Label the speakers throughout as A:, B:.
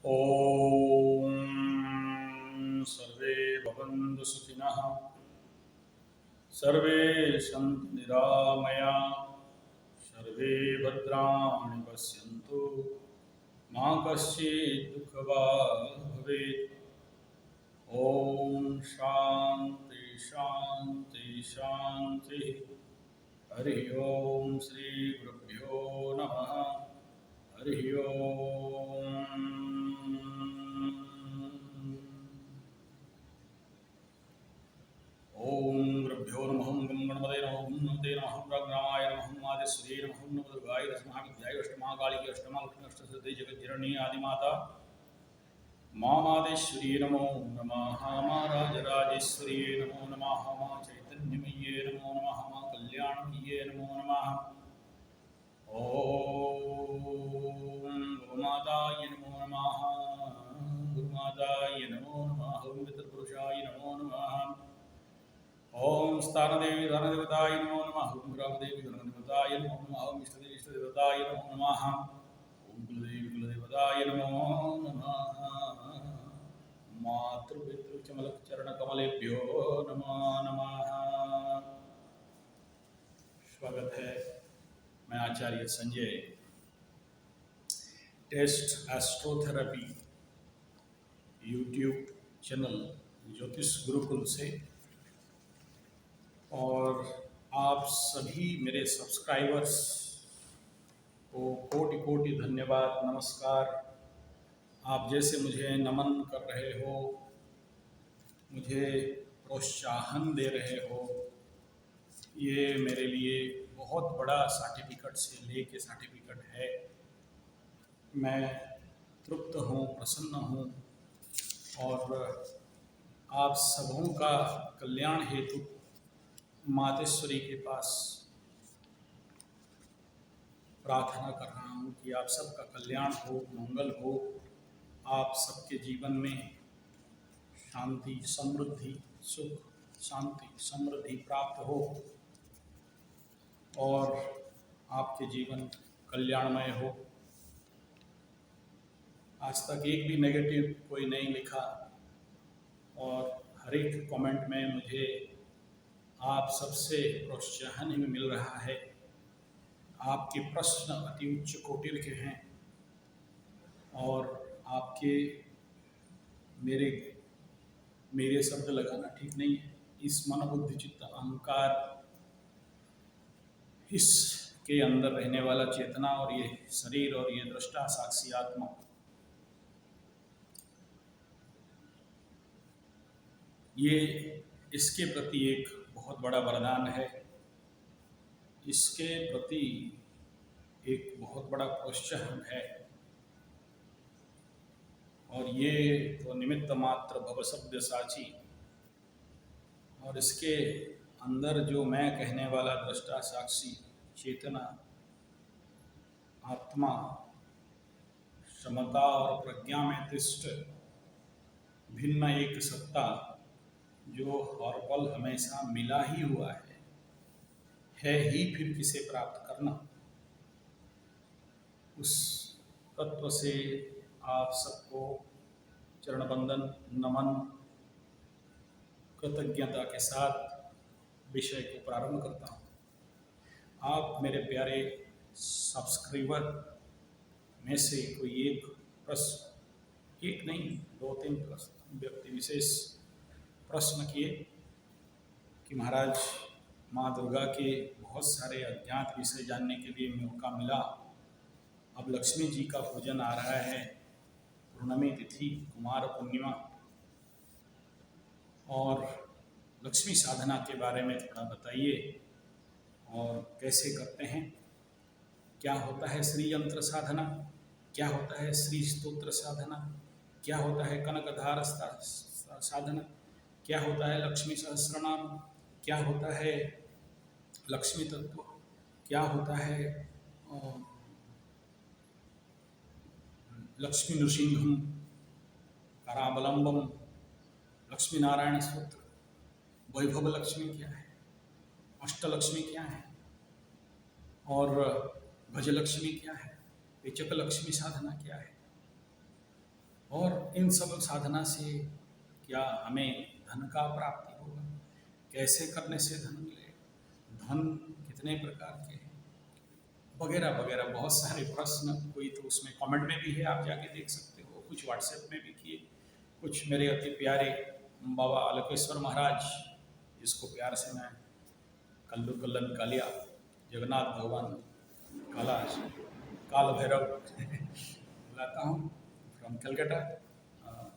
A: ॐ सर्वे भवन्तु सुखिनः सर्वे सन्तु निरामयाः सर्वे भद्राणि पश्यन्तु मा कश्चित् दुःखभाग् भवेत्। ॐ शान्ति शान्ति शान्तिः। हरिः ओम श्री गुरुभ्यो नमः। हरिः ओम। ओम गुरुभ्यो नमः। गं गणपतये नमः। नमते नमः। प्रग्रामाय नमः। आदिश्वर्यै नमः। नमो दुर्गाय दशमहाविद्याय अष्टमहाकालिके अष्टमलक्ष्मी अष्टसिद्धि जगज्जननी आदिमाता मामादेश्वर्यै नमो नमः। मा राजराजेश्वर्यै नमो नमः। मा चैतन्यमय्ये नमो नमः। मा कल्याणमय्ये नमो नमः। ओम गुरुमाताय नमो नमः। गुरुमाताय नमो नमः। ओम पितृपुरुषाय नमो नमः। ओम स्थानदेवी धनदेवताय नमो नमः। ओम ग्रामदेवी ग्रामदेवताय नमो नमः। ओम इष्टदेवी इष्टदेवताय नमो नमः। ओम कुलदेवी कुलदेवताय नमो नमः। मातृपितृचरणकमलेभ्यो नमो नमः। स्वागत है। मैं आचार्य संजय टेस्ट एस्ट्रोथेरेपी यूट्यूब चैनल ज्योतिष गुरुकुल से, और आप सभी मेरे सब्सक्राइबर्स को कोटि कोटि धन्यवाद, नमस्कार। आप जैसे मुझे नमन कर रहे हो, मुझे प्रोत्साहन दे रहे हो, ये मेरे लिए बहुत बड़ा सर्टिफिकेट से लेके सर्टिफिकेट है। मैं तृप्त हूँ, प्रसन्न हूँ, और आप सबों का कल्याण हेतु मातेश्वरी के पास प्रार्थना कर रहा हूँ कि आप सबका कल्याण हो, मंगल हो, आप सबके जीवन में शांति समृद्धि सुख शांति समृद्धि प्राप्त हो, और आपके जीवन कल्याणमय हो। आज तक एक भी नेगेटिव कोई नहीं लिखा, और हर एक कमेंट में मुझे आप सबसे प्रोत्साहन ही मिल रहा है। आपके प्रश्न अति उच्च कोटि के हैं, और आपके मेरे शब्द लगाना ठीक नहीं है। इस मन बुद्धि चित्त अहंकार, इसके अंदर रहने वाला चेतना, और ये शरीर, और ये दृष्टा साक्षी आत्मा, ये इसके प्रति एक बहुत बड़ा वरदान है। इसके प्रति एक बहुत बड़ा प्रोत्साहन है, और ये तो निमित्त मात्र भव शब्द साची, और इसके अंदर जो मैं कहने वाला दृष्टा साक्षी चेतना आत्मा समता और प्रज्ञा में तिष्ठ भिन्न एक सत्ता, जो हर पल हमेशा मिला ही हुआ है ही, फिर किसे प्राप्त करना, उस तत्व से आप सबको चरण बंदन नमन कृतज्ञता के साथ विषय को प्रारंभ करता हूँ। आप मेरे प्यारे सब्सक्राइबर में से कोई एक प्रश्न, एक नहीं 2-3 प्रश्न, व्यक्ति विशेष प्रश्न किए कि महाराज, माँ दुर्गा के बहुत सारे अज्ञात विषय जानने के लिए मौका मिला। अब लक्ष्मी जी का पूजन आ रहा है, पूर्णमी तिथि, कुमार पूर्णिमा, और लक्ष्मी साधना के बारे में थोड़ा बताइए, और कैसे करते हैं, क्या होता है श्री यंत्र साधना, क्या होता है श्री स्तोत्र साधना, क्या होता है कनकधार साधना, क्या होता है लक्ष्मी सहस्रनाम, क्या होता है लक्ष्मी तत्व, क्या होता है लक्ष्मी नृसिंहम, करावलंबम, लक्ष्मी नारायण स्तोत्र, वैभव लक्ष्मी क्या है, अष्टलक्ष्मी क्या है, और भजलक्ष्मी क्या है, विचक लक्ष्मी साधना क्या है, और इन सब साधना से क्या हमें धन का प्राप्ति होगा, कैसे करने से धन मिले, धन कितने प्रकार के हैं, वगैरह वगैरह बहुत सारे प्रश्न। कोई तो उसमें कमेंट में भी है, आप जाके देख सकते हो, कुछ व्हाट्सएप में भी किए, कुछ मेरे अति प्यारे बाबा अलकेश्वर महाराज, जिसको प्यार से मैं कल्लू कल्लन कालिया, जगन्नाथ भगवान, काला काल भैरव बुलाता हूँ, फ्रॉम कलकत्ता।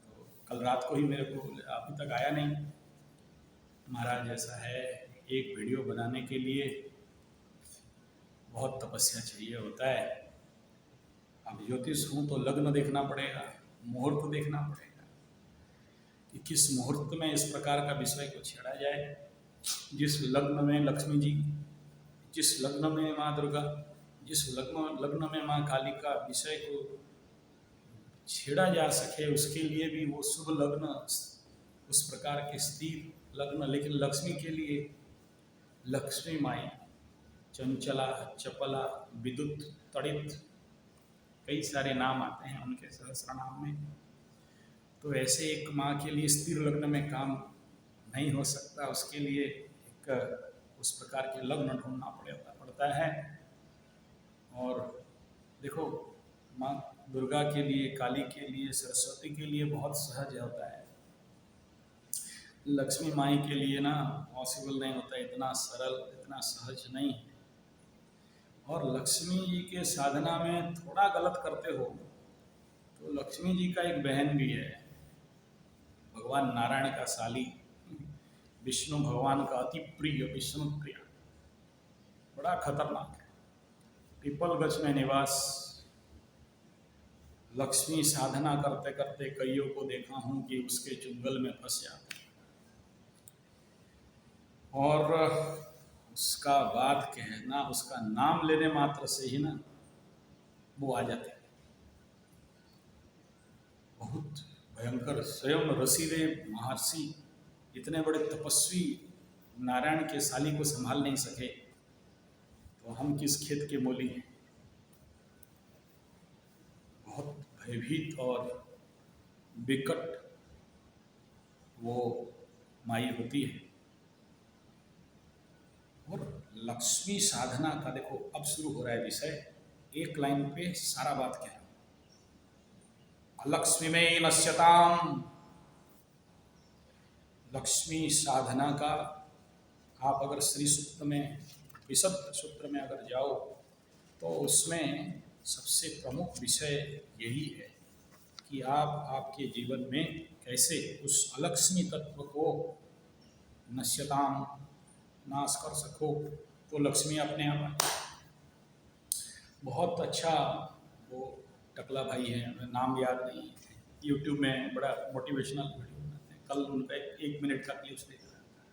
A: तो कल रात को ही मेरे को अभी तक आया नहीं। महाराज ऐसा है, एक वीडियो बनाने के लिए बहुत तपस्या चाहिए होता है। अब ज्योतिष हूँ तो लग्न देखना पड़ेगा, मुहूर्त देखना पड़ेगा कि किस मुहूर्त में इस प्रकार का विषय को छेड़ा जाए, जिस लग्न में लक्ष्मी जी, जिस लग्न में माँ दुर्गा, जिस लग्न में माँ काली का विषय को छेड़ा जा सके, उसके लिए भी वो शुभ लग्न, उस प्रकार के स्थिर लग्न। लेकिन लक्ष्मी के लिए लक्ष्मी माई चंचला, चपला, विद्युत, तड़ित, कई सारे नाम आते हैं उनके सहस्र नाम में। तो ऐसे एक माँ के लिए स्थिर लग्न में काम नहीं हो सकता, उसके लिए एक उस प्रकार के लग्न ढूंढना पड़ता है। और देखो, माँ दुर्गा के लिए, काली के लिए, सरस्वती के लिए बहुत सहज होता है। लक्ष्मी माई के लिए ना पॉसिबल नहीं होता, इतना सरल, इतना सहज नहीं है। और लक्ष्मी जी के साधना में थोड़ा गलत करते हो तो लक्ष्मी जी का एक बहन भी है, भगवान नारायण का साली, विष्णु भगवान का अति प्रिय, विष्णु प्रिय, बड़ा खतरनाक है। पीपल गछ में निवास, लक्ष्मी साधना करते करते कईयों को देखा हूँ कि उसके चुंगल में फंस जाते हैं और उसका बात कहना, उसका नाम लेने मात्र से ही ना वो आ जाते हैं। बहुत भयंकर। स्वयं ऋषिदेव महर्षि, इतने बड़े तपस्वी, नारायण के साली को संभाल नहीं सके, तो हम किस खेत के मोली हैं। बहुत भयभीत और विकट वो माई होती है। और लक्ष्मी साधना का देखो अब शुरू हो रहा है विषय, एक लाइन पे सारा बात कह रहा हूं। अलक्ष्मी में नश्यताम, लक्ष्मी साधना का आप अगर श्री सूत्र में, विशुद्ध सूत्र में अगर जाओ तो उसमें सबसे प्रमुख विषय यही है कि आप आपके जीवन में कैसे उस अलक्ष्मी तत्व को नश्यताम, नाश कर सको, तो लक्ष्मी अपने आप आती है। बहुत अच्छा वो टकला भाई है, नाम याद नहीं है, यूट्यूब में बड़ा मोटिवेशनल वीडियो बनाते हैं। कल उनका 1 मिनट का क्लिप्स देख रहा था।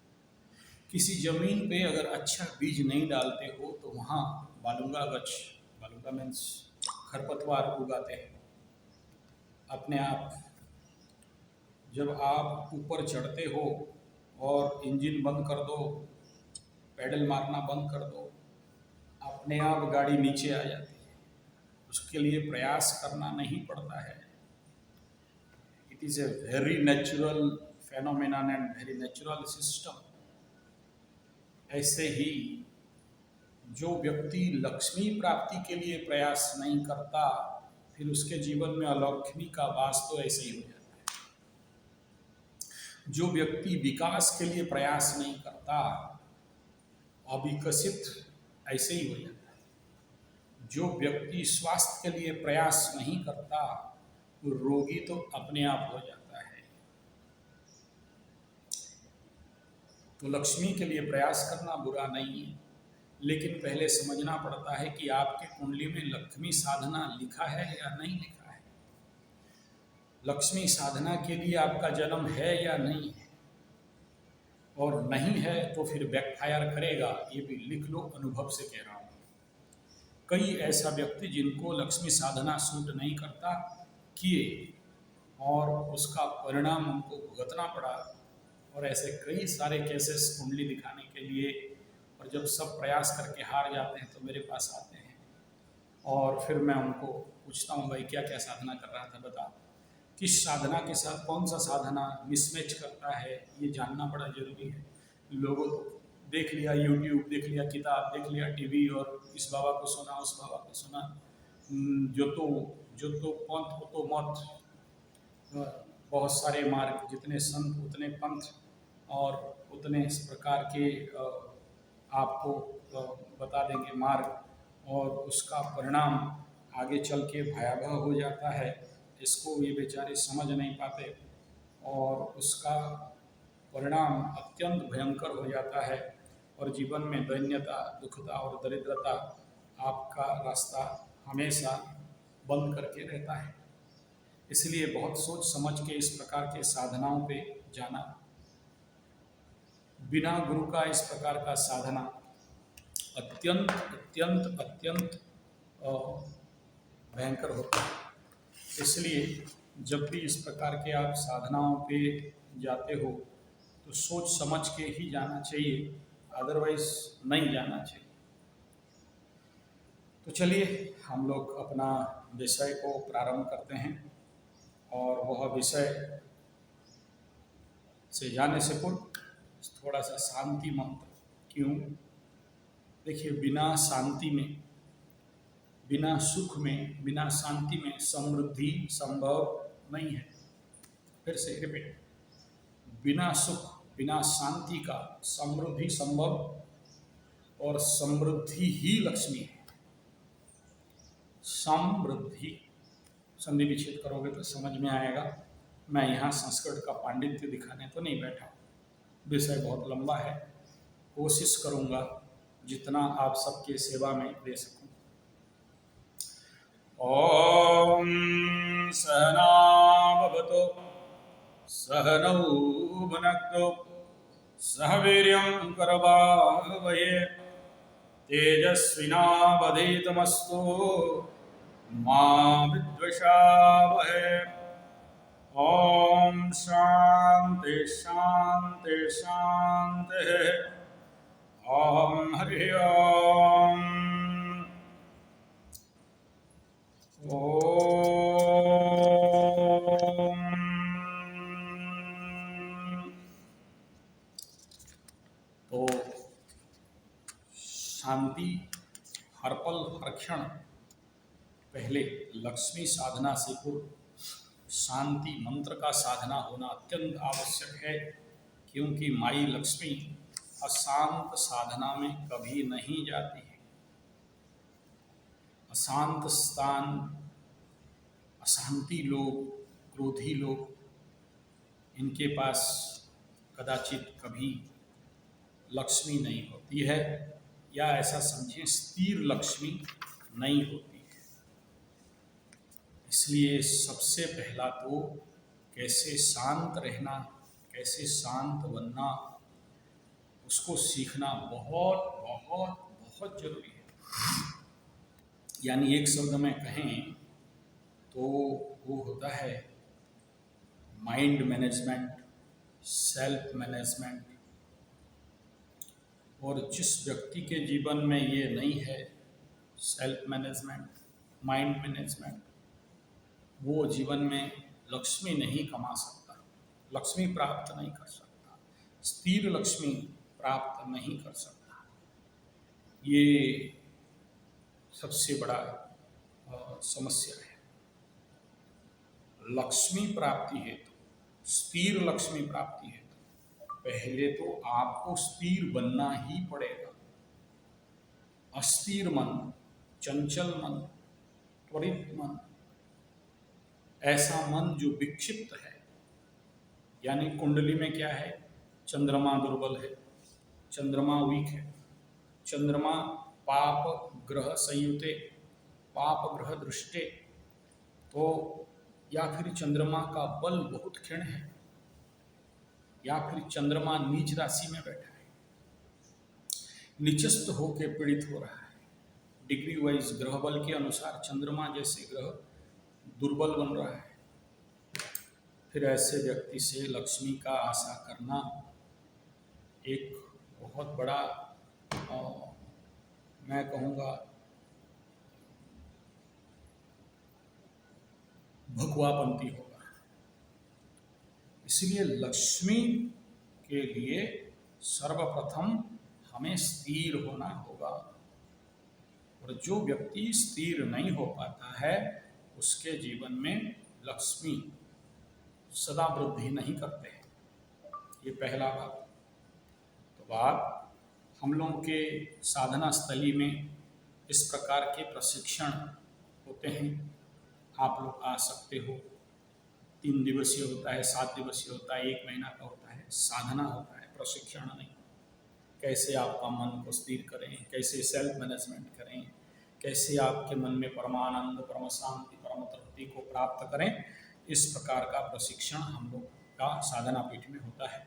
A: किसी ज़मीन पे अगर अच्छा बीज नहीं डालते हो तो वहाँ बालूंगा गछ, बालूंगा मीन्स खरपतवार उगाते हैं अपने आप। जब आप ऊपर चढ़ते हो और इंजन बंद कर दो, पैडल मारना बंद कर दो, अपने आप गाड़ी नीचे आ जाती है। उसके लिए प्रयास करना नहीं पड़ता है। It is a very natural phenomenon and very natural system. ऐसे ही जो व्यक्ति लक्ष्मी प्राप्ति के लिए प्रयास नहीं करता, फिर उसके जीवन में अलक्ष्मी का वास तो ऐसे ही हो जाता है। जो व्यक्ति विकास के लिए प्रयास नहीं करता, अविकसित ऐसे ही हो जाता है। जो व्यक्ति स्वास्थ्य के लिए प्रयास नहीं करता, तो रोगी तो अपने आप हो जाता है। तो लक्ष्मी के लिए प्रयास करना बुरा नहीं है, लेकिन पहले समझना पड़ता है कि आपके कुंडली में लक्ष्मी साधना लिखा है या नहीं लिखा है। लक्ष्मी साधना के लिए आपका जन्म है या नहीं है, और नहीं है तो फिर बैकफायर करेगा, ये भी लिख लो, अनुभव से कह रहा हूँ। कई ऐसा व्यक्ति जिनको लक्ष्मी साधना सूट नहीं करता, किए और उसका परिणाम उनको भुगतना पड़ा। और ऐसे कई सारे केसेस कुंडली दिखाने के लिए, और जब सब प्रयास करके हार जाते हैं तो मेरे पास आते हैं और फिर मैं उनको पूछता हूँ, भाई क्या क्या साधना कर रहा था बता। किस साधना के साथ कौन सा साधना मिसमैच करता है, ये जानना बड़ा जरूरी है। लोगों को देख लिया यूट्यूब, देख लिया किताब, देख लिया टीवी, और इस बाबा को सुना, उस बाबा को सुना, जो तो पंथ हो तो मत, बहुत सारे मार्ग, जितने संत उतने पंथ, और उतने इस प्रकार के आपको बता देंगे मार्ग, और उसका परिणाम आगे चल के भयावह हो जाता है। इसको ये बेचारे समझ नहीं पाते, और उसका परिणाम अत्यंत भयंकर हो जाता है, और जीवन में दैन्यता, दुखता और दरिद्रता आपका रास्ता हमेशा बंद करके रहता है। इसलिए बहुत सोच समझ के इस प्रकार के साधनाओं पे जाना। बिना गुरु का इस प्रकार का साधना अत्यंत अत्यंत अत्यंत भयंकर होता है। इसलिए जब भी इस प्रकार के आप साधनाओं पे जाते हो तो सोच समझ के ही जाना चाहिए, अदरवाइज नहीं जाना चाहिए। तो चलिए हम लोग अपना विषय को प्रारंभ करते हैं, और वह विषय से जाने से पूर्व थोड़ा सा शांति मंत्र। क्यों? देखिए, बिना शांति में, बिना सुख में, बिना शांति में समृद्धि संभव नहीं है। फिर से रिपीट, बिना सुख, बिना शांति का समृद्धि संभव, और समृद्धि ही लक्ष्मी है। समृद्धि, संधि विच्छेद करोगे तो समझ में आएगा। मैं यहाँ संस्कृत का पांडित्य दिखाने तो नहीं बैठा, विषय बहुत लंबा है, कोशिश करूँगा जितना आप सबके सेवा में दे सकूँ। ओम सहना भवतु सहनौ भुनक्तु सह वीर्यं करवावहै तेजस्विनावधीतमस्तु मा विद्विषावहै। ओम शांति शांति शांति। ओम हरि ओम। ओम। तो शांति हर पल हर क्षण, पहले लक्ष्मी साधना से पूर्व शांति मंत्र का साधना होना अत्यंत आवश्यक है, क्योंकि माई लक्ष्मी अशांत साधना में कभी नहीं जाती है। अशांत स्थान, अशांति लोग, क्रोधी लोग, इनके पास कदाचित कभी लक्ष्मी नहीं होती है, या ऐसा समझें स्थिर लक्ष्मी नहीं होती है। इसलिए सबसे पहला तो कैसे शांत रहना, कैसे शांत बनना, उसको सीखना बहुत बहुत बहुत जरूरी है। यानी एक शब्द में कहें तो वो होता है माइंड मैनेजमेंट, सेल्फ मैनेजमेंट। और जिस व्यक्ति के जीवन में ये नहीं है सेल्फ मैनेजमेंट, माइंड मैनेजमेंट, वो जीवन में लक्ष्मी नहीं कमा सकता, लक्ष्मी प्राप्त नहीं कर सकता, स्थिर लक्ष्मी प्राप्त नहीं कर सकता। ये सबसे बड़ा समस्या है। लक्ष्मी प्राप्ति हेतु, स्थिर लक्ष्मी प्राप्ति हेतु पहले तो आपको स्थिर बनना ही पड़ेगा। अस्थिर मन, चंचल मन, त्वरित मन, ऐसा मन जो विक्षिप्त है, यानी कुंडली में क्या है, चंद्रमा दुर्बल है, चंद्रमा वीक है, चंद्रमा पाप ग्रह संयुते, पाप ग्रह दृष्टे, तो या फिर चंद्रमा का बल बहुत क्षीण है, या फिर चंद्रमा नीच राशि में बैठा है, निचस्त होकर पीड़ित हो रहा है। डिग्री वाइज ग्रह बल के अनुसार चंद्रमा जैसे ग्रह दुर्बल बन रहा है। फिर ऐसे व्यक्ति से लक्ष्मी का आशा करना एक बहुत बड़ा मैं कहूँगा भगवापंती होगा। इसलिए लक्ष्मी के लिए सर्वप्रथम हमें स्थिर होना होगा, और जो व्यक्ति स्थिर नहीं हो पाता है उसके जीवन में लक्ष्मी सदा वृद्धि नहीं करते हैं। ये पहला बात। तो बात हम लोगों के साधना स्थली में इस प्रकार के प्रशिक्षण होते हैं, आप लोग आ सकते हो। 3 दिवसीय होता है, 7 दिवसीय होता है, 1 महीना का होता है, साधना होता है, प्रशिक्षण नहीं। कैसे आपका मन को स्थिर करें, कैसे सेल्फ मैनेजमेंट करें, कैसे आपके मन में परमानंद, परम शांति, परम तृप्ति को प्राप्त करें, इस प्रकार का प्रशिक्षण हम लोग का साधना पीठ में होता है,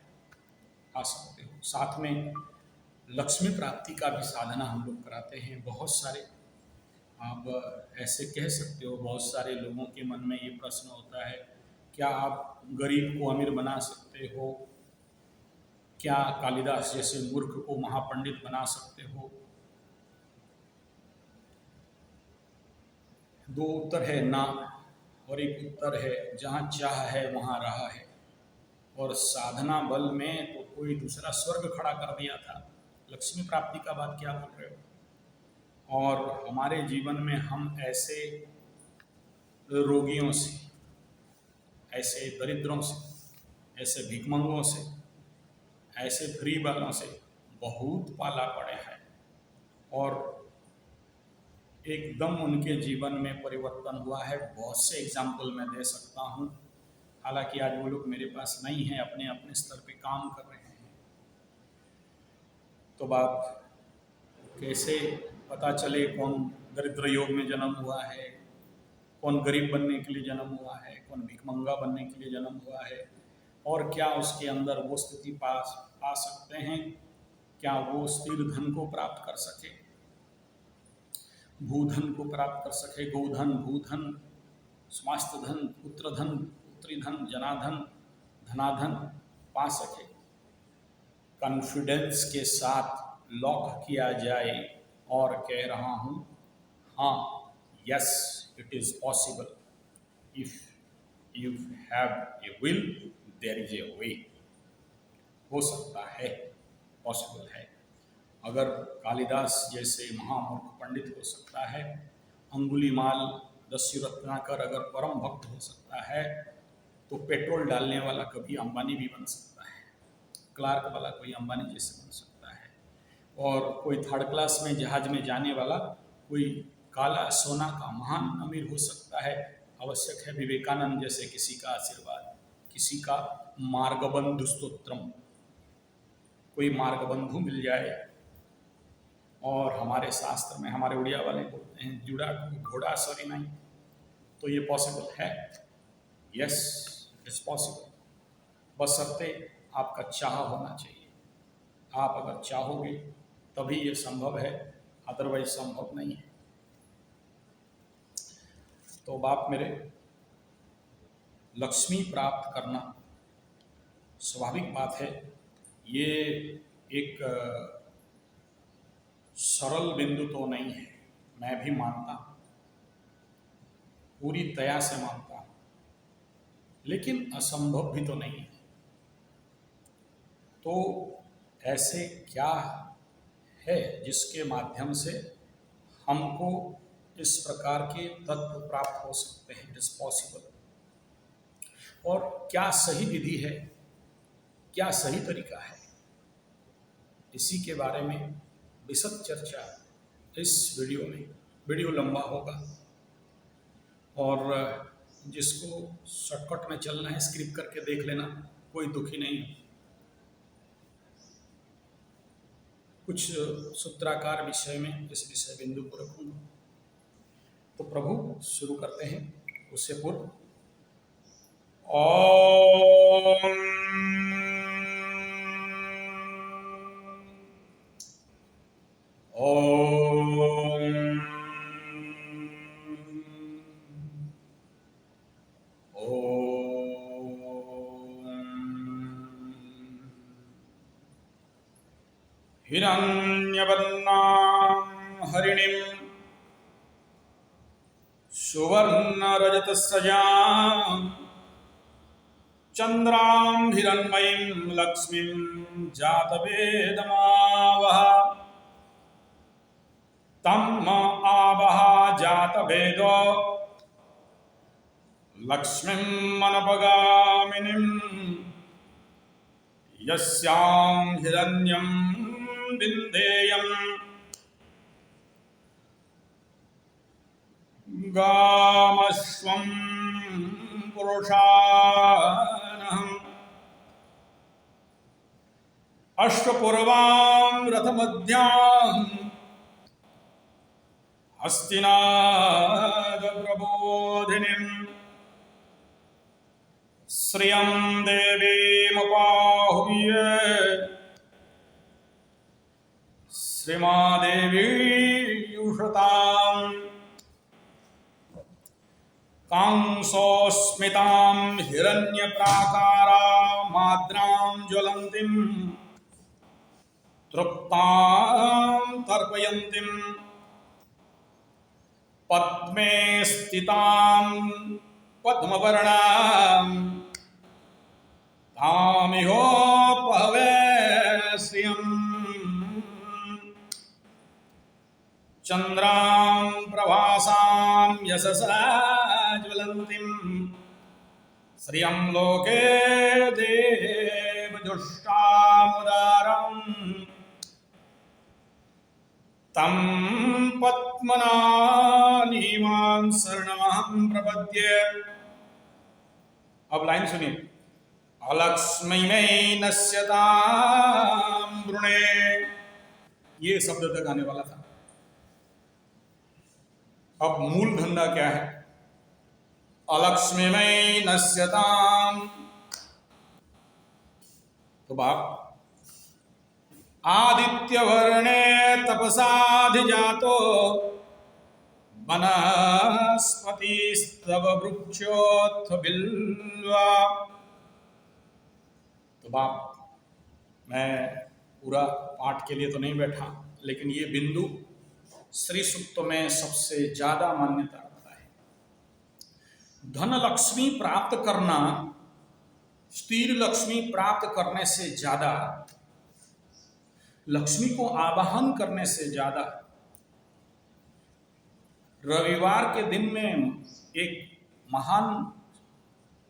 A: आ सकते हो। साथ में लक्ष्मी प्राप्ति का भी साधना हम लोग कराते हैं। बहुत सारे, आप ऐसे कह सकते हो, बहुत सारे लोगों के मन में ये प्रश्न होता है, क्या आप गरीब को अमीर बना सकते हो? क्या कालिदास जैसे मूर्ख को महापंडित बना सकते हो? 2 उत्तर है, ना, और एक उत्तर है, जहाँ चाह है वहाँ रहा है। और साधना बल में तो कोई दूसरा स्वर्ग खड़ा कर दिया था, लक्ष्मी प्राप्ति का बात क्या बोल रहे हो? और हमारे जीवन में हम ऐसे रोगियों से, ऐसे दरिद्रों से, ऐसे भिखमंगों से, ऐसे फ्री वालों से बहुत पाला पड़े हैं, और एकदम उनके जीवन में परिवर्तन हुआ है। बहुत से एग्जाम्पल मैं दे सकता हूँ, हालांकि आज वो लोग मेरे पास नहीं हैं, अपने अपने स्तर पे काम कर रहे हैं। तो बात कैसे पता चले कौन दरिद्र योग में जन्म हुआ है, कौन गरीब बनने के लिए जन्म हुआ है, कौन भिखमंगा बनने के लिए जन्म हुआ है, और क्या उसके अंदर वो स्थिति पा सकते हैं, क्या वो स्थिर धन को प्राप्त कर सके, भूधन को प्राप्त कर सके, गोधन, भूधन, स्वास्थ्य धन, पुत्र धन, पुत्री धन, जनाधन, धनाधन पा सके, कॉन्फिडेंस के साथ लॉक किया जाए और कह रहा हूँ, हाँ, yes, it is possible. If you have a will there is a way. हो सकता है, पॉसिबल है। अगर कालिदास जैसे महामूर्ख पंडित हो सकता है, अंगुलीमाल दस्यु रत्नाकर अगर परम भक्त हो सकता है, तो पेट्रोल डालने वाला कभी अंबानी भी बन सकता है, क्लार्क वाला कोई अंबानी जैसे बन सकता है, और कोई 3rd क्लास में जहाज में जाने वाला कोई काला सोना का महान अमीर हो सकता है। आवश्यक है विवेकानंद जैसे किसी का आशीर्वाद, किसी का मार्गबंधु स्तोत्रम, कोई मार्गबंधु मिल जाए। और हमारे शास्त्र में, हमारे उड़िया वाले बोलते हैं, जुड़ा घोड़ा सरी नहीं, तो ये पॉसिबल है। यस, इट्स पॉसिबल, बशर्ते आपका चाह होना चाहिए। आप अगर चाहोगे तभी ये संभव है, अदरवाइज संभव नहीं है। तो बाप मेरे, लक्ष्मी प्राप्त करना स्वाभाविक बात है। ये एक सरल बिंदु तो नहीं है, मैं भी मानता हूँ, पूरी दया से मानता हूँ, लेकिन असंभव भी तो नहीं है। तो ऐसे क्या है जिसके माध्यम से हमको इस प्रकार के तत्व प्राप्त हो सकते हैं? It is possible. और क्या सही विधि है, क्या सही तरीका है, इसी के बारे में विशद चर्चा इस वीडियो में। वीडियो लंबा होगा, और जिसको शॉर्टकट में चलना है स्क्रिप करके देख लेना, कोई दुखी नहीं। कुछ सूत्राकार विषय में इस विषय बिंदु को रखूंगा। तो प्रभु शुरू करते हैं। उससे पूर्व ओम ओम हिरण्यवर्णां हरिणीं सुवर्णरजतस्रजां चंद्रां हिरण्मयीं लक्ष्मीं जातवेदमावह तम् आवह जातवेदो लक्ष्मीं मनपगामिनीं यस्यां हिरण्यं विन्देयं गामस्वं पुरुषानहम् अश्वपूर्वां रथमध्यां हस्तिनादप्रबोधिनीं श्रियं देवीमुपाहूय श्रीमादेवी युषताम् कांसोस्मितां हिरण्यप्राकारामाद्रां ज्वलन्तीं तृप्तां तर्पयन्तीं पद्मे स्थितां पद्मवर्णां तामिहोपहवे श्रियम् चंद्रां प्रभासां यशसा ज्वलन्तीं श्रियं लोके देवजुष्टामुदारं तं पद्मनानीमां शरणमहं प्रपद्ये। अब लाइन सुनिए। अलक्ष्मीमै नश्यतां वृणे, ये शब्द तक आने वाला था। अब मूल धंधा क्या है? अलक्ष्मीमै नश्यतां, तो बाप आदित्यवर्णे तपसाधिजातो वनस्पतिस्तव वृक्षोत्थ बिल्वा। तो बाप मैं पूरा पाठ के लिए तो नहीं बैठा, लेकिन ये बिंदु श्री सूक्त में सबसे ज्यादा मान्यता रखता है। धन लक्ष्मी प्राप्त करना स्थिर लक्ष्मी प्राप्त करने से ज्यादा, लक्ष्मी को आवाहन करने से ज्यादा, रविवार के दिन में एक महान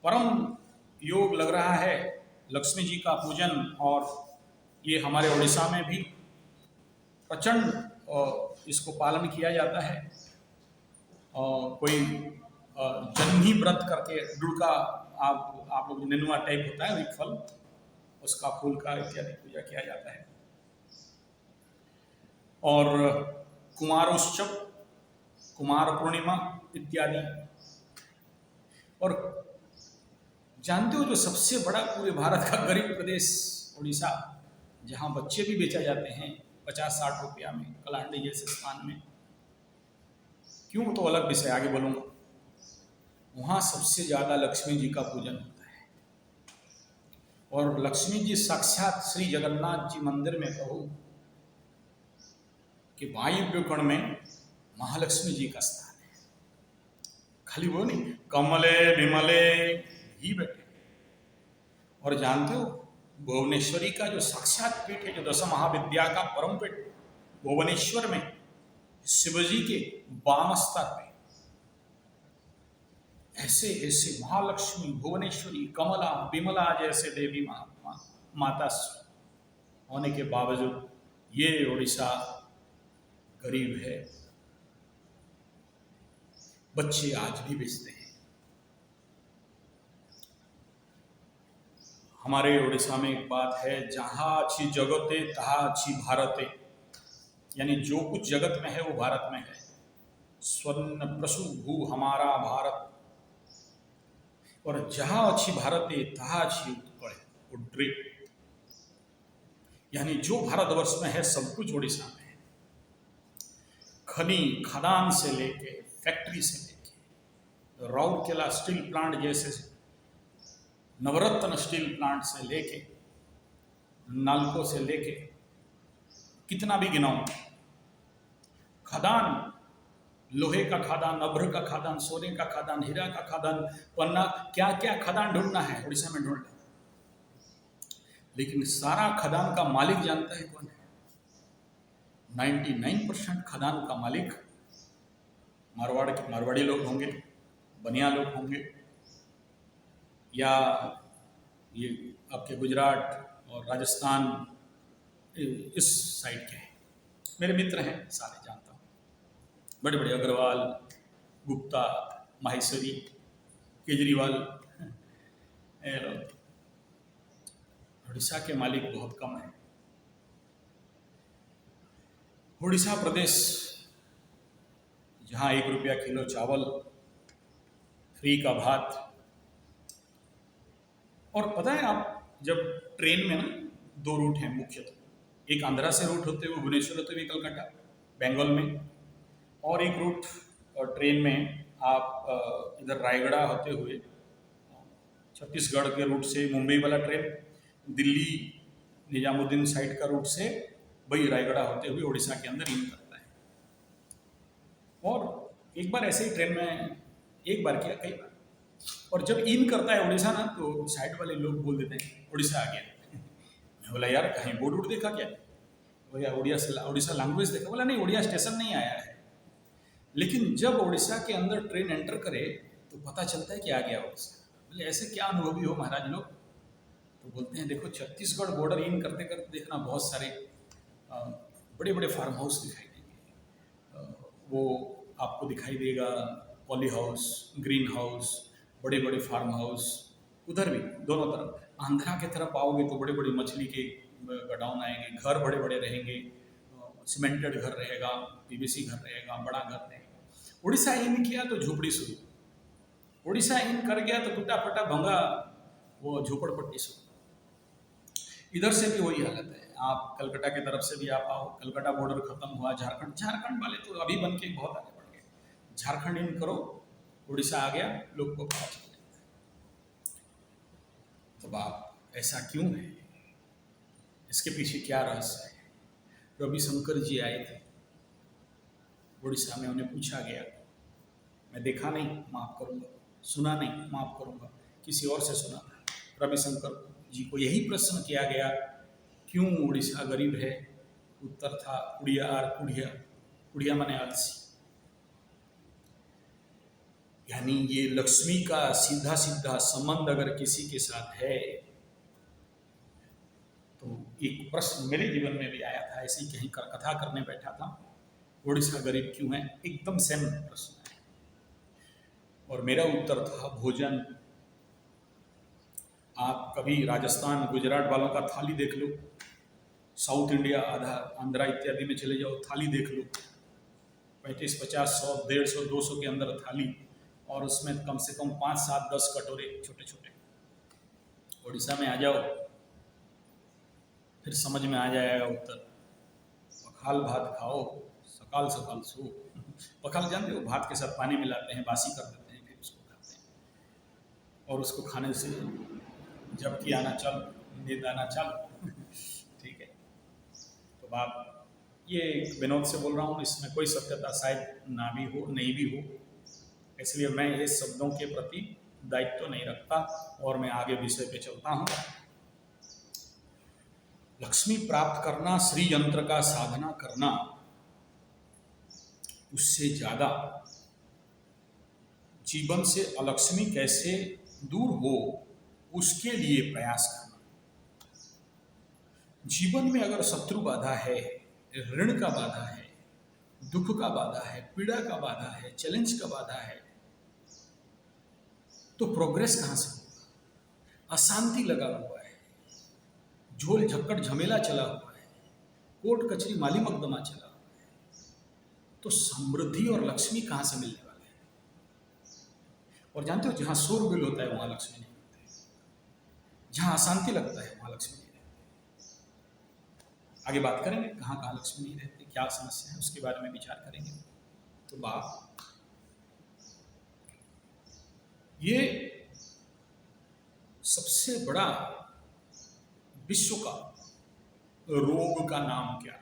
A: परम योग लग रहा है लक्ष्मी जी का पूजन। और ये हमारे उड़ीसा में भी प्रचंड इसको पालन किया जाता है। कोई जन्ही व्रत करके डुड़का, आप लोग नेनुआ टाइप होता है एक फल, उसका फूल का इत्यादि पूजा किया जाता है। और कुमारोत्सव, कुमार पूर्णिमा इत्यादि। और जानते हो जो सबसे बड़ा पूरे भारत का गरीब प्रदेश उड़ीसा, जहाँ बच्चे भी बेचा जाते हैं 50-60 रुपया में, कलांडी जैसे स्थान में, क्यों तो अलग विषय आगे बोलूँगा। वहाँ सबसे ज़्यादा लक्ष्मी जी का पूजन होता है। और लक्ष्मी जी साक्षात श्री जगन्नाथ जी मंदिर में कहो कि वायव्य कोण में महालक्ष्मी जी का स्थान है। खाली वो नहीं, कमले विमले ही बैठे। और जानते हो भुवनेश्वरी का जो साक्षात पीठ है, जो 10 महाविद्या का परम पीठ भुवनेश्वर में, शिवजी के वाम स्तर पे ऐसे ऐसे महालक्ष्मी, भुवनेश्वरी, कमला, विमला जैसे देवी माता होने के बावजूद ये उड़ीसा गरीब है। बच्चे आज भी बेचते हैं। हमारे उड़ीसा में एक बात है, जहाँ अच्छी जगते तहाँ अच्छी भारते, यानी जो कुछ जगत में है वो भारत में है। स्वर्ण प्रसु भू हमारा भारत, और जहाँ अच्छी भारते तहाँ अच्छी उत्कल, यानी जो भारतवर्ष में है सब कुछ उड़ीसा में है। खनी खदान से लेके फैक्ट्री से लेके राउरकेला स्टील प्लांट जैसे नवरत्न स्टील प्लांट से लेके नालको से लेके कितना भी गिनाऊं, खदान लोहे का खादान, अभ्र का खादान, सोने का खादान, हीरा का खादान, पन्ना, क्या क्या खादान ढूंढना है उड़ीसा में ढूंढ लें। लेकिन सारा खदान का मालिक जानता है कौन है? 99% खदान का मालिक मारवाड़ी लोग होंगे, बनिया लोग होंगे, या ये आपके गुजरात और राजस्थान इस साइड के हैं। मेरे मित्र हैं, सारे जानता हूँ, बड़े बड़े अग्रवाल, गुप्ता, माहेश्वरी, केजरीवाल। उड़ीसा के मालिक बहुत कम है। उड़ीसा प्रदेश जहाँ 1 रुपया किलो चावल, फ्री का भात, और पता है आप जब ट्रेन में ना 2 रूट हैं मुख्यतः, एक आंध्रा से रूट होते हुए भुवनेश्वर होते हुए कलकत्ता बंगाल में, और एक रूट और ट्रेन में आप इधर रायगढ़ होते हुए छत्तीसगढ़ के रूट से मुंबई वाला ट्रेन, दिल्ली निजामुद्दीन साइड का रूट से वही रायगढ़ होते हुए उड़ीसा के अंदर इन करता है। और एक बार ऐसे ही ट्रेन में एक बार किया, कई बार, और जब इन करता है उड़ीसा ना, तो साइड वाले लोग बोल देते हैं उड़ीसा आ गया। मैं बोला यार कहीं बोर्ड वोर्ड देखा क्या? भैया उड़ीसा लैंग्वेज देखा? बोला नहीं, उड़िया स्टेशन नहीं आया है। लेकिन जब उड़ीसा के अंदर ट्रेन एंटर करे तो पता चलता है कि आ गया उड़ीसा। बोले ऐसे क्या अनुभवी हो महाराज लोग? तो बोलते हैं देखो छत्तीसगढ़ बॉर्डर इन करते करते देखना बहुत सारे बड़े बड़े फार्म हाउस दिखाई देंगे। वो आपको दिखाई देगा पॉली हाउस, ग्रीन हाउस, बड़े बड़े फार्म हाउस, उधर भी दोनों तरफ। आंध्रा के तरफ आओगे तो बड़े बड़े मछली के गडाउन आएंगे, घर बड़े बड़े रहेंगे, सीमेंटेड घर रहेगा, पीवीसी घर रहेगा, बड़ा घर रहेगा। उड़ीसा इन किया तो झोपड़ी शुरू, उड़ीसा इन कर गया तो टूटा फटा भंगा वो झोपड़पट्टी शुरू। इधर से भी वही हालत है। आप कलकत्ता की तरफ से भी आप आओ, कलकत्ता बॉर्डर खत्म हुआ, झारखंड वाले तो अभी बन के बहुत आगे बढ़ गए। झारखंड इन करो, उड़ीसा आ गया, लोग को पता चल जाता है। तो बाप ऐसा क्यों है? इसके पीछे क्या रहस्य है? रविशंकर जी आए थे उड़ीसा में, उन्हें पूछा गया, मैं देखा नहीं माफ करूंगा, सुना नहीं माफ करूंगा, किसी और से सुना था। रविशंकर जी को यही प्रश्न किया गया, क्यों उड़ीसा गरीब है? उत्तर था कुड़िया आर कुड़िया, कुड़िया माने आलसी। यानी ये लक्ष्मी का सीधा सीधा संबंध अगर किसी के साथ है, तो एक प्रश्न मेरे जीवन में भी आया था, ऐसे ही कहीं कथा करने बैठा था, उड़ीसा गरीब क्यों है, एकदम सेम प्रश्न है। और मेरा उत्तर था भोजन। आप कभी राजस्थान गुजरात वालों का थाली देख लो, साउथ इंडिया आधा आंध्रा इत्यादि में चले जाओ, थाली देख लो, 35, 50, 100, 150, 200 के अंदर थाली, और उसमें कम से कम 5, 7, 10 कटोरे छोटे छोटे। उड़ीसा में आ जाओ, फिर समझ में आ जाएगा उत्तर। पखाल भात खाओ, सकाल सकाल सो। पखाल जानते हो, भात के साथ पानी मिलाते हैं, बासी कर देते हैं, फिर उसको खाते हैं, और उसको खाने से जबकि आना चल, नींद आना चल। ठीक है। तो बात ये विनोद से बोल रहा हूँ, इसमें कोई सत्यता शायद ना भी हो, नहीं भी हो, इसलिए मैं ये शब्दों के प्रति दायित्व तो नहीं रखता और मैं आगे विषय पे चलता हूँ। लक्ष्मी प्राप्त करना, श्री यंत्र का साधना करना, उससे ज्यादा जीवन से अलक्ष्मी कैसे दूर हो उसके लिए प्रयास करना। जीवन में अगर शत्रु बाधा है, ऋण का बाधा है, दुख का बाधा है, पीड़ा का बाधा है, चैलेंज का बाधा है, तो प्रोग्रेस कहां से होगा? अशांति लगा हुआ है, झोल झक्कड़ झमेला चला हुआ है, कोर्ट कचरी माली मकदमा चला हुआ है, तो समृद्धि और लक्ष्मी कहां से मिलने वाले हैं? और जानते हो, जहां शोरगुल होता है वहां लक्ष्मी नहीं होती है, जहां अशांति लगता है वहां लक्ष्मी नहीं रहती। आगे बात करेंगे कहां कहां लक्ष्मी नहीं रहती, क्या समस्या है, उसके बारे में विचार करेंगे। तो बात ये सबसे बड़ा विश्व का रोग का नाम क्या?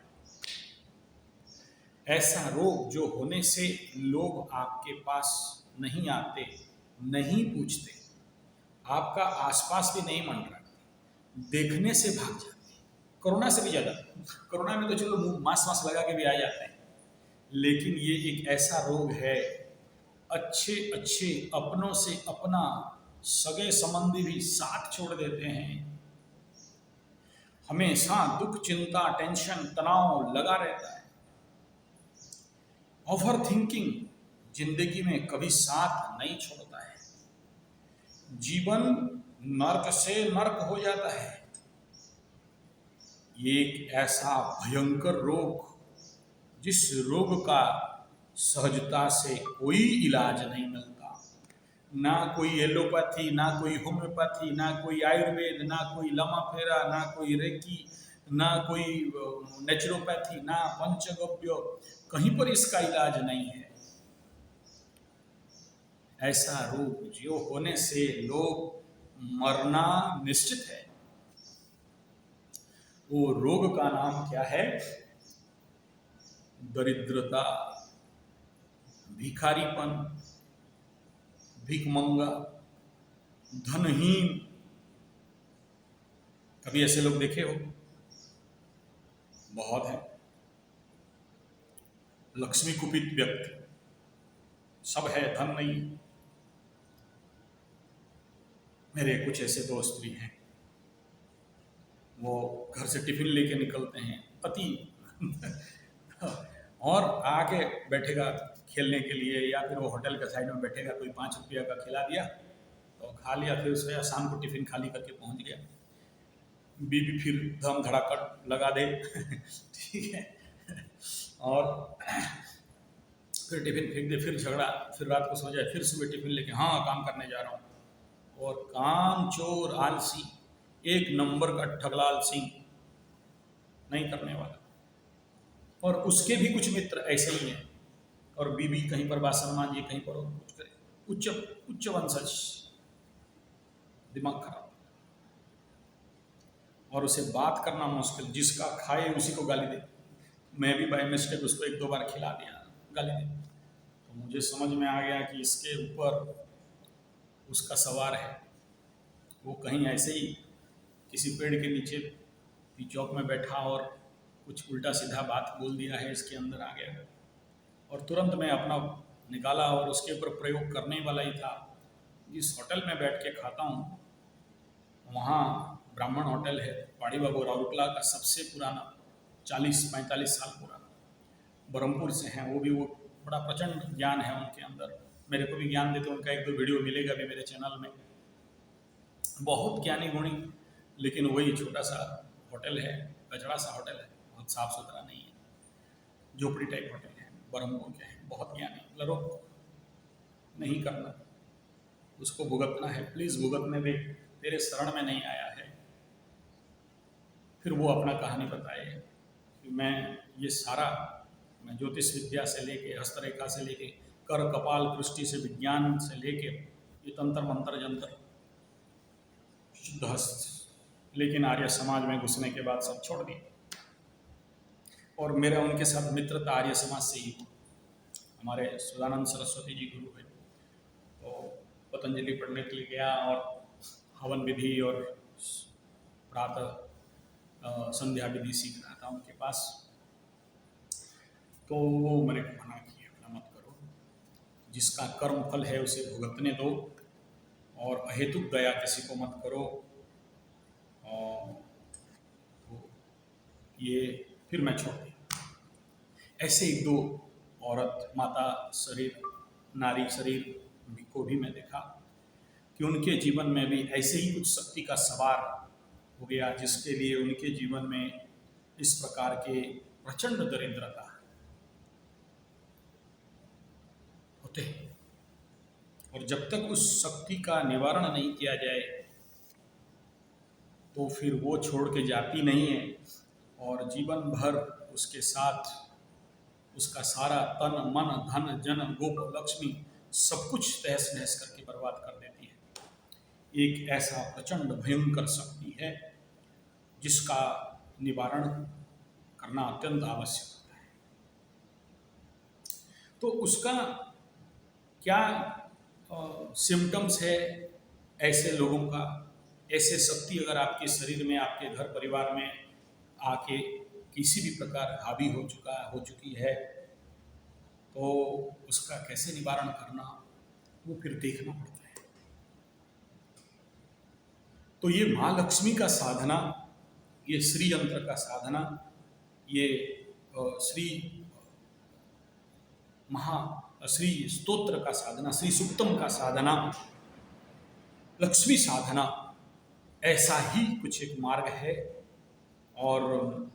A: ऐसा रोग जो होने से लोग आपके पास नहीं आते, नहीं पूछते, आपका आसपास भी नहीं मंडराते, देखने से भाग जाते। कोरोना से भी ज़्यादा। कोरोना में तो चलो मुंह मास्क वास्क लगा के भी आ जाते हैं, लेकिन ये एक ऐसा रोग है, अच्छे अच्छे अपनों से अपना सगे संबंधी भी साथ छोड़ देते हैं। हमेशा दुख, चिंता, टेंशन, तनाव लगा रहता है। ओवर थिंकिंग जिंदगी में कभी साथ नहीं छोड़ता है। जीवन नर्क से नर्क हो जाता है। ये एक ऐसा भयंकर रोग, जिस रोग का सहजता से कोई इलाज नहीं मिलता। ना कोई एलोपैथी, ना कोई होम्योपैथी, ना कोई आयुर्वेद, ना कोई लमा फेरा, ना कोई रेकी, ना कोई नेचुरोपैथी, ना पंचगव्य, कहीं पर इसका इलाज नहीं है। ऐसा रोग जो होने से लोग मरना निश्चित है। वो रोग का नाम क्या है? दरिद्रता, भिखारीपन, भिखमंगा, धनहीन। कभी ऐसे लोग देखे हो? बहुत है। लक्ष्मी कुपित व्यक्ति, सब है, धन नहीं। मेरे कुछ ऐसे दोस्त भी हैं, वो घर से टिफिन लेके निकलते हैं, अति और आके बैठेगा खेलने के लिए, या फिर वो होटल के साइड में बैठेगा, कोई 5 रुपया का खिला दिया तो खा लिया, फिर उसके शाम को टिफिन खाली करके पहुंच गया। बीबी फिर धम धड़ाकट लगा दे ठीक है, और फिर टिफिन फेंक दे, फिर झगड़ा, फिर रात को सो जाए, फिर सुबह टिफिन लेके हाँ काम करने जा रहा हूँ। और काम चोर, आलसी, एक नंबर का ठगलाल सिंह, नहीं करने वाला। और उसके भी कुछ मित्र ऐसे ही हैं, और बीबी कहीं पर बासन मांझे, कहीं पर कुछ करे, उच्च उच्च वंशज, दिमाग खराब, और उसे बात करना मुश्किल। जिसका खाए उसी को गाली दे। मैं भी बाय मिस्टेक उसको 1-2 बार खिला दिया, गाली दे। तो मुझे समझ में आ गया कि इसके ऊपर उसका सवार है। वो कहीं ऐसे ही किसी पेड़ के नीचे चौक में बैठा और कुछ उल्टा सीधा बात बोल दिया है, इसके अंदर आ गया, और तुरंत मैं अपना निकाला और उसके ऊपर प्रयोग करने वाला ही था। जिस होटल में बैठ के खाता हूँ, वहाँ ब्राह्मण होटल है, पहाड़ी बाबू, राउरकेला का सबसे पुराना, 40-45 साल पुराना, ब्रह्मपुर से हैं वो भी। वो बड़ा प्रचंड ज्ञान है उनके अंदर, मेरे को भी ज्ञान देते। उनका 1-2 वीडियो मिलेगा भी मेरे चैनल में। बहुत ज्ञानी गुणी, लेकिन वही छोटा सा होटल है, कचड़ा सा होटल है, बहुत साफ सुथरा नहीं है, झोपड़ी टाइप होटल है, ब्रह्मपुर के हैं, बहुत ज्ञानी। लड़ो नहीं करना, उसको भुगतना है, प्लीज़ भुगतने दे, तेरे शरण में नहीं आया है। फिर वो अपना कहानी बताए कि मैं ये सारा, मैं ज्योतिष विद्या से लेके, हस्तरेखा से लेके, कर कपाल दृष्टि से, विज्ञान से लेके, ये तंत्र मंत्र जंत्र, शुद्ध हस्त, लेकिन आर्य समाज में घुसने के बाद सब छोड़ दिए। और मेरा उनके साथ मित्रता आर्य समाज से ही। हमारे सदानंद सरस्वती जी गुरु है, तो पतंजलि पढ़ने के लिए गया और हवन विधि और प्रातः संध्या विधि सीख रहा था उनके पास। तो वो मैंने मना किया, मत करो, जिसका कर्म फल है उसे भुगतने दो, और अहेतुक दया किसी को मत करो। और ये फिर मैं छोड़ दिया। ऐसे 1-2 औरत, माता शरीर, नारी शरीर को भी मैं देखा कि उनके जीवन में भी ऐसे ही कुछ शक्ति का सवार हो गया, जिसके लिए उनके जीवन में इस प्रकार के प्रचंड दरिद्रता होते हैं। और जब तक उस शक्ति का निवारण नहीं किया जाए, तो फिर वो छोड़ के जाती नहीं है, और जीवन भर उसके साथ उसका सारा तन, मन, धन, जन, गोप, लक्ष्मी सब कुछ तहस नहस करके बर्बाद कर देती है। एक ऐसा प्रचंड भयंकर शक्ति है जिसका निवारण करना अत्यंत आवश्यक होता है। तो उसका क्या सिम्टम्स है ऐसे लोगों का, ऐसे शक्ति अगर आपके शरीर में, आपके घर परिवार में आके किसी भी प्रकार हावी हो चुकी है, तो उसका कैसे निवारण करना, वो फिर देखना पड़ता है। तो ये माँ लक्ष्मी का साधना, ये श्री यंत्र का साधना, ये श्री स्तोत्र का साधना, श्री सुक्तम का साधना, लक्ष्मी साधना, ऐसा ही कुछ एक मार्ग है। और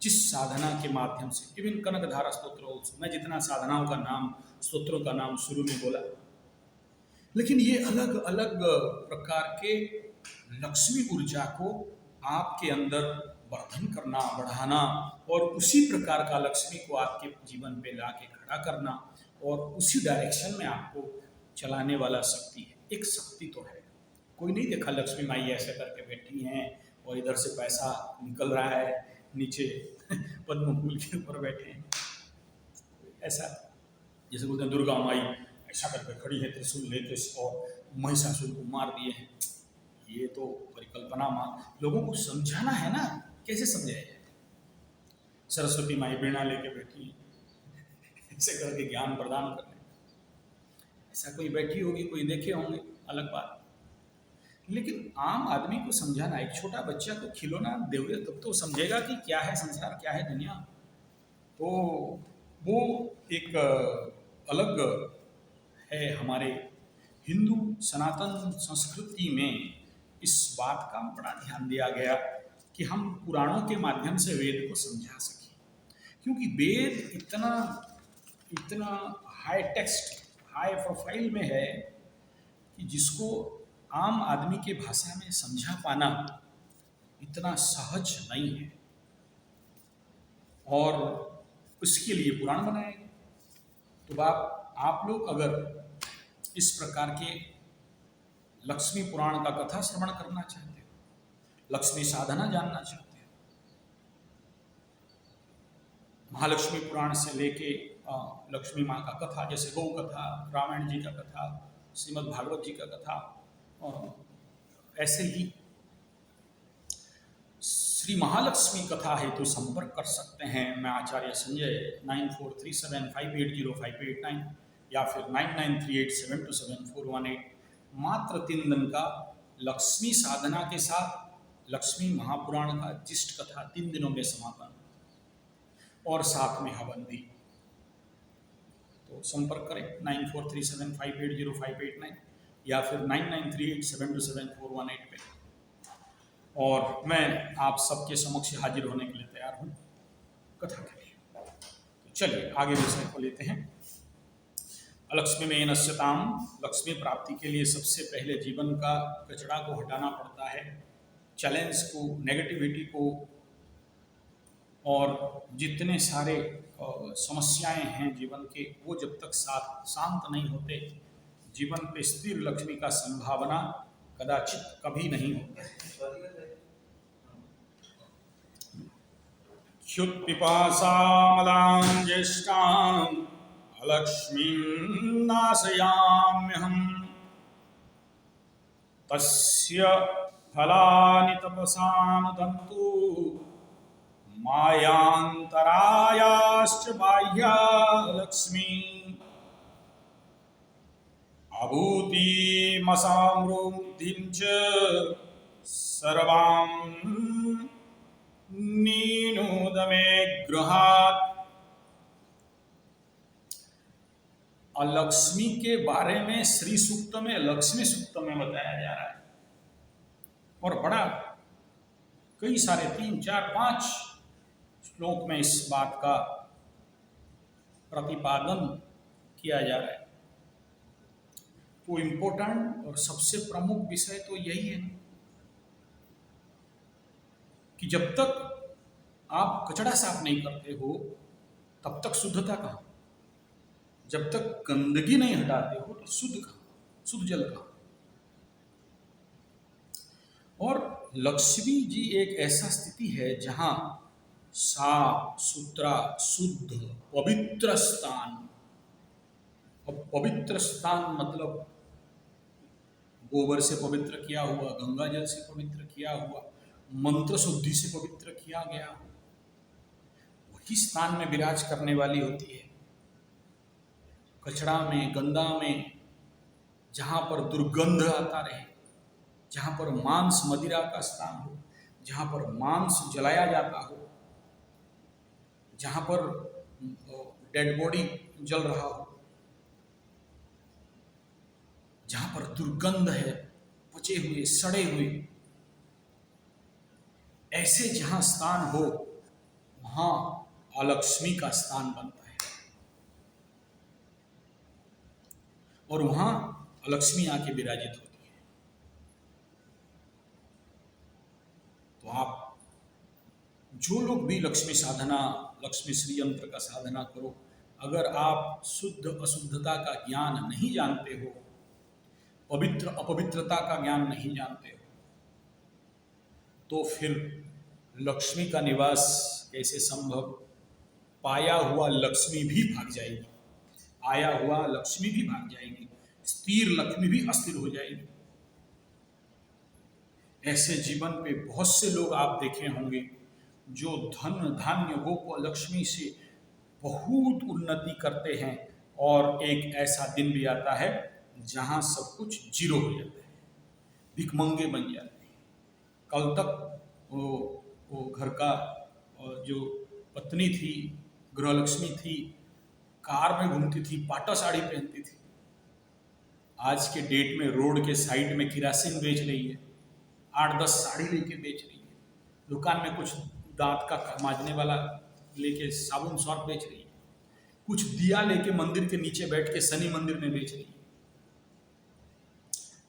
A: जिस साधना के माध्यम से इवन कनकधारा स्तोत्र, मैं जितना साधनाओं का नाम, स्तोत्रों का नाम शुरू में बोला, लेकिन ये अलग अलग प्रकार के लक्ष्मी ऊर्जा को आपके अंदर वर्धन करना, बढ़ाना, और उसी प्रकार का लक्ष्मी को आपके जीवन पे ला के खड़ा करना, और उसी डायरेक्शन में आपको चलाने वाला शक्ति है। एक शक्ति तो है, कोई नहीं देखा लक्ष्मी माई ऐसे करके बैठी हैं और इधर से पैसा निकल रहा है, नीचे पद्म फूल के ऊपर बैठे हैं, ऐसा जैसे बोलते हैं दुर्गा माई ऐसा करके खड़ी है त्रिशूल लेके और महिषासुर को मार दिए हैं। ये तो परिकल्पना लोगों को समझाना है ना, कैसे समझाया जाए। सरस्वती माई वीणा लेके बैठी ऐसे करके ज्ञान प्रदान करने, ऐसा कोई बैठी होगी, कोई देखे होंगे, अलग बात। लेकिन आम आदमी को समझाना, एक छोटा बच्चा को खिलौना दोगे तब तो समझेगा कि क्या है संसार, क्या है दुनिया। तो वो एक अलग है। हमारे हिंदू सनातन संस्कृति में इस बात का बड़ा ध्यान दिया गया कि हम पुराणों के माध्यम से वेद को समझा सकें, क्योंकि वेद इतना हाई टेक्स्ट, हाई प्रोफाइल में है कि जिसको आम आदमी के भाषा में समझा पाना इतना सहज नहीं है, और उसके लिए पुराण बनाए गए। तो आप लोग अगर इस प्रकार के लक्ष्मी पुराण का कथा श्रवण करना चाहते हो, लक्ष्मी साधना जानना चाहते हो, महालक्ष्मी पुराण से लेके लक्ष्मी माँ का कथा, जैसे गौ कथा, रामायण जी का कथा, श्रीमद् भागवत जी का कथा, और ऐसे ही श्री महालक्ष्मी कथा हेतु संपर्क कर सकते हैं। मैं आचार्य संजय 9437580589 या फिर 9938727418। मात्र 3 दिन का लक्ष्मी साधना के साथ लक्ष्मी महापुराण का जिष्ट कथा 3 दिनों में समापन, और साथ में हवन भी। तो संपर्क करें 9437580589 या फिर 9938727418 पे, और मैं आप सबके समक्ष हाजिर होने के लिए तैयार हूँ कथा के लिए। तो चलिए आगे विषय को लेते हैं। अलक्ष्मी में नश्यताम, लक्ष्मी प्राप्ति के लिए सबसे पहले जीवन का कचरा को हटाना पड़ता है, चैलेंज को, नेगेटिविटी को, और जितने सारे समस्याएं हैं जीवन के, वो जब तक शांत नहीं होते, जीवन पे स्थिर लक्ष्मी का संभावना कदाचित कभी नहीं होता। क्षुत्पिपासामलां ज्येष्ठां अलक्ष्मीं नाशयाम्यहम्, तस्य फलानि तपसानुदन्तु मायान्तरायाश्च बाह्या लक्ष्मी, अभूतिमसामृद्धिं च सर्वां नीनोद मे गृहात्। लक्ष्मी के बारे में श्री सूक्त में, लक्ष्मी सूक्त में बताया जा रहा है, और बड़ा कई सारे 3, 4, 5 श्लोक में इस बात का प्रतिपादन किया जा रहा है। तो इम्पोर्टेंट और सबसे प्रमुख विषय तो यही है कि जब तक आप कचरा साफ नहीं करते हो तब तक शुद्धता कहाँ, जब तक गंदगी नहीं हटाते हो तो शुद्ध कहाँ, शुद्ध जल कहाँ। और लक्ष्मी जी एक ऐसा स्थिति है जहां साफ सुथरा, शुद्ध, पवित्र स्थान, अब पवित्र स्थान मतलब गोबर से पवित्र किया हुआ, गंगा जल से पवित्र किया हुआ, मंत्र शुद्धि से पवित्र किया गया, वही स्थान में विराज करने वाली होती है। कचड़ा में, गंदा में, जहाँ पर दुर्गंध आता रहे, जहाँ पर मांस मदिरा का स्थान हो, जहाँ पर मांस जलाया जाता हो, जहाँ पर डेड बॉडी जल रहा हो, जहाँ पर दुर्गंध है, पचे हुए, सड़े हुए, ऐसे जहाँ स्थान हो वहाँ अलक्ष्मी का स्थान बनता है और वहाँ अलक्ष्मी आके विराजित होती है। तो आप जो लोग भी लक्ष्मी साधना, लक्ष्मी श्री यंत्र का साधना करो, अगर आप शुद्ध अशुद्धता का ज्ञान नहीं जानते हो, पवित्र अपवित्रता का ज्ञान नहीं जानते हो, तो फिर लक्ष्मी का निवास कैसे संभव? पाया हुआ लक्ष्मी भी भाग जाएगी, आया हुआ लक्ष्मी भी भाग जाएगी, स्थिर लक्ष्मी भी अस्थिर हो जाएगी। ऐसे जीवन पे बहुत से लोग आप देखे होंगे जो धन धान्य गोप लक्ष्मी से बहुत उन्नति करते हैं और एक ऐसा दिन भी आता है जहां सब कुछ जीरो हो जाता है, भिखमंगे बन जाते हैं। कल तक वो घर का जो पत्नी थी, गृहलक्ष्मी थी, कार में घूमती थी, पाटा साड़ी पहनती थी, आज के डेट में रोड के साइड में किरासिन बेच रही है, 8-10 साड़ी लेके बेच रही है, दुकान में कुछ दांत का मांजने वाला लेके साबुन सर्फ बेच रही है, कुछ दिया लेके मंदिर के नीचे बैठ के शनि मंदिर में बेच रही है।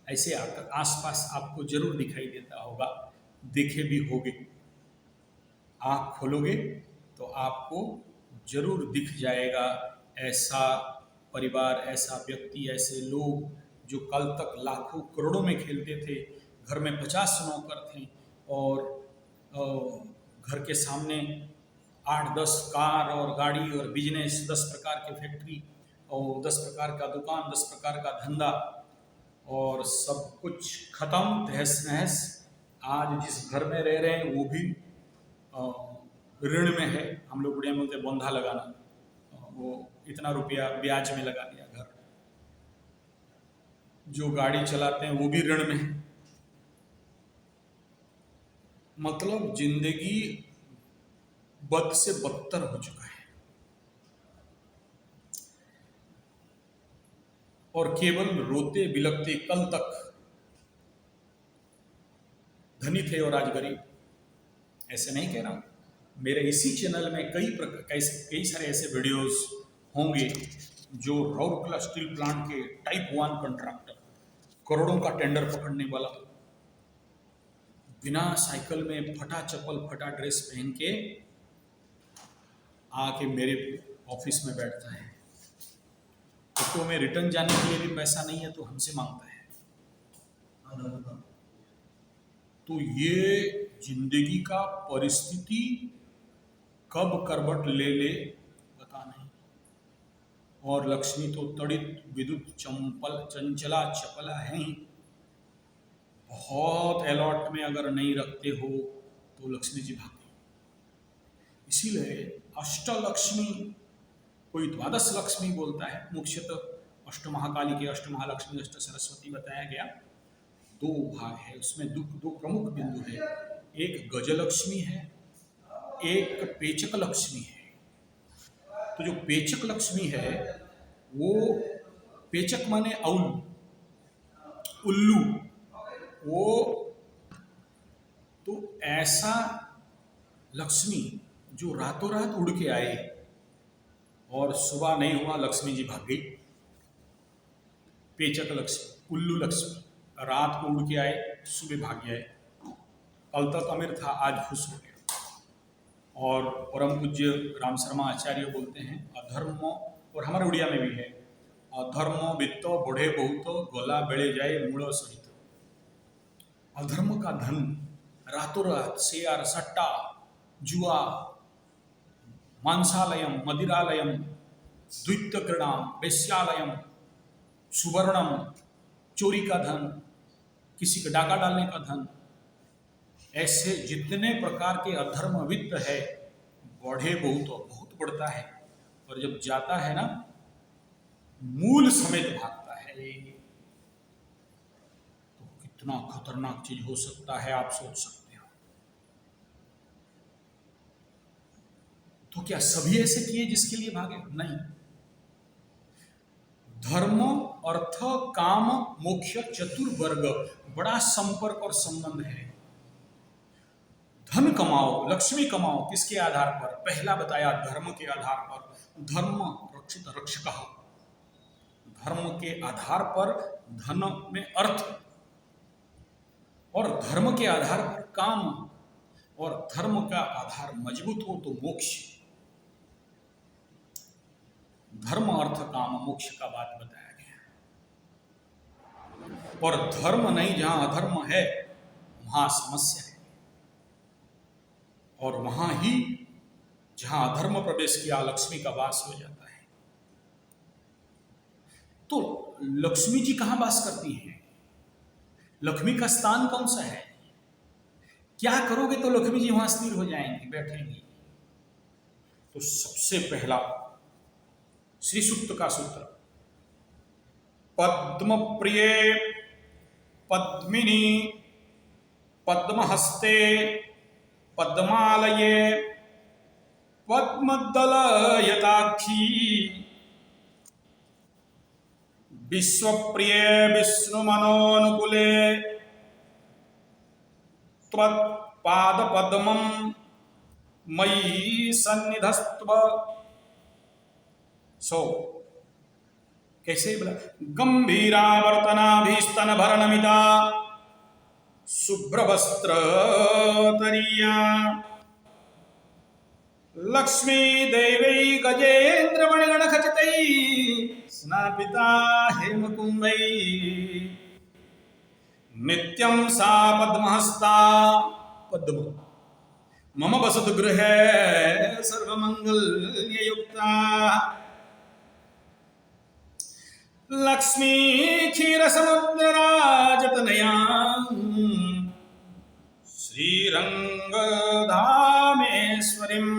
A: ऐसे आसपास आपको जरूर दिखाई देता होगा, देखे भी होगे। आँख खोलोगे तो आपको जरूर दिख जाएगा ऐसा परिवार, ऐसा व्यक्ति, ऐसे लोग जो कल तक लाखों करोड़ों में खेलते थे, घर में 50 नौकर थे और घर के सामने 8-10 कार और गाड़ी और बिजनेस, 10 प्रकार की फैक्ट्री और 10 प्रकार का दुकान, 10 प्रकार का धंधा, और सब कुछ खत्म, तहस नहस। आज जिस घर में रह रहे हैं वो भी ऋण में है। हम लोग उड़िया में बोलते बंधा लगाना, वो इतना रुपया ब्याज में लगा दिया घर। जो गाड़ी चलाते हैं वो भी ऋण में है। मतलब जिंदगी बद से बदतर हो चुका है और केवल रोते बिलखते, कल तक धनी थे और आज गरीब। ऐसे नहीं कह रहा हूं, मेरे इसी चैनल में कई सारे ऐसे वीडियोस होंगे जो राउरकेला स्टील प्लांट के टाइप 1 कॉन्ट्रैक्टर, करोड़ों का टेंडर पकड़ने वाला, बिना साइकिल में, फटा चप्पल फटा ड्रेस पहन के आके मेरे ऑफिस में बैठता है। तो में रिटर्न जाने के लिए भी पैसा नहीं है तो हमसे मांगता है। तो ये जिंदगी का परिस्थिति कब करवट ले ले पता नहीं। और लक्ष्मी तो तड़ित विद्युत चंचला चपला है ही। बहुत अलॉट में अगर नहीं रखते हो तो लक्ष्मी जी भागती। इसीलिए अष्टलक्ष्मी, कोई द्वादश लक्ष्मी बोलता है, मुख्यतः अष्टमहाकाली के अष्टमहालक्ष्मी, अष्ट सरस्वती बताया गया। 2 भाग है उसमें, 2 प्रमुख बिंदु है। एक गजलक्ष्मी है, एक पेचक लक्ष्मी है। तो जो पेचक लक्ष्मी है वो, पेचक माने औल, उल्लू, वो तो ऐसा लक्ष्मी जो रातों रात उड़ के आए और सुबह नहीं हुआ लक्ष्मी जी भाग गई। पेचक लक्ष्मी, उल्लू लक्ष्मी, रात को उड़ के आए, सुबह भाग गए। कल तक अमीर था, आज खुश हो गया। और परम पूज्य राम शर्मा आचार्य बोलते हैं, अधर्म, और हमारे उड़िया में भी है, अधर्म वित्त बढ़े बहुत, गला बेड़े जाए मूल सहित। अधर्म का धन रातों रात शेयर, सट्टा, जुआ, मांसालयम, मदिरालयम, द्वित्य कृणाम, वेश्यालयम, सुवर्णम, चोरी का धन, किसी का डाका डालने का धन, ऐसे जितने प्रकार के अधर्म वित्त है, बढ़े बहुत बहुत बढ़ता है, और जब जाता है ना मूल समेत भागता है। तो कितना खतरनाक चीज हो सकता है आप सोच सकते हो। तो क्या सभी ऐसे किए जिसके लिए भागे? नहीं। धर्म, अर्थ, काम, मोक्ष, चतुर्वर्ग बड़ा संपर्क और संबंध है। धन कमाओ, लक्ष्मी कमाओ, किसके आधार पर? पहला बताया धर्म के आधार पर। धर्म रक्षित रक्षकः, धर्म के आधार पर धन में अर्थ, और धर्म के आधार पर काम, और धर्म का आधार मजबूत हो तो मोक्ष। धर्म, अर्थ, काम, मोक्ष का बात बताया गया। और धर्म नहीं, जहां अधर्म है वहां समस्या है, और वहां ही जहां अधर्म प्रवेश किया लक्ष्मी का वास हो जाता है। तो लक्ष्मी जी कहां वास करती हैं? लक्ष्मी का स्थान कौन सा है? क्या करोगे तो लक्ष्मी जी वहां स्थिर हो जाएंगी, बैठेंगी? तो सबसे पहला श्री सूक्त का सूत्र, पद्म प्रिये पद्मिनी पद्महस्ते पद्मालये पद्मदलयताक्षी विश्वप्रिये विष्णुमनोनुकूले त्वत्पादपद्मं मयि सन्निधस्त्व। सो कैसे बोला? गंभीरावर्तनाभिस्तनभरणमिता शुभ्रवस्त्रतरीया लक्ष्मी देवै गजेन्द्रमणिगणखचितैः स्नापिता हेमकुम्भैः नित्यं सा पद्महस्ता पद्म मम वसतु गृहे सर्वमंगल्ययुक्ता लक्ष्मी क्षीरसमुद्रराजतनया श्रीरंगधामेश्वरीम्।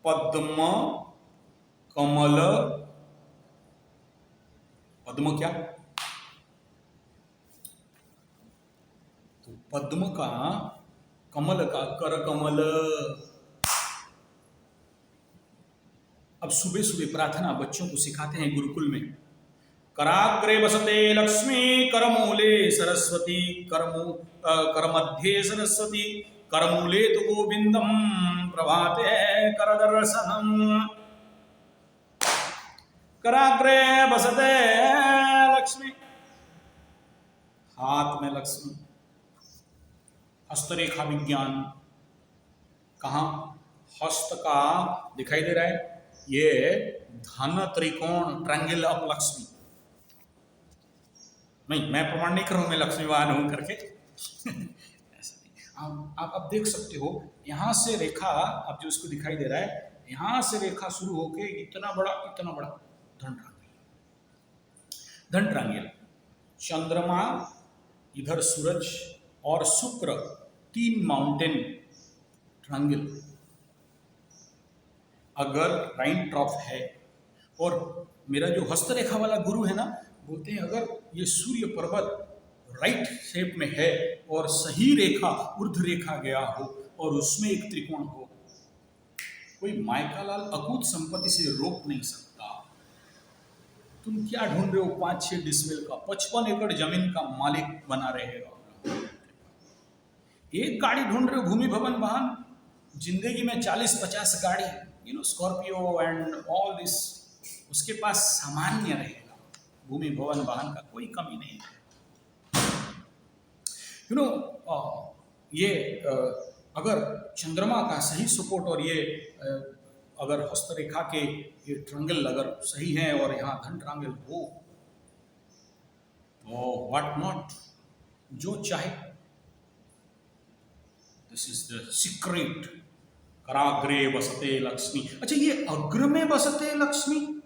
A: पद्म, कमल, पद्म क्या? तो पद्म का, कमल का कर कमल। अब सुबह सुबह प्रार्थना बच्चों को सिखाते हैं गुरुकुल में। कराग्रे वसते लक्ष्मी, करमूले सरस्वती, करमध्ये सरस्वती, करमूले तो गोविंदम, प्रभाते करदर्शनम। कराग्रे वसते लक्ष्मी, हाथ में लक्ष्मी। हस्तरेखा विज्ञान, कहाँ? हस्त का दिखाई दे रहा है, ये धन त्रिकोण, ट्रायंगल ऑफ लक्ष्मी। नहीं, मैं प्रमाण नहीं करूँ मैं लक्ष्मीवान हूं करके। आप देख सकते हो, यहां से रेखा, अब जो इसको दिखाई दे रहा है, यहां से रेखा शुरू होके इतना बड़ा धन ट्रायंगल, धन ट्रायंगल। चंद्रमा, इधर सूरज और शुक्र, 3 माउंटेन ट्रायंगल। अगर राइन ट्रॉफ है, और मेरा जो हस्तरेखा वाला गुरु है ना, बोलते हैं अगर ये सूर्य पर्वत राइट शेप में है और सही रेखा ऊर्ध्व रेखा गया हो और उसमें एक त्रिकोण हो, कोई मायकालाल अकूत संपत्ति से रोक नहीं सकता। तुम क्या ढूंढ रहे हो? 5-6 डिसमिल का 55 एकड़ जमीन का मालिक बना रहेगा। एक गाड़ी ढूंढ रहे हो, भूमि भवन वाहन, जिंदगी में 40-50 गाड़ी, स्कॉर्पियो एंड ऑल दिस, उसके पास सामान्य रहेगा। भूमि भवन वाहन का कोई कमी नहीं है। ये अगर चंद्रमा का सही सपोर्ट और ये अगर हस्तरेखा के ये ट्रायंगल अगर सही है और यहाँ धन ट्रायंगल हो तो व्हाट नॉट, जो चाहे। दिस इज द सीक्रेट कराग्रे बसते लक्ष्मी। अच्छा, ये अग्र में बसते लक्ष्मी,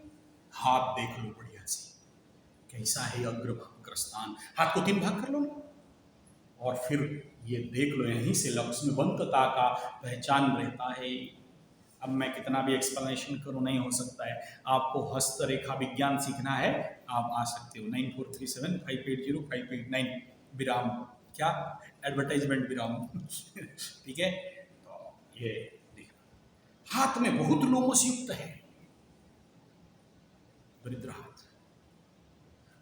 A: हाथ देख लो बढ़िया से, कैसा है अग्रस्थान। हाथ को 3 भाग कर लो ना, और फिर ये देख लो, यहीं से लक्ष्मीवंतता का पहचान रहता है। अब मैं कितना भी एक्सप्लेनेशन करूं नहीं हो सकता है। आपको हस्तरेखा विज्ञान सीखना है, आप आ सकते हो। 9437580589 विराम, क्या एडवर्टाइजमेंट विराम ठीक है। तो ये देखना, हाथ में बहुत लोमस युक्त है दरिद्र हाथ।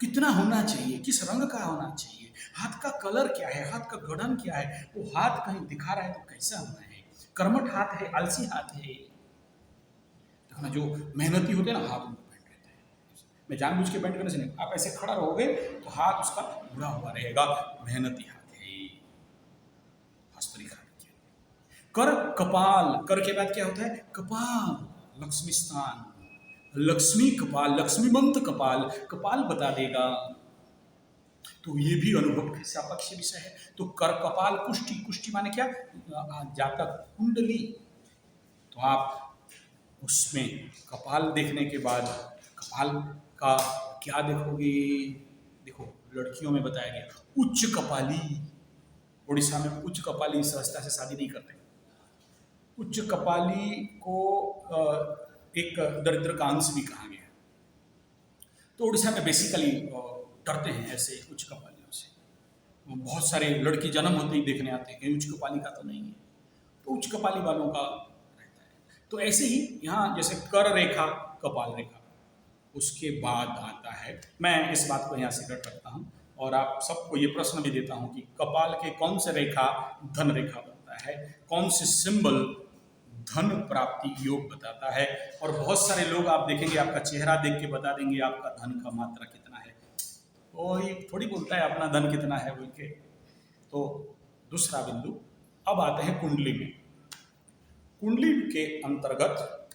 A: कितना होना चाहिए, किस रंग का होना चाहिए, हाथ का कलर क्या है, हाथ का गठन क्या है, वो हाथ कहीं दिखा रहा है तो कैसा होना है। कर्मठ हाथ है, आलसी हाथ है। देखना, जो मेहनती होते हैं ना, हाथ उनको बैंड रहता है। मैं जानबूझ के बैंड करने से नहीं, आप ऐसे खड़ा रहोगे तो हाथ उसका बुरा हुआ रहेगा। मेहनती हाथ है, हस्तरेखा। कर कपाल, कर के बाद क्या होता है, कपाल, लक्ष्मी स्थान, लक्ष्मी कपाल, लक्ष्मीवंत कपाल, कपाल बता देगा। तो ये भी अनुभव का सापेक्ष विषय है। तो कर कपाल कुष्ठी, कुष्ठी माने क्या, जातक कुंडली। तो आप उसमें कपाल देखने के बाद कपाल का क्या देखोगे, देखो लड़कियों में बताया गया उच्च कपाली। उड़ीसा में उच्च कपाली सहजता से शादी नहीं करते। उच्च कपाली को एक दरिद्र का अंश भी कहा गया। तो उड़ीसा में बेसिकली डरते हैं ऐसे उच्च कपालियों से। बहुत सारे लड़की जन्म होते ही देखने आते हैं, कहीं उच्च कपाली का तो नहीं है, तो उच्च कपाली वालों का रहता है। तो ऐसे ही यहाँ जैसे कर रेखा, कपाल रेखा, उसके बाद आता है, मैं इस बात को यहाँ से कट करता हूँ और आप सबको ये प्रश्न भी देता हूँ कि कपाल के कौन से रेखा धन रेखा बनता है, कौन से सिंबल धन प्राप्ति योग बताता है। और बहुत सारे लोग आप देखेंगे आपका चेहरा देख के बता देंगे आपका धन का मात्रा कितना है। कोई थोड़ी बोलता है अपना धन कितना है बोल के। तो दूसरा बिंदु, अब आते हैं कुंडली में। कुंडली के अंतर्गत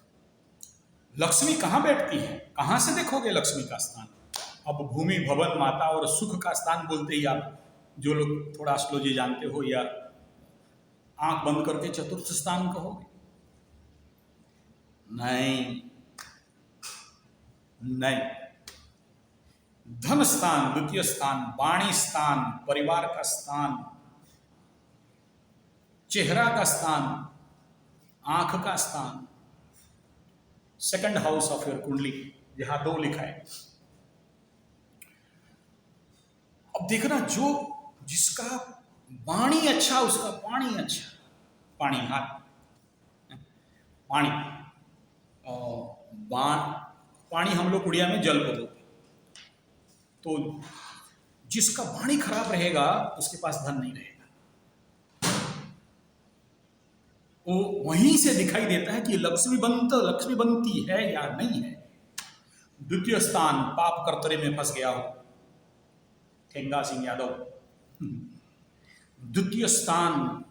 A: लक्ष्मी कहाँ बैठती है, कहाँ से देखोगे लक्ष्मी का स्थान। अब भूमि भवन माता और सुख का स्थान बोलते ही आप जो लोग थोड़ा एस्ट्रोलॉजी जानते हो या आंख बंद करके चतुर्थ स्थान कहोगे, नहीं नहीं। धन स्थान द्वितीय स्थान, वाणी स्थान परिवार का स्थान, चेहरा का स्थान, आंख का स्थान, सेकंड हाउस ऑफ योर कुंडली, यहां 2 लिखा है। अब देखना, जो जिसका वाणी अच्छा उसका पानी अच्छा, पानी हाथ, पानी पानी हम लोग उड़िया में जल को बोलते। तो जिसका वाणी खराब रहेगा उसके पास धन नहीं रहेगा। वो वहीं से दिखाई देता है कि लक्ष्मी बनती है या नहीं है। द्वितीय स्थान पाप कर्तरे में फंस गया हो, ठेंगा सिंह यादव। द्वितीय स्थान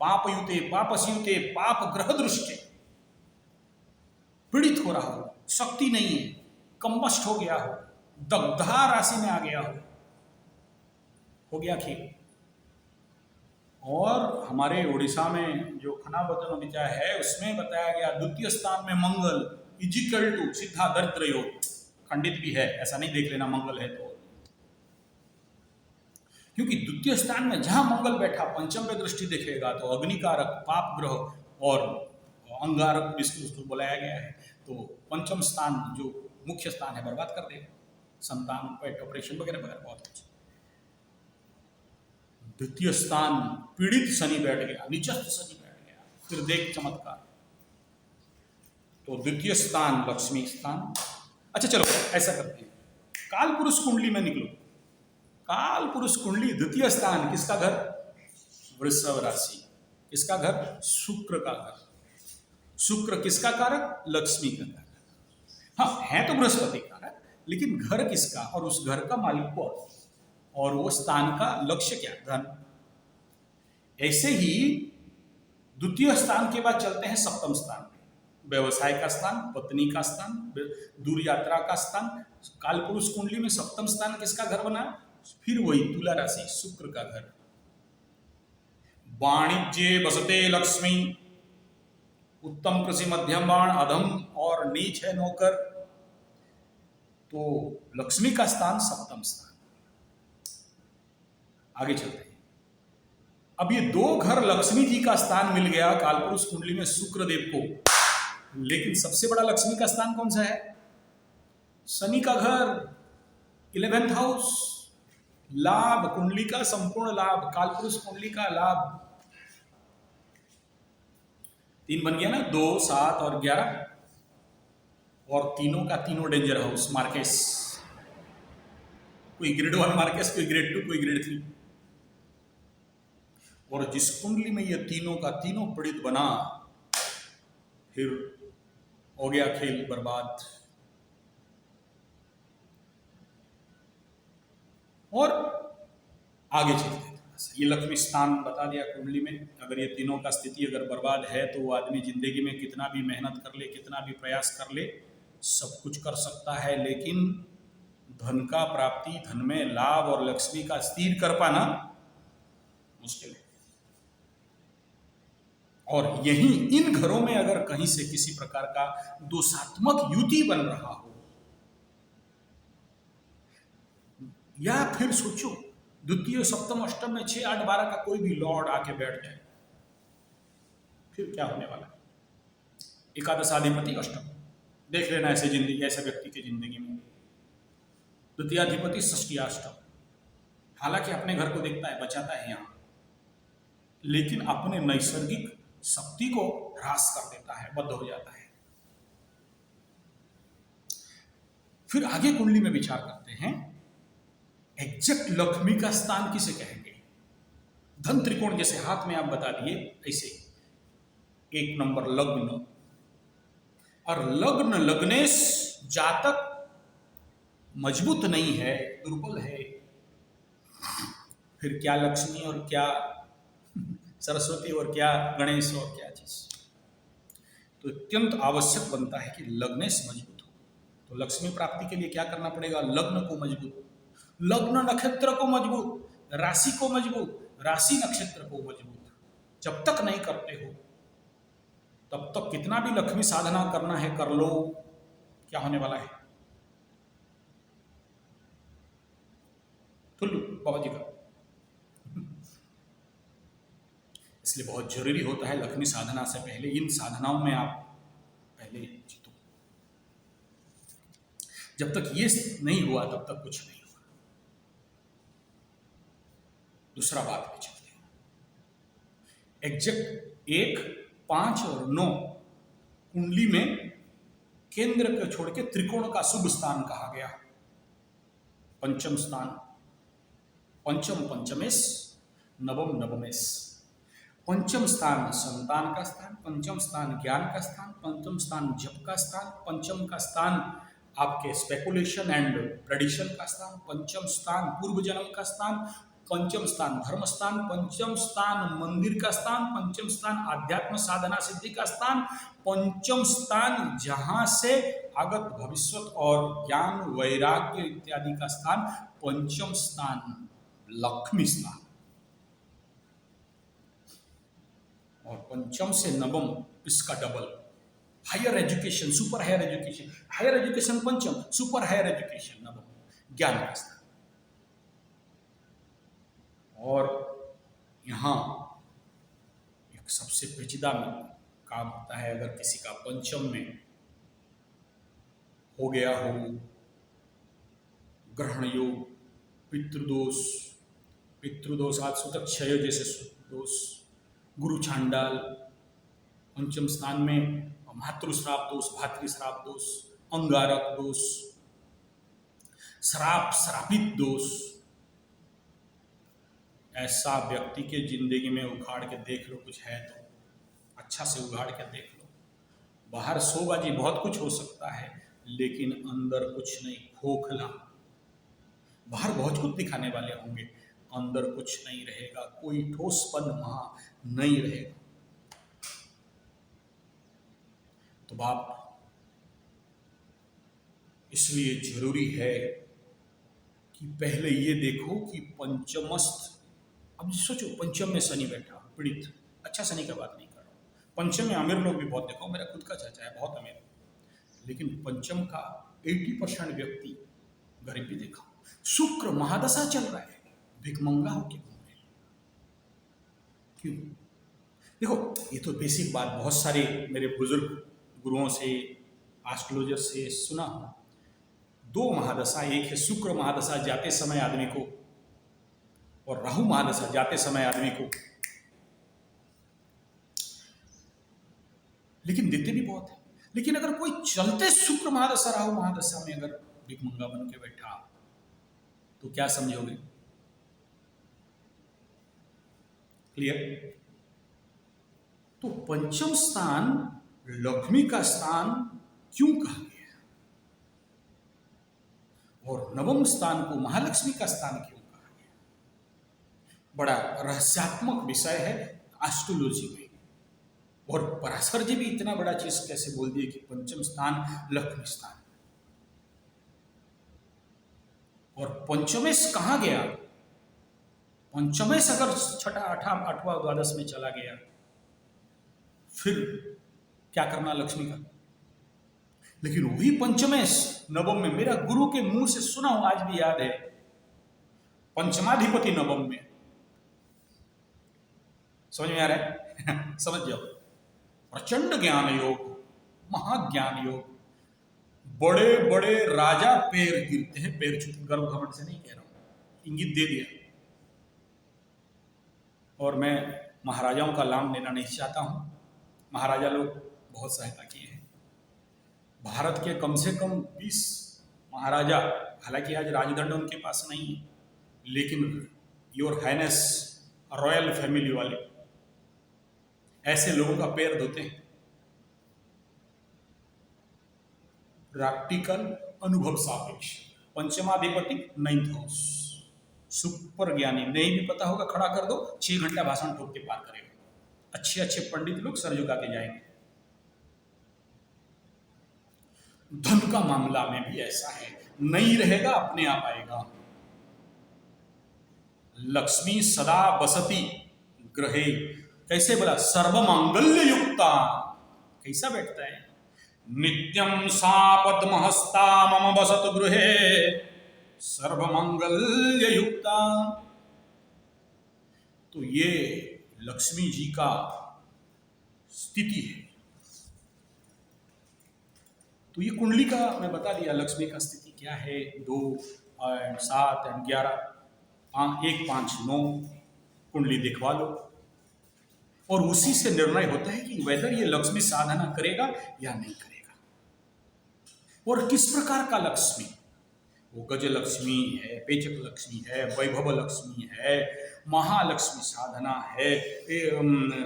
A: पापयुते पापसयुते पाप ग्रह दृष्टि, पीड़ित हो रहा हो, शक्ति नहीं है, कंबस्ट हो गया हो, दग्धा राशि में आ गया हो गया खेल। और हमारे उड़ीसा में जो खनावतन विचार है उसमें बताया गया द्वितीय स्थान में मंगल इजिकल टू सीधा दरिद्र योग, खंडित भी है, ऐसा नहीं देख लेना मंगल है तो, क्योंकि द्वितीय स्थान में जहां मंगल बैठा पंचम पे दृष्टि देखेगा तो अग्निकारक पाप ग्रह और अंगारक विष्णु बुलाया गया है। तो पंचम स्थान जो मुख्य स्थान है बर्बाद कर देगा, संतान पेट ऑपरेशन वगैरह वगैरह बहुत कुछ। द्वितीय स्थान पीड़ित शनि बैठ गया, निचस्थ शनि बैठ गया, फिर देख चमत्कार। तो द्वितीय स्थान लक्ष्मी स्थान। अच्छा चलो ऐसा करते हैं, काल पुरुष कुंडली में निकलो। काल पुरुष कुंडली द्वितीय स्थान किसका घर, वृषभ राशि। किसका घर, शुक्र का घर। शुक्र किसका कारक, लक्ष्मी का कारक। हाँ है तो बृहस्पति कारक, लेकिन घर किसका और उस घर का मालिक कौन, और वो स्थान का लक्ष्य क्या, धन। ऐसे ही द्वितीय स्थान के बाद चलते हैं सप्तम स्थान, व्यवसाय का स्थान, पत्नी का स्थान, दूर यात्रा का स्थान। कालपुरुष कुंडली में सप्तम स्थान किसका घर बना, फिर वही तुला राशि, शुक्र का घर। वाणिज्य बसते लक्ष्मी, उत्तम कृषि मध्यम बाण, अधम और नीच है नौकर। तो लक्ष्मी का स्थान सप्तम स्थान। आगे चलते हैं। अब ये 2 घर लक्ष्मी जी का स्थान मिल गया कालपुरुष कुंडली में शुक्रदेव को, लेकिन सबसे बड़ा लक्ष्मी का स्थान कौन सा है? शनि का घर, 11th हाउस। लाभ, कुंडली का संपूर्ण लाभ, कालपुरुष कुंडली का लाभ। 3 बन गया ना, 2, 7 और 11, और तीनों का तीनों डेंजर हाउस, मार्केस। कोई ग्रेड 1 मार्केस, कोई ग्रेड 2, कोई ग्रेड 3। और जिस कुंडली में ये तीनों का तीनों पीड़ित बना, फिर हो गया खेल बर्बाद। और आगे चलते हैं। ये लक्ष्मी स्थान बता दिया कुंडली में। अगर ये तीनों का स्थिति अगर बर्बाद है तो वो आदमी जिंदगी में कितना भी मेहनत कर ले, कितना भी प्रयास कर ले, सब कुछ कर सकता है, लेकिन धन का प्राप्ति, धन में लाभ और लक्ष्मी का स्थिर कर पाना मुश्किल है। और यही इन घरों में अगर कहीं से किसी प्रकार का दोषात्मक युति बन रहा हो, या फिर सोचो द्वितीय, सप्तम, अष्टम में 6, 8, 12 का कोई भी लॉर्ड आके बैठ जाए, फिर क्या होने वाला है? एकादशाधिपति अष्टम, देख लेना ऐसे जिंदगी, ऐसे व्यक्ति की जिंदगी में। द्वितीयाधिपति षष्टियाष्टम, हालांकि अपने घर को देखता है, बचाता है यहाँ, लेकिन अपने नैसर्गिक शक्ति को ह्रास कर देता है, बद्ध हो जाता है। फिर आगे कुंडली में विचार करते हैं, एग्जैक्ट लक्ष्मी का स्थान किसे कहेंगे? धन त्रिकोण जैसे हाथ में आप बता दिए, ऐसे 1 नंबर लग्न, और लग्न लग्नेश जातक मजबूत नहीं है, दुर्बल है, फिर क्या लक्ष्मी और क्या सरस्वती और क्या गणेश और क्या चीज। तो अत्यंत आवश्यक बनता है कि लग्नेश मजबूत हो। तो लक्ष्मी प्राप्ति के लिए क्या करना पड़ेगा? लग्न को मजबूत, लग्न नक्षत्र को मजबूत, राशि को मजबूत, राशि नक्षत्र को मजबूत। जब तक नहीं करते हो तब तक कितना भी लक्ष्मी साधना करना है कर लो, क्या होने वाला है? ठुल्लू बाबा जी का। इसलिए बहुत जरूरी होता है लक्ष्मी साधना से पहले इन साधनाओं में आप पहले जीतो। जब तक ये नहीं हुआ तब तक कुछ नहीं हुआ। दूसरा बात पे चलते हैं। एग्जैक्ट 1, 5 और 9 कुंडली में केंद्र को छोड़ के त्रिकोण का शुभ स्थान कहा गया। पंचम स्थान, पंचम पंचमेश, नवम नवमेश। पंचम स्थान संतान का स्थान, पंचम स्थान ज्ञान का स्थान, पंचम स्थान जप का स्थान, पंचम का स्थान आपके स्पेकुलेशन एंड प्रेडिक्शन का स्थान, पंचम स्थान पूर्व जन्म का स्थान, पंचम स्थान धर्म स्थान, पंचम स्थान मंदिर का स्थान, पंचम स्थान आध्यात्म साधना सिद्धि का स्थान, पंचम स्थान जहां से आगत भविष्यत और ज्ञान वैराग्य इत्यादि का स्थान, पंचम स्थान लक्ष्मी स्थान। और पंचम से नवम इसका double, higher education, super higher education, higher education पंचम, सुपर हायर एजुकेशन नवम, ज्ञान का स्थान। और यहाँ एक सबसे पेचीदा काम होता है, अगर किसी का पंचम में हो गया हो ग्रहण योग, पितृदोष आत्सुतक क्षय जैसे दोष, गुरु चांडाल, पंचम स्थान में मातृश्राप दोष, भातृश्राप दोष, अंगारक दोष, श्राप श्रापित दोष, ऐसा व्यक्ति के जिंदगी में उखाड़ के देख लो, कुछ है तो अच्छा से उखाड़ के देख लो। बाहर शोबाजी बहुत कुछ हो सकता है, लेकिन अंदर कुछ नहीं, खोखला। बाहर बहुत कुछ दिखाने वाले होंगे, अंदर कुछ नहीं रहेगा, कोई ठोसपन वहां नहीं रहेगा। तो बाप, इसलिए जरूरी है कि पहले ये देखो कि पंचमस्थ, अब सोचो पंचम में शनि बैठा, पीड़ित, अच्छा शनि का बात नहीं कर रहा हूं, पंचम में अमीर लोग भी बहुत देखो, मेरा खुद का चाचा है बहुत अमीर, लेकिन पंचम का 80% व्यक्ति गरीब भी देखा। शुक्र महादशा चल रहा है, भिखमंगा होके घूम रहे हैं। क्यों? देखो, ये तो बेसिक बात बहुत सारे मेरे बुजुर्ग गुरुओं से, एस्ट्रोलॉजर से सुना हूं। 2 महादशा, एक है शुक्र महादशा जाते समय आदमी को, और राहु महादशा जाते समय आदमी को, लेकिन देते भी बहुत है। लेकिन अगर कोई चलते शुक्र महादशा राहु महादशा में अगर भिखमंगा बन के बैठा तो क्या समझोगे? क्लियर? तो पंचम स्थान लक्ष्मी का स्थान क्यों कहा गया, और नवम स्थान को महालक्ष्मी का स्थान क्यों कहा गया? बड़ा रहस्यात्मक विषय है एस्ट्रोलॉजी में। और पराशर जी भी इतना बड़ा चीज कैसे बोल दिए कि पंचम स्थान लक्ष्मी स्थान, और पंचमेश कहां गया? पंचमेश अगर छठा, आठवां, द्वादश में चला गया, फिर क्या करना लक्ष्मी का? लेकिन वही पंचमेश नवम में, मेरा गुरु के मुंह से सुना हूं, आज भी याद है, पंचमाधिपति नवम में। समझ में आ रहा है? समझ जाओ। प्रचंड ज्ञान योग, महाज्ञान योग, बड़े बड़े राजा पैर गिरते हैं, पैर छूते, गर्व घमंड से नहीं कह रहा हूं, इंगित दे दिया। और मैं महाराजाओं का नाम लेना नहीं चाहता हूं, महाराजा लोग बहुत सहायता किए हैं। भारत के कम से कम 20 महाराजा, हालांकि आज राजदंड उनके पास नहीं है, लेकिन योर हाइनेस रॉयल फैमिली वाले ऐसे लोगों का पैर धोते हैं। प्रैक्टिकल, अनुभव सापेक्ष, पंचमाधिपति 9th हाउस, सुपर ज्ञानी, नहीं भी पता होगा खड़ा कर दो, 6 घंटा भाषण ठोक के पार करेगा। अच्छे अच्छे पंडित लोग सर झुका के जाएंगे। धन का मामला में भी ऐसा है, नहीं रहेगा अपने आप आएगा। लक्ष्मी सदा बसती ग्रहे, कैसे बोला? सर्वमांगल्य युक्ता, कैसा बैठता है? नित्यम सा पद्महस्ता मम बसत गृहे सर्वमंगल्य युक्ता। तो ये लक्ष्मी जी का स्थिति है। तो ये कुंडली का मैं बता दिया, लक्ष्मी का स्थिति क्या है। 2 और 7 और 11, 1, 5, 9 कुंडली दिखवा लो, और उसी से निर्णय होता है कि वेदर ये लक्ष्मी साधना करेगा या नहीं करेगा। और किस प्रकार का लक्ष्मी, वो गज लक्ष्मी है, पेचक लक्ष्मी है, वैभव लक्ष्मी है, महालक्ष्मी साधना है,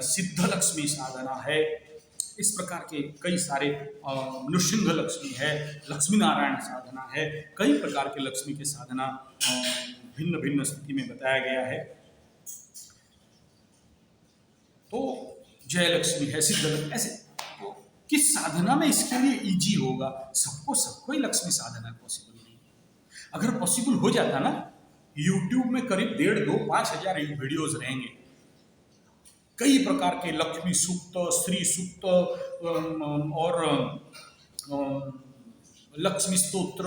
A: सिद्ध लक्ष्मी साधना है, इस प्रकार के कई सारे, नृसिंह लक्ष्मी है, लक्ष्मी नारायण साधना है, कई प्रकार के लक्ष्मी के साधना भिन्न भिन्न स्थिति में बताया गया है। तो जय लक्ष्मी है, सिद्ध लक्ष्मी, ऐसे तो किस साधना में इसके लिए इजी होगा? सबको ही लक्ष्मी साधना पॉसिबल नहीं है। अगर पॉसिबल हो जाता ना, यूट्यूब में करीब 1.5-2-5 हजार वीडियोज रहेंगे, कई प्रकार के लक्ष्मी सूक्त, श्री सूक्त और लक्ष्मी स्तोत्र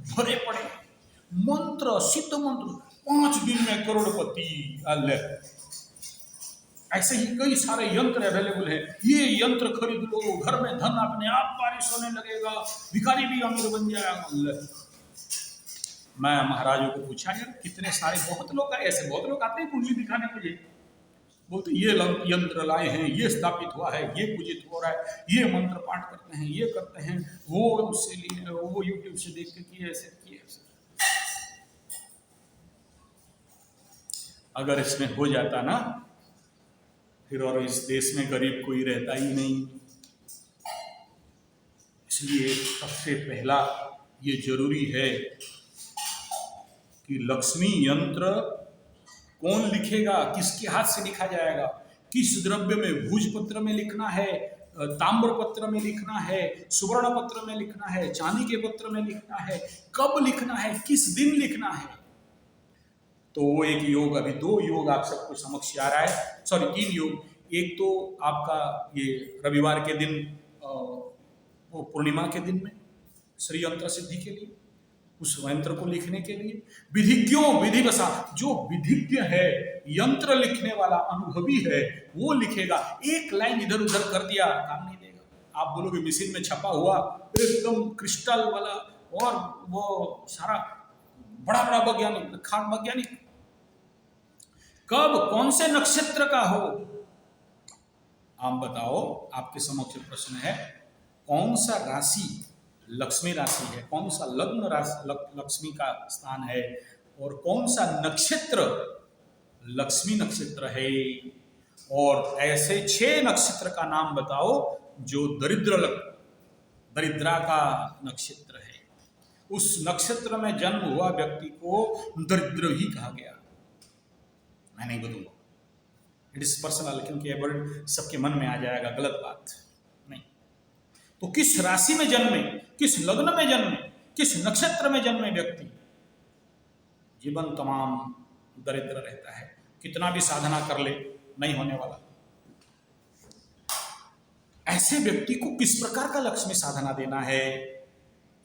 A: भरे पड़े, मंत्र, सिद्ध मंत्र, 5 दिन में करोड़पति। ऐसे ही कई सारे यंत्र अवेलेबल है, ये यंत्र खरीद लो, घर में धन अपने आप बारिश होने लगेगा, भिखारी भी अमीर बन जाएगा। मैं महाराजों को पूछा, यार कितने सारे, बहुत लोग आए, ऐसे बहुत लोग आते हैं कुंडली दिखाने मुझे, बोलते ये यंत्र लाए हैं, ये स्थापित हुआ है, ये पूजित हो रहा है, ये मंत्र पाठ करते हैं, ये करते हैं, वो उससे लिए, वो यूट्यूब से देख के किए, ऐसे किए। अगर इसमें हो जाता ना, फिर और इस देश में गरीब कोई रहता ही नहीं। इसलिए सबसे पहला ये जरूरी है कि लक्ष्मी यंत्र कौन लिखेगा, किसके हाथ से लिखा जाएगा, किस द्रव्य में, भूज पत्र में लिखना है, ताम्र पत्र में लिखना है, सुवर्ण पत्र में लिखना है, चांदी के पत्र में लिखना है, कब लिखना है, किस दिन लिखना है। तो वो एक योग, अभी 2 योग आप सबको समक्ष आ रहा है, सॉरी 3 योग। एक तो आपका ये रविवार के दिन वो पूर्णिमा के दिन में श्री यंत्र सिद्धि के लिए, उस यंत्र को लिखने के लिए विधिज्ञों विधिवशा, जो विधिज्ञ है, यंत्र लिखने वाला अनुभवी है, वो लिखेगा। एक लाइन इधर उधर कर दिया काम नहीं देगा। आप बोलोगे मशीन में छपा हुआ एकदम क्रिस्टल वाला और वो सारा बड़ा बड़ा वैज्ञानिक, खान वैज्ञानिक, कब कौन से नक्षत्र का हो आप बताओ। आपके समक्ष प्रश्न है, कौन सा राशि लक्ष्मी राशि है, कौन सा लग्न राशि लक्ष्मी का स्थान है, और कौन सा नक्षत्र लक्ष्मी नक्षत्र है, और ऐसे 6 नक्षत्र का नाम बताओ जो दरिद्रा का नक्षत्र है। उस नक्षत्र में जन्म हुआ व्यक्ति को दरिद्र ही कहा गया। मैं नहीं बताऊंगा, इट इज पर्सनल, क्योंकि ये वर्ड सबके मन में आ जाएगा, गलत बात नहीं। तो किस राशि में जन्मे, किस लग्न में जन्मे, किस नक्षत्र में जन्मे व्यक्ति जीवन तमाम दरिद्र रहता है, कितना भी साधना कर ले नहीं होने वाला। ऐसे व्यक्ति को किस प्रकार का लक्ष्मी साधना देना है,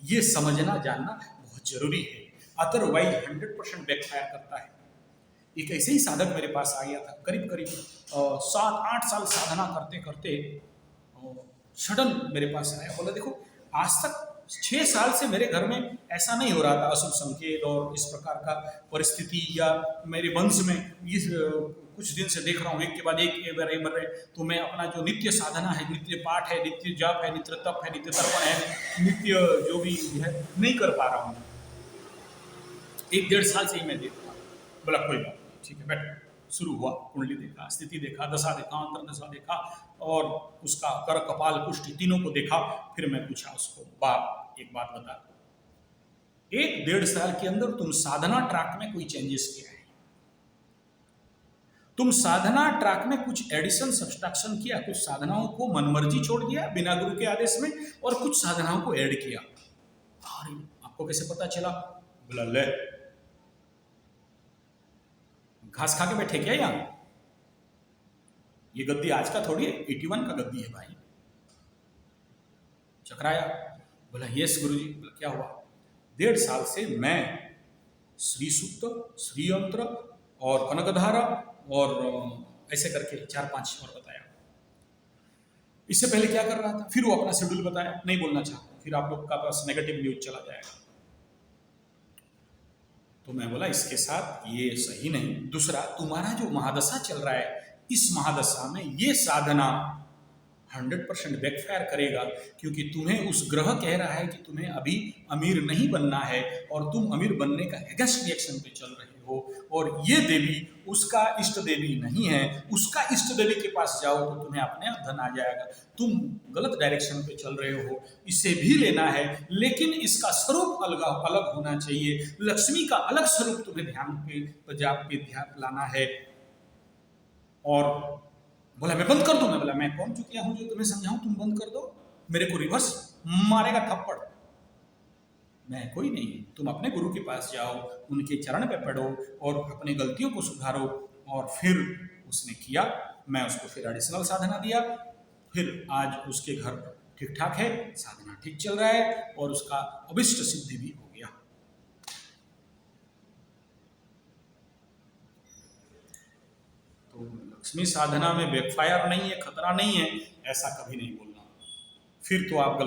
A: ये समझना जानना बहुत जरूरी है, अदरवाइज 100% बैकफायर करता है। एक ऐसे ही साधक मेरे पास आ गया था, करीब करीब 7-8 साल साधना करते करते सडन मेरे पास आया, बोला देखो आज तक 6 साल से मेरे घर में ऐसा नहीं हो रहा था, अशुभ संकेत और इस प्रकार का परिस्थिति, या मेरे वंश में इस कुछ दिन से देख रहा हूँ एक के बाद एक बार मर रहे। तो मैं अपना जो नित्य साधना है, नित्य पाठ है, नित्य जाप है, नित्य तप है, नित्य तर्पण है, नित्य जो भी है नहीं कर पा रहा हूँ। 1-1.5 साल से ही मैं देख रहा हूँ। बोला कोई बात नहीं, ठीक है बैठ। शुरू हुआ, कुंडली देखा, स्थिति देखा, दशा देखा, अंतर दशा देखा, और उसका कर कपाल कुष्ठ तीनों को देखा। फिर मैं पूछा उसको, बाप एक बात बता, 1-1.5 साल के अंदर तुम साधना ट्रैक में कोई चेंजेस किया है? तुम साधना ट्रैक में कुछ एडिशन सब्सट्रैक्शन किया? कुछ साधनाओं को मनमर्जी छोड़ दिया बिना गुरु के आदेश में, और कुछ साधनाओं को ऐड किया? अरे आपको कैसे पता चला? बोला ले, घास खा के बैठे क्या यहाँ? ये गद्दी आज का थोड़ी है, 81 का गद्दी है भाई। चकराया, बोला यस गुरुजी। बोला क्या हुआ? 1.5 साल से मैं श्री सूक्त, श्री यंत्र और कनकधारा और ऐसे करके 4-5 और बताया। इससे पहले क्या कर रहा था? फिर वो अपना शेड्यूल बताया, नहीं बोलना चाहता, फिर आप लोग का पास नेगेटिव न्यूज चला जाएगा। तो मैं बोला इसके साथ ये सही नहीं। दूसरा, तुम्हारा जो महादशा चल रहा है, इस महादशा में ये साधना 100% बैकफायर करेगा, क्योंकि तुम्हें उस ग्रह कह रहा है कि तुम्हें अभी अमीर नहीं बनना है, और तुम अमीर बनने का अगेंस्ट रिएक्शन पे चल रहे हो। और ये देवी उसका इष्ट देवी नहीं है, उसका इष्ट देवी के पास जाओ तो तुम्हें अपने आप धन आ जाएगा। तुम गलत डायरेक्शन पे चल रहे हो, इसे भी लेना है, लेकिन इसका स्वरूप अलग अलग होना चाहिए। लक्ष्मी का अलग स्वरूप तुम्हें ध्यान पे जाप पे ध्यान लाना है। और बोला मैं बंद कर दूं? मैं बोला मैं कौन चुकिया हूं जो तुम्हें समझाऊं तुम बंद कर दो? मेरे को रिवर्स मारेगा थप्पड़। मैं कोई नहीं, तुम अपने गुरु के पास जाओ, उनके चरण पे पढ़ो और अपनी गलतियों को सुधारो। और फिर उसने किया, मैं उसको फिर एडिशनल साधना दिया। फिर आज उसके घर ठीक ठाक है, साधना ठीक चल रहा है, और उसका अभिष्ट सिद्धि भी हो गया। तो लक्ष्मी साधना में बैकफायर नहीं है, खतरा नहीं है, ऐसा कभी नहीं बोलना। फिर तो आप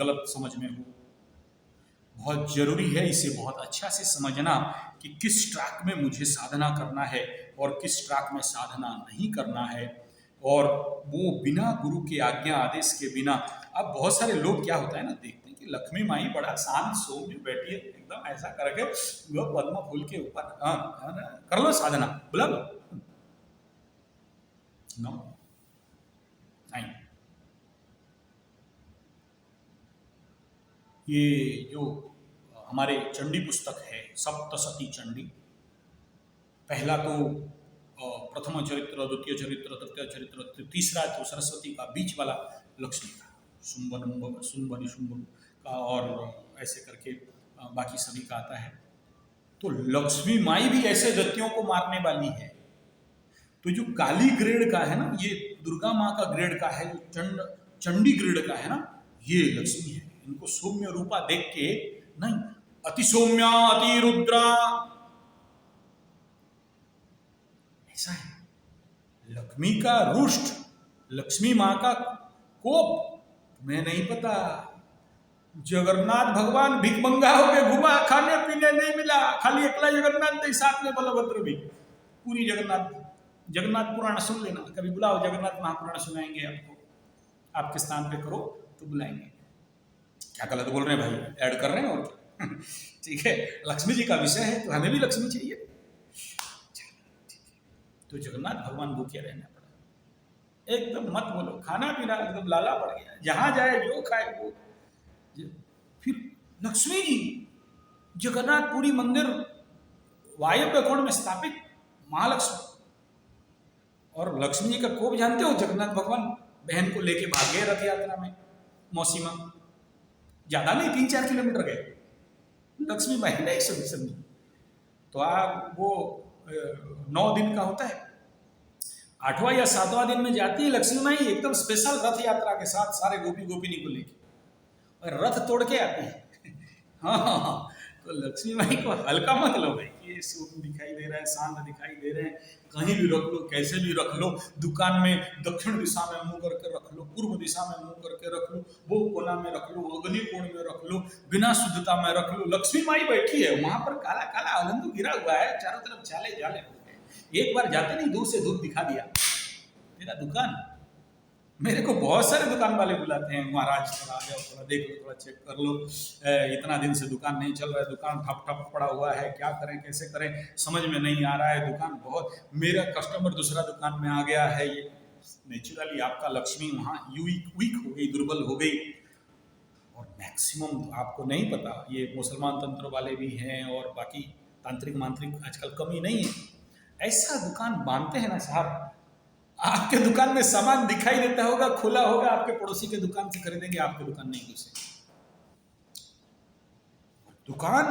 A: गलत समझ में हो। बहुत जरूरी है इसे बहुत अच्छा से समझना कि किस ट्रैक में मुझे साधना करना है और किस ट्रैक में साधना नहीं करना है। और वो बिना गुरु के आज्ञा आदेश के बिना, अब बहुत सारे लोग क्या होता है ना, देखते हैं कि लक्ष्मी माई बड़ा शांत सौम्य बैठी है, एकदम ऐसा करके वो पद्म फूल के ऊपर कर लो साधना, बुला लो। नो, नहीं। ये जो हमारे चंडी पुस्तक है, सप्तशती चंडी, पहला तो प्रथम चरित्र, द्वितीय चरित्र, तृतीय चरित्र, तीसरा तो सरस्वती का बीच वाला लक्ष्मी का, सुंबन का, और ऐसे करके बाकी सभी का आता है। तो लक्ष्मी माई भी ऐसे दैत्यों को मारने वाली है। तो जो काली ग्रेड का है ना, ये दुर्गा माँ का ग्रेड का है, जो चंडी ग्रेड का है ना, ये लक्ष्मी है। इनको सौम्य रूपा देख के नहीं, अति सौम्या अति रुद्रा, ऐसा है। लक्ष्मी का रुष्ट, लक्ष्मी माँ का कोप तुम्हें नहीं पता। जगन्नाथ भगवान भिखमंगा होके घुमा, खाने पीने नहीं मिला, खाली अकेला जगन्नाथ नहीं, साथ में बलभद्र भी। पूरी जगन्नाथ पुराण सुन लेना, कभी बुलाओ, जगन्नाथ महापुराण सुनाएंगे आपको, आपके स्थान पे करो तो बुलाएंगे। क्या गलत बोल रहे हैं भाई, ऐड कर रहे हैं और क्या? ठीक है, लक्ष्मी जी का विषय है तो हमें भी लक्ष्मी चाहिए। तो जगन्नाथ भगवान भूखे रहना पड़ा, एकदम मत बोलो, खाना पीना एकदम लाला पड़ गया, जहां जाए जो खाए वो। फिर लक्ष्मी जी जगन्नाथपुरी मंदिर वायव्य कोण में स्थापित महालक्ष्मी, और लक्ष्मी जी का कोप जानते हो, जगन्नाथ भगवान बहन को लेके भागे रथ यात्रा में, मौसीमा, ज्यादा नहीं 3-4 किलोमीटर गए, लक्ष्मी माई नहीं समझी। तो आप वो 9 दिन का होता है, 8वां या 7वां दिन में जाती है लक्ष्मी माई एकदम स्पेशल रथ यात्रा के साथ, सारे गोपी गोपिनी को लेके, और रथ तोड़ के आती है। हाँ, तो लक्ष्मी माई को हल्का मत लो भाई, ये सुख दिखाई दे रहा है, शांत दिखाई दे रहे हैं, कहीं भी रख लो, कैसे भी रख लो, दुकान में दक्षिण दिशा में मुंह करके रख लो, पूर्व दिशा में मुंह करके रख लो, वो कोना में रख लो, अग्नि कोण में रख लो, बिना शुद्धता में रख लो, लक्ष्मी माई बैठी है वहां पर, काला काला आनंद गिरा हुआ है, चारों तरफ जाले जाले हो गए। एक बार जाते नहीं, दूर से धूप दिखा दिया, मेरा दुकान। मेरे को बहुत सारे दुकान वाले बुलाते हैं, महाराज थोड़ा आ जाओ, थोड़ा देख लो, थोड़ा चेक कर लो, इतना दिन से दुकान नहीं चल रहा है, दुकान ठप ठप पड़ा हुआ है, क्या करें कैसे करें समझ में नहीं आ रहा है, दुकान बहुत, मेरा कस्टमर दूसरा दुकान में आ गया है। ये नेचुरली आपका लक्ष्मी वहाँ वीक हो गई, दुर्बल हो गई। और मैक्सिमम आपको नहीं पता, ये मुसलमान तंत्र वाले भी हैं और बाकी तांत्रिक मांत्रिक आजकल कमी नहीं है, ऐसा दुकान बांधते हैं ना साहब, आपके दुकान में सामान दिखाई देता होगा, खुला होगा, आपके पड़ोसी के दुकान से खरीदेंगे, आपके दुकान नहीं घुसेंगे। दुकान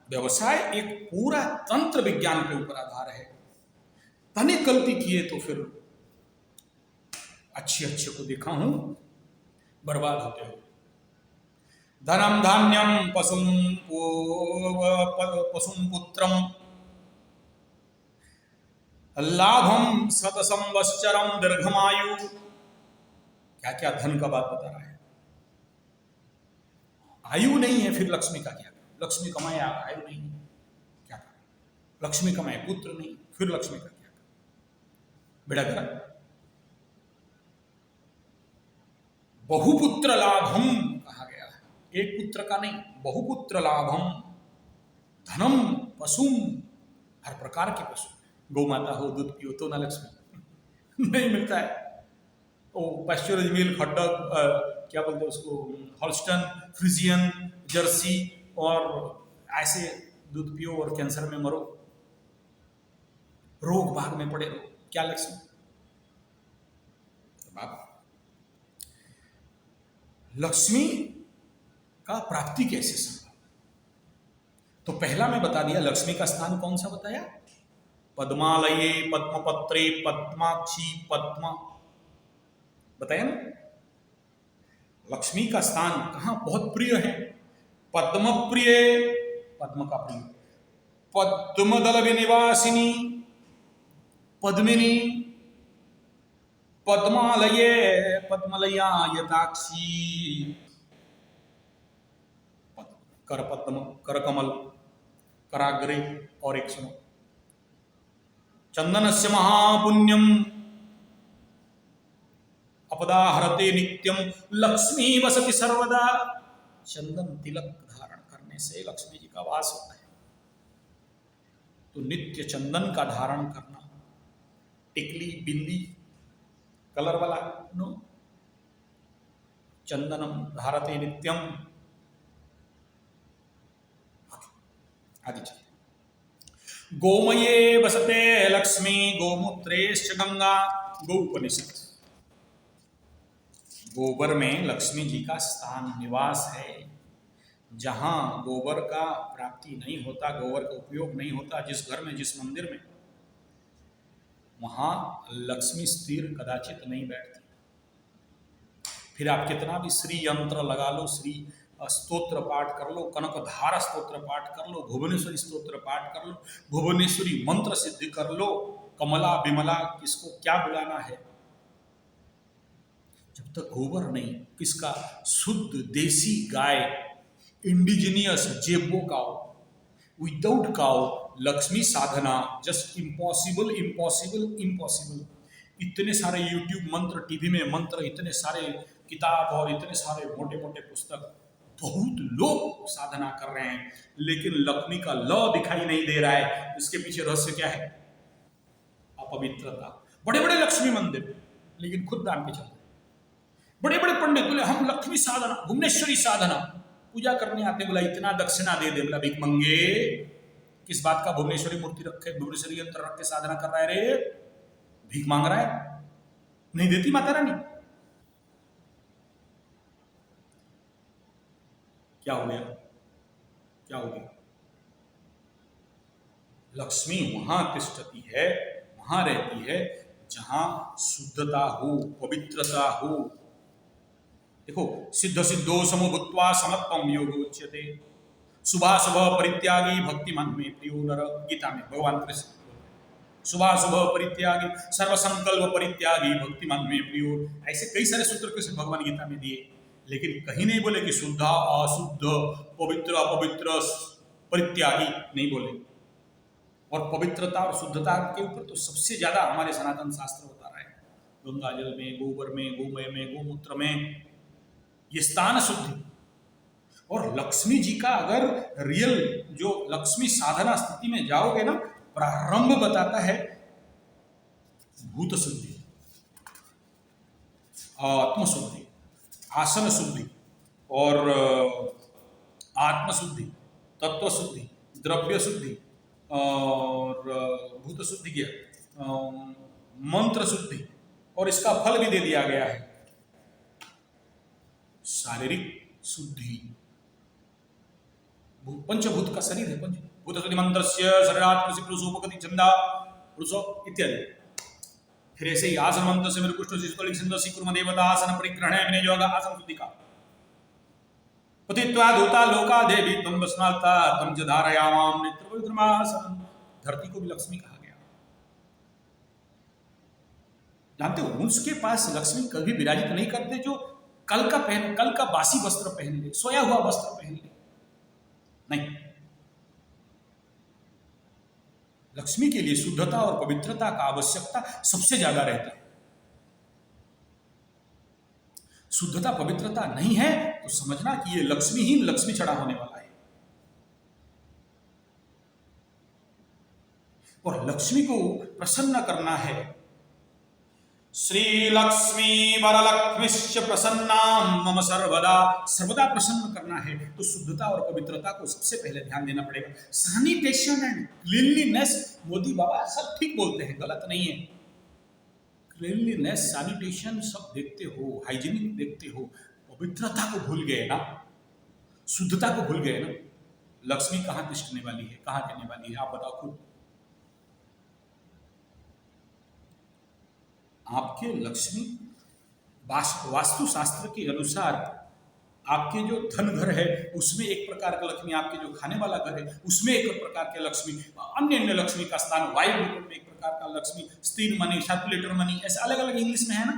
A: व्यवसाय एक पूरा तंत्र विज्ञान के ऊपर आधार है, तनिक गलती किए तो फिर अच्छे को देखा हूं बर्बाद होते हो। धनम धान्यम पशुम पुत्रम लाभम शत संवत्सरम दीर्घमायु, क्या क्या धन का बात बता रहा है। आयु नहीं है, फिर लक्ष्मी का क्या? लक्ष्मी कमाए आयु नहीं है, क्या करें? लक्ष्मी कमाए पुत्र नहीं, फिर लक्ष्मी का क्या? बेड़ा करा। बहुपुत्र लाभम कहा गया है, एक पुत्र का नहीं, बहुपुत्र लाभम, धनम पशुम, हर प्रकार के पशु, गौ माता हो, दूध पियो तो ना लक्ष्मी नहीं मिलता है। ओ पैस्चुराइज्ड मिल्क, हॉट डॉग, क्या बोलते हैं उसको, हॉल्स्टन, फ्रिजियन, जर्सी, और ऐसे दूध पियो और कैंसर में मरो, रोग भाग में पड़े रहो, क्या लक्ष्मी? बाप, लक्ष्मी का प्राप्ति कैसे संभव? तो पहला मैं बता दिया, लक्ष्मी का स्थान कौन सा बताया? पद्मालये पद्मपत्रे पद्माक्षी पद्मा, बताया ना। लक्ष्मी का स्थान कहाँ बहुत प्रिय है? पद्म प्रिय, पद्म का प्रिय, पद्मदल विनिवासिनी पद्मिनी, पद्मालये पद्मलया यताक्षी, कर पद्म, कर कमल, कराग्रे, और एक सुनो, चंदनस्य महापुण्यम अपदाहरते नित्यम लक्ष्मी वसति सर्वदा, चंदन तिलक धारण करने से लक्ष्मी जी का वास होता है। तो नित्य चंदन का धारण करना, टिकली बिंदी कलर वाला नो, चंदनम धारते नित्यम। आगे चलते, गोमये वसते लक्ष्मी गोमूत्रेश्च गंगा, गौपनिषद। गोबर में लक्ष्मी जी का स्थान निवास है। जहां गोबर का प्राप्ति नहीं होता, गोबर का उपयोग नहीं होता, जिस घर में, जिस मंदिर में वहां लक्ष्मी स्थिर कदाचित नहीं बैठती। फिर आप कितना भी श्री यंत्र लगा लो, श्री स्तोत्र पाठ कर लो, कनकधारा स्तोत्र पाठ कर लो, भुवनेश्वरी स्तोत्र पाठ कर लो, भुवनेश्वरी मंत्र सिद्ध कर लो, कमला बिमला किसको क्या बुलाना है, जब तक गोबर नहीं, किसका शुद्ध देसी गाय, इंडिजिनियस जेबो काउ, विदाउट काउ, लक्ष्मी साधना जस्ट इम्पॉसिबल इम्पॉसिबल इम्पॉसिबल। इतने सारे यूट्यूब मंत्र, टीवी में मंत्र, इतने सारे किताब और इतने सारे मोटे मोटे पुस्तक, बहुत लोग साधना कर रहे हैं, लेकिन लक्ष्मी का लौ दिखाई नहीं दे रहा है। इसके पीछे रहस्य क्या है? अपवित्रता। बड़े बड़े लक्ष्मी मंदिर, लेकिन खुद दान के चलते। बड़े बड़े पंडित बोले हम लक्ष्मी साधना, भुवनेश्वरी साधना, पूजा करने आते, बोला इतना दक्षिणा दे दे। बोला भीख मंगे, किस बात का भुवनेश्वरी मूर्ति रखे, भुवनेश्वरी यंत्र रख के साधना कर रहा है रे? भीख मांग रहा है, नहीं देती माता रानी। क्या हो गया? क्या हो गया? लक्ष्मी वहां तिष्ठती है, वहां रहती है जहां शुद्धता हो, पवित्रता हो। देखो, सिद्ध सिद्धो समो भूत्वा समत्वम योगो उच्यते, शुभाशुभ परित्यागी भक्तिमान में प्रियो नर। गीता में भगवान कृष्ण शुभाशुभ परित्यागी, सर्वसंकल्प परित्यागी भक्तिमान में प्रियो। ऐसे कई सारे सूत्र कृष्ण भगवान गीता में दिए, लेकिन कहीं नहीं बोले कि शुद्ध अशुद्ध, पवित्र अपवित्र, परित्यागी नहीं बोले। और पवित्रता और शुद्धता के ऊपर तो सबसे ज्यादा हमारे सनातन शास्त्र बता रहा है। गंगा जल में, गोबर में, गोमय में, गोमूत्र में, ये स्थान शुद्धि। और लक्ष्मी जी का अगर रियल जो लक्ष्मी साधना स्थिति में जाओगे ना, प्रारंभ बताता है भूत शुद्धि, आत्म शुद्धि, आसन शुद्धि और आत्म शुद्धि, तत्व शुद्धि, द्रव्य शुद्धि और भूत शुद्धि किया, मंत्र शुद्धि, और इसका फल भी दे दिया गया है शारीरिक शुद्धि। पंचभूत का शरीर है, पंचभूत शुद्धि मंत्रस्य शरीरात्मसि पुरुषोपगति छंदा पुरुषो इत्यादि। फिर ऐसे ही आसन मंत्र से मेरे कुष्ठ शिष्टलिक छंदसि कुर्म देवता आसन परिग्रहणे विनय योग आसन शुद्धि का पतित्वा धूता लोका देवी तुम बस्माता तुम च धारयामाम नेत्र पवित्रमासन। धरती को भी लक्ष्मी कहा गया। जानते हो, उसके पास लक्ष्मी कभी विराजित नहीं करते जो कल का बासी वस्त्र पहन ले, सोया हुआ वस्त्र पहन ले, नहीं। लक्ष्मी के लिए शुद्धता और पवित्रता का आवश्यकता सबसे ज्यादा रहता है। शुद्धता पवित्रता नहीं है तो समझना कि ये लक्ष्मीहीन लक्ष्मी चढ़ा होने वाला है। और लक्ष्मी को प्रसन्न करना है। श्री लक्ष्मी वरलक्ष्मीश्च प्रसन्ना मम सर्वदा, सर्वदा प्रसन्न करना है तो शुद्धता और पवित्रता को सबसे पहले ध्यान देना पड़ेगा। Sanitation and cleanliness, Modi Baba सब ठीक बोलते हैं, गलत नहीं है। क्लीनलीनेस, सैनिटेशन सब देखते हो, हाइजीनिक देखते हो, पवित्रता को भूल गए ना, शुद्धता को भूल गए ना, लक्ष्मी कहां तिष्ठने वाली है, कहां रहने वाली है, आप बताओ खुद। आपके लक्ष्मी वास्तु शास्त्र के अनुसार आपके जो धन घर है उसमें एक प्रकार का लक्ष्मी, आपके जो खाने वाला घर है उसमें एक प्रकार के लक्ष्मी, अन्य अन्य लक्ष्मी का स्थान, वायु में एक प्रकार का लक्ष्मी, स्थिर मनी, सर्कुलेटर मनी, ऐसे अलग अलग इंग्लिश में है ना।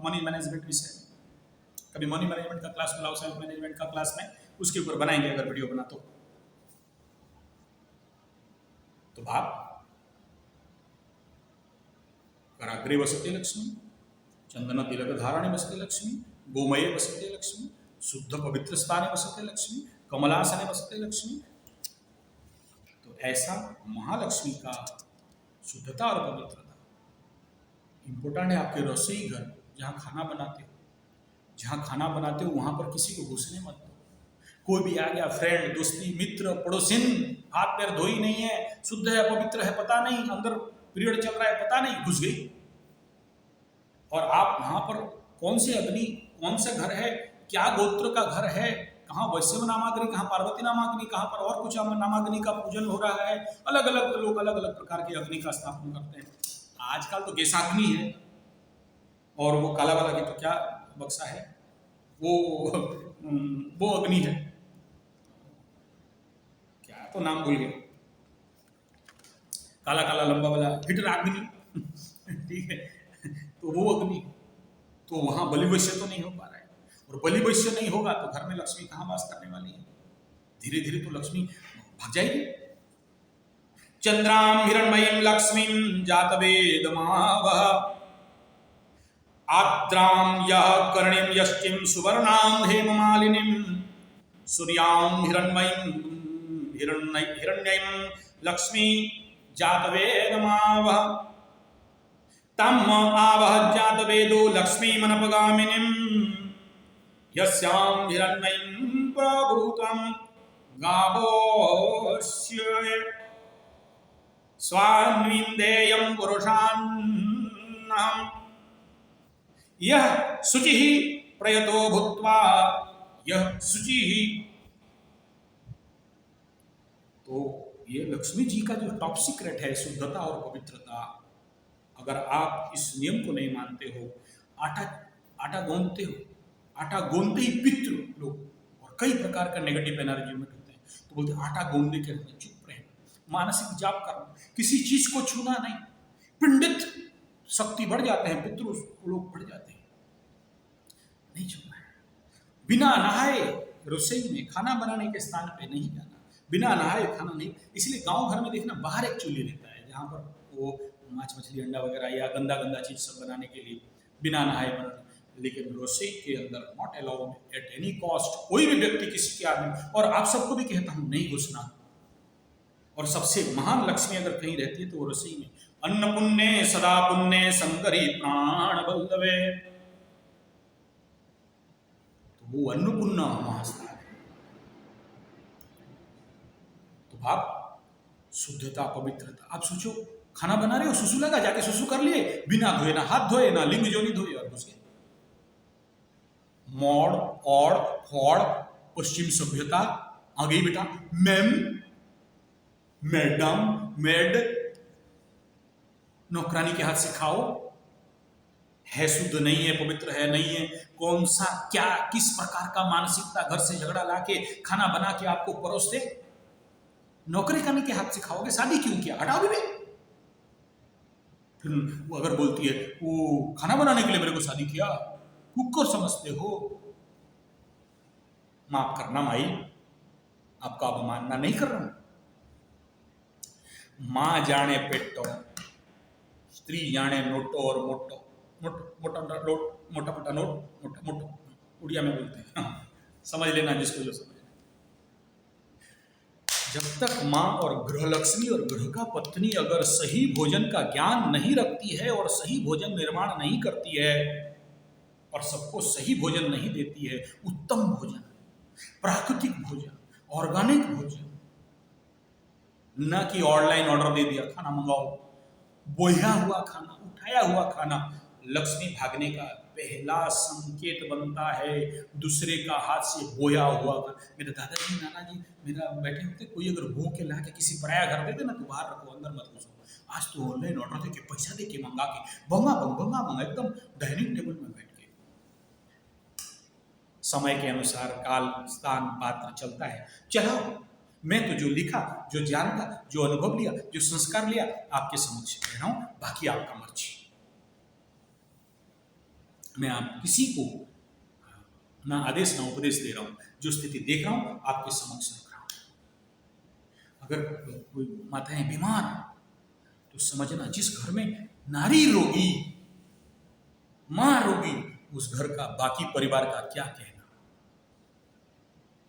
A: मनी मैनेजमेंट विषय, कभी मनी मैनेजमेंट का क्लास बुलाओ, सेल्फ मैनेजमेंट का क्लास में उसके ऊपर बनाएंगे अगर वीडियो बना तो भाव कराग्रे वसते लक्ष्मी, चंदन तिलक धारणे वसते लक्ष्मी, गोमये वसते लक्ष्मी, शुद्ध पवित्र स्थाने वसते लक्ष्मी, कमलासने वसते लक्ष्मी। तो ऐसा महालक्ष्मी का शुद्धता और पवित्रता इंपॉर्टेंट है। आपके रसोई घर जहाँ खाना बनाते हो, जहाँ खाना बनाते हो वहां पर किसी को घुसने मत दो। कोई भी आ गया, फ्रेंड, दोस्ती, मित्र, पड़ोसिन, हाथ पैर धोई नहीं है, शुद्ध है पवित्र है पता नहीं, अंदर पीरियड चल रहा है पता नहीं, घुस गई। और आप वहां पर कौन से अग्नि, कौन से घर है, क्या गोत्र का घर है, कहाँ वैष्णव नामाग्नि, कहाँ पार्वती नामाग्नि, कहाँ पर और कुछ नामाग्नि का पूजन हो रहा है, अलग अलग लोग अलग अलग प्रकार की अग्नि का स्थापन करते हैं। आजकल तो गैसाग्नि है, और वो काला वाला के तो क्या बक्सा है, वो अग्नि है, क्या तो नाम भूल गए, काला काला लंबा वाला हिटर अग्नि ठीक है, तो वो अग्नि, तो वहां बलि वैश्य तो नहीं हो पा रहा है, और बलि वैश्य नहीं होगा तो घर में लक्ष्मी कहाँ वास करने वाली है, धीरे धीरे तो लक्ष्मी भाग जाएगी। चंद्राम हिरण्मयीं लक्ष्मीं जातवेदमावह आद्रां यः कर्णीं यष्टिं सुवर्णां हेममालिनीं सूर्यां हिरण्यं लक्ष्मी जातवेदमावह तम् आवह जातवेदो लक्ष्मीमनपगामिनीं यस्यां हिरण्मयीं प्रभूतं गावोऽस्य स्वान्विन्देयं पुरुषान्नहम् यह शुचिः प्रयतो भूत्वा, यह शुचिः, तो ये लक्ष्मी जी का जो टॉप सीक्रेट है शुद्धता और पवित्रता। अगर आप इस नियम को नहीं मानते हो, आटा गूंथते हो, आटा गूंथते ही पितृ लोग और कई प्रकार का नेगेटिव एनर्जी में होते हैं, तो बोलते आटा गूंथने के रहना, चुप रहना, मानसिक जाप करना, किसी चीज को छूना नहीं, पिंडित शक्ति बढ़ जाते हैं, पितृ लोग बढ़ जाते हैं, नहीं छूना है। बिना नहाए रसोई में खाना बनाने के स्थान पे नहीं जाना, बिना नहाए खाना नहीं। इसलिए गांव घर में देखना बाहर एक चूल्ही रहता है जहां पर वो माछ मछली अंडा वगैरह या गंदा गंदा चीज सब बनाने के लिए बिना नहाए बनाना, लेकिन रसोई के अंदर not allowed at any cost, कोई भी व्यक्ति किसी के आदमी, और आप सबको भी कहता हूं नहीं घुसना। और सबसे महान लक्ष्मी अगर कहीं रहती है तो वो रसोई में। अन्न पुण्य सदा पुण्य संकरी प्राण बल्लवे, तो वो अन्नपूर्णा महास्थान है। तो आप शुद्धता पवित्रता, आप सोचो खाना बना रहे हो, सुसु लगा, जाके सुसु कर लिए, बिना धोए, ना हाथ धोए, ना लिंग जोनी धोए, और घुस गए। मॉड और फॉड पश्चिम सभ्यता आ गई बेटा, मैम मैडम मेड, नौकरानी के हाथ से खाओ, है शुद्ध नहीं है, पवित्र है नहीं है, कौन सा क्या किस प्रकार का मानसिकता घर से झगड़ा लाके खाना बना के आपको परोसते, नौकरी करने के हाथ से खाओगे, शादी क्यों किया, हटाओ भी। फिर वो अगर बोलती है वो खाना बनाने के लिए मेरे को शादी किया, कुकर समझते हो, माफ करना माई, आपका अवमानना नहीं कर रहा हूं। मां जाने पेटो, स्त्री जाने नोटो और मोटो, मोटा मोटा नोट, मोटा उड़िया में बोलते हैं, समझ लेना जिसको जो समझ। जब तक मां और गृहलक्ष्मी और गृह का पत्नी अगर सही भोजन का ज्ञान नहीं रखती है और सही भोजन निर्माण नहीं करती है और सबको सही भोजन नहीं देती है, उत्तम भोजन, प्राकृतिक भोजन, ऑर्गेनिक भोजन, न कि ऑनलाइन ऑर्डर दे दिया खाना मंगाओ, बोया हुआ खाना, उठाया हुआ खाना, लक्ष्मी भागने का पहला संकेत बनता है। दूसरे का हाथ से बोया हुआ खाना, मेरे दादाजी नाना जी मेरा बैठे होते, कोई अगर भो के ला के किसी पराया घर दे देना तो बाहर रखो, अंदर मत घुसो। आज तो ऑनलाइन ऑर्डर दे के पैसा दे के मंगा के भंगा एकदम डाइनिंग टेबल में बैठ के, समय के अनुसार काल स्थान पात्र चलता है, चलाओ। मैं तो जो लिखा, जो जानता, जो अनुभव लिया, जो संस्कार लिया, आपके समक्ष कह रहा हूं, बाकी आपका मर्जी। मैं आप किसी को ना आदेश ना उपदेश दे रहा हूं, जो स्थिति देख रहा हूं आपके समक्ष रख रहा हूं। अगर कोई माताएं बीमार तो समझना, जिस घर में नारी रोगी, मां रोगी, उस घर का बाकी परिवार का क्या कहना,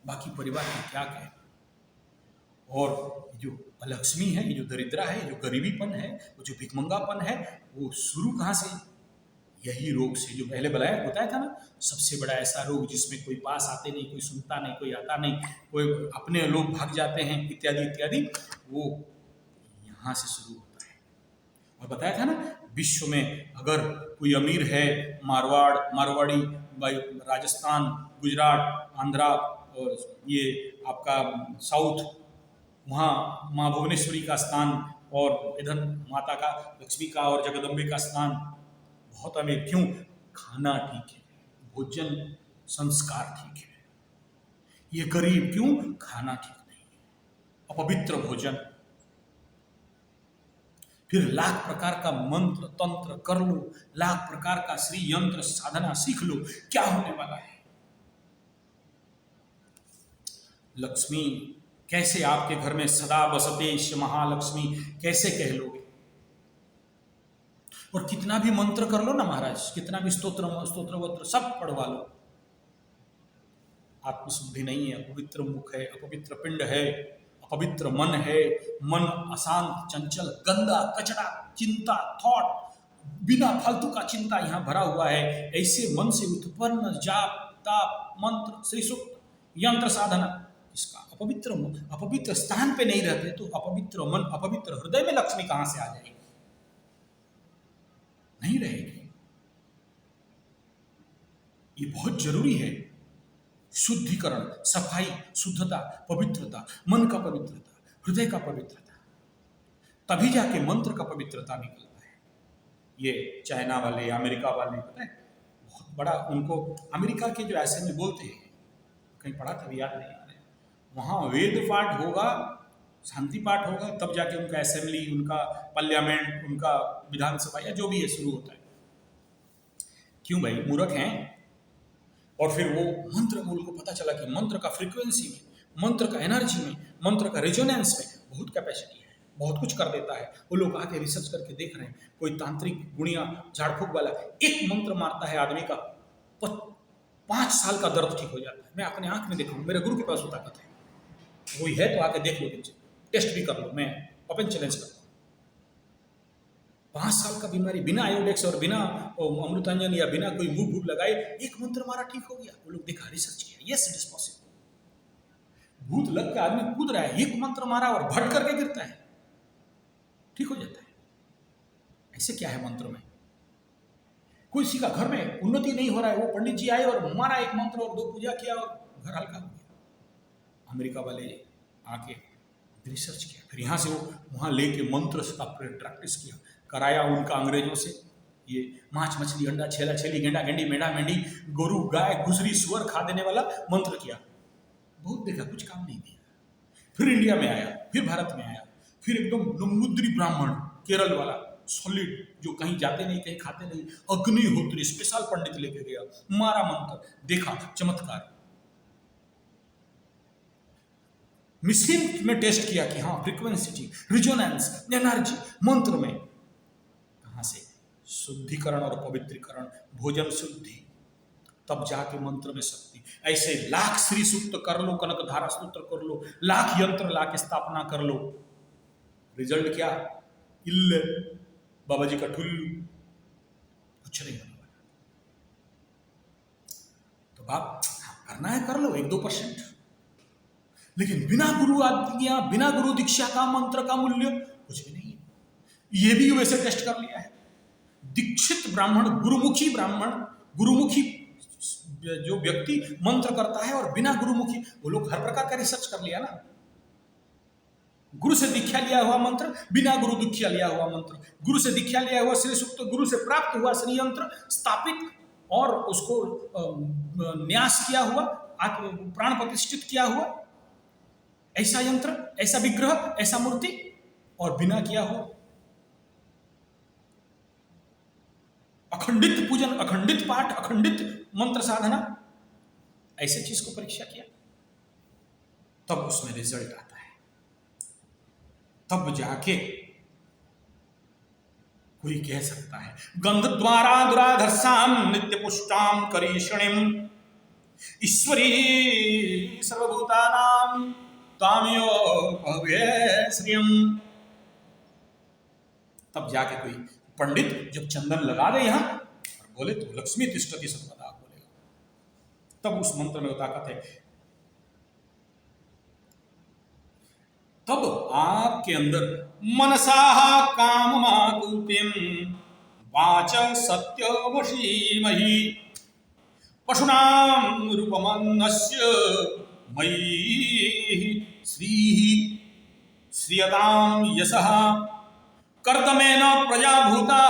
A: बाकी परिवार का क्या कहना। और जो अलक्ष्मी है, ये जो दरिद्रा है, जो गरीबीपन है, वो जो भिखमंगापन है, वो शुरू कहाँ से, यही रोग से, जो पहले बताया था ना, सबसे बड़ा ऐसा रोग जिसमें कोई पास आते नहीं, कोई सुनता नहीं, कोई आता नहीं, कोई अपने लोग भाग जाते हैं, इत्यादि इत्यादि, वो यहाँ से शुरू होता है। और बताया था ना, विश्व में अगर कोई अमीर है, मारवाड़ी, राजस्थान, गुजरात, आंध्रा और ये आपका साउथ, वहाँ माँ भुवनेश्वरी का स्थान और इधर माता का, लक्ष्मी का और जगदम्बे का स्नान। बहुत अमीर क्यों? खाना ठीक है, भोजन संस्कार ठीक है। ये गरीब क्यों? खाना ठीक नहीं है, अपवित्र भोजन। फिर लाख प्रकार का मंत्र तंत्र कर लो, लाख प्रकार का श्री यंत्र साधना सीख लो, क्या होने वाला है? लक्ष्मी कैसे आपके घर में सदा बसतेश महालक्ष्मी कैसे कह लोगे? और कितना भी मंत्र कर लो ना महाराज, कितना भी स्तोत्र वोत्र सब पढ़वा लो, आत्मशुद्धि नहीं है, अपवित्र मुख है, अपवित्र पिंड है, अपवित्र मन है, मन अशांत चंचल गंदा कचरा चिंता थॉट, बिना फालतू का चिंता यहाँ भरा हुआ है। ऐसे मन से उत्पन्न जाप ताप मंत्र श्री सूक्त यंत्र साधना, इसका अपवित्र स्थान पे नहीं रहते तो अपवित्र मन अपवित्र हृदय में लक्ष्मी कहां से आ जाएगी? नहीं रहेगी। ये बहुत जरूरी है, शुद्धिकरण, सफाई, शुद्धता, पवित्रता, मन का पवित्रता, हृदय का पवित्रता, तभी जाके मंत्र का पवित्रता निकलता है। ये चाइना वाले अमेरिका वाले, पता है बहुत बड़ा उनको, अमेरिका के जो असेंबली बोलते हैं, कहीं पढ़ा था याद नहीं आ रहा, वहाँ वेद पाठ होगा, शांति पाठ होगा, तब जाके उनका असेंबली, उनका पार्लियामेंट, उनका विधानसभा या जो भी है शुरू होता है। क्यों भाई? मूर्ख हैं। और फिर वो मंत्र, उनको पता चला कि मंत्र का फ्रीक्वेंसी में, मंत्र का एनर्जी में, मंत्र का रेजोनेंस में बहुत कैपेसिटी है, बहुत कुछ कर देता है। वो लोग आके रिसर्च करके देख रहे हैं, कोई तांत्रिक गुणिया झाड़फूक वाला एक मंत्र मारता है, आदमी का 5 साल का दर्द ठीक हो जाता है। मैं अपने आंख में देखा हूँ, मेरे गुरु के पास वो ताकत है, वही है तो आके देख लो, टेस्ट भी कर लो, मैं ओपन चैलेंज करता हूँ। 5 साल का बीमारी बिना आयोडेक्स और बिना अमृतांजन या बिना कोई मूव भूख लगाए एक मंत्र मारा ठीक हो गया। वो लोग देखा, रिसर्च किया, यस इट इज पॉसिबल। भूत लग के आदमी कूद रहा है, एक मंत्र मारा और भट करके गिरता है, ठीक हो जाता है। ऐसे क्या है मंत्र में? कोई किसी का घर में उन्नति नहीं हो रहा है, वो पंडित जी आए और मारा एक मंत्र और 2 पूजा किया और घर हल्का हो गया। अमेरिका वाले आके रिसर्च किया, फिर यहाँ से वो वहाँ लेके मंत्र का प्रैक्टिस किया, कराया उनका अंग्रेजों से। ये माछ मछली अंडा छेला छेली गेंडा गेंडी मेढा मेंढी गोरू गाय घुसरी सुअर खा देने वाला मंत्र किया, बहुत देखा, कुछ काम नहीं दिया। फिर इंडिया में आया, फिर भारत में आया, फिर एकदम नमुद्री ब्राह्मण केरल वाला सॉलिड, जो कहीं जाते नहीं कहीं खाते नहीं, अग्निहोत्री स्पेशल पंडित लेके गया, मारा मंत्र, देखा चमत्कार। मिस्किन में टेस्ट किया कि हाँ फ्रीक्वेंसी, रिजोनेंस, एनर्जी मंत्र में कहां से? शुद्धिकरण और पवित्रीकरण, भोजन शुद्धि, तब जाके मंत्र में शक्ति। ऐसे लाख श्री सूक्त कर लो, कनक धारा सूत्र कर लो, लाख यंत्र लाके स्थापना कर लो, रिजल्ट क्या? इल्ल बाबा जी का ठुल्लू, कुछ नहीं होने वाला। तो बाप करना है कर लो 1-2%, लेकिन बिना गुरु आज्ञा, बिना गुरु दीक्षा का मंत्र का मूल्य कुछ भी नहीं है। ये भी वैसे टेस्ट कर लिया है। दीक्षित ब्राह्मण, गुरुमुखी ब्राह्मण, गुरुमुखी जो व्यक्ति मंत्र करता है, और बिना गुरुमुखी, वो लोग हर प्रकार का रिसर्च कर लिया ना। गुरु से दीक्षा लिया हुआ मंत्र, बिना गुरु दीक्षा लिया हुआ मंत्र, गुरु से दीक्षा लिया हुआ श्री सूक्त, गुरु से प्राप्त हुआ श्री यंत्र स्थापित और उसको न्यास किया हुआ, प्राण प्रतिष्ठित किया हुआ, ऐसा यंत्र, ऐसा विग्रह, ऐसा मूर्ति, और बिना किया हुआ अखंडित पूजन, अखंडित पाठ, अखंडित मंत्र साधना, ऐसे चीज को परीक्षा किया, तब उसमें रिजल्ट आता है। तब जाके कोई कह सकता है गंध द्वारा दुराधर्षाम नित्य पुष्टाम करीषणिम ईश्वरी सर्वभूतानां तामियो भव्य श्रियम। तब जाके कोई पंडित जब चंदन लगा दे यहां और बोले तो लक्ष्मी तिष्ठति सर्वदा बोलेगा, तब उस मंत्र में ताकत है। तब आपके अंदर मनसा काममाकुतिम वाच सत्यवशीमहि पशुनाम रूपमन्नस्य मयि श्री श्रियताम यशः कर्दमेन प्रजा भूता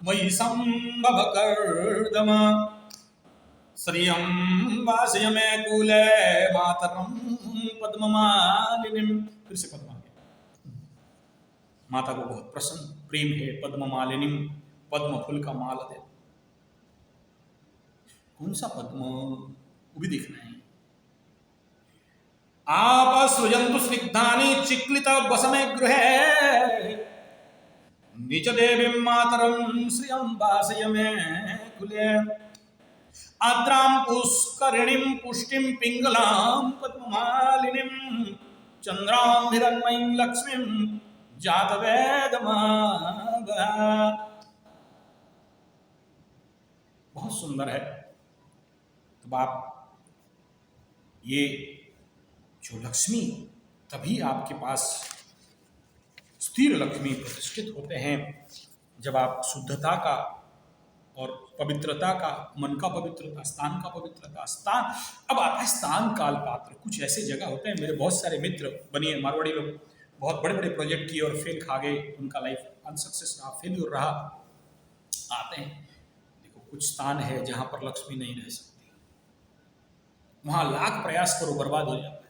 A: मयि संभव कर्दम श्रियं वासय मे कूले मातरं पद्ममालिनीं। फिर से पद्मा, माता को बहुत प्रसन्न प्रेम है पद्ममालिनीं, पद्म फूल का माला दे। कौन सा पद्म, वो भी देखना है। आप सृजंतु स्निग्धानि चिक्लित वसमे गृहे निज देवी मातरं श्रियं वासय मे कुले आद्रां पुष्करिणीं पुष्टिं पिंगलां पद्ममालिनीं चंद्रां हिरण्मयीं लक्ष्मीं जातवेदमा। बहुत सुंदर है। तो आप ये जो लक्ष्मी, तभी आपके पास स्थिर लक्ष्मी प्रतिष्ठित होते हैं जब आप शुद्धता का और पवित्रता का, मन का पवित्रता, स्थान का पवित्रता, स्थान अब आता है स्थान काल पात्र। कुछ ऐसे जगह होते हैं, मेरे बहुत सारे मित्र बनिए मारवाड़ी लोग, बहुत बड़े बड़े प्रोजेक्ट किए और फेल खा गए, उनका लाइफ अनसक्सेस रहा, फेल्यूर रहा। आते हैं, देखो कुछ स्थान है जहां पर लक्ष्मी नहीं रह सकती, वहां लाख प्रयास करो बर्बाद हो जाता है।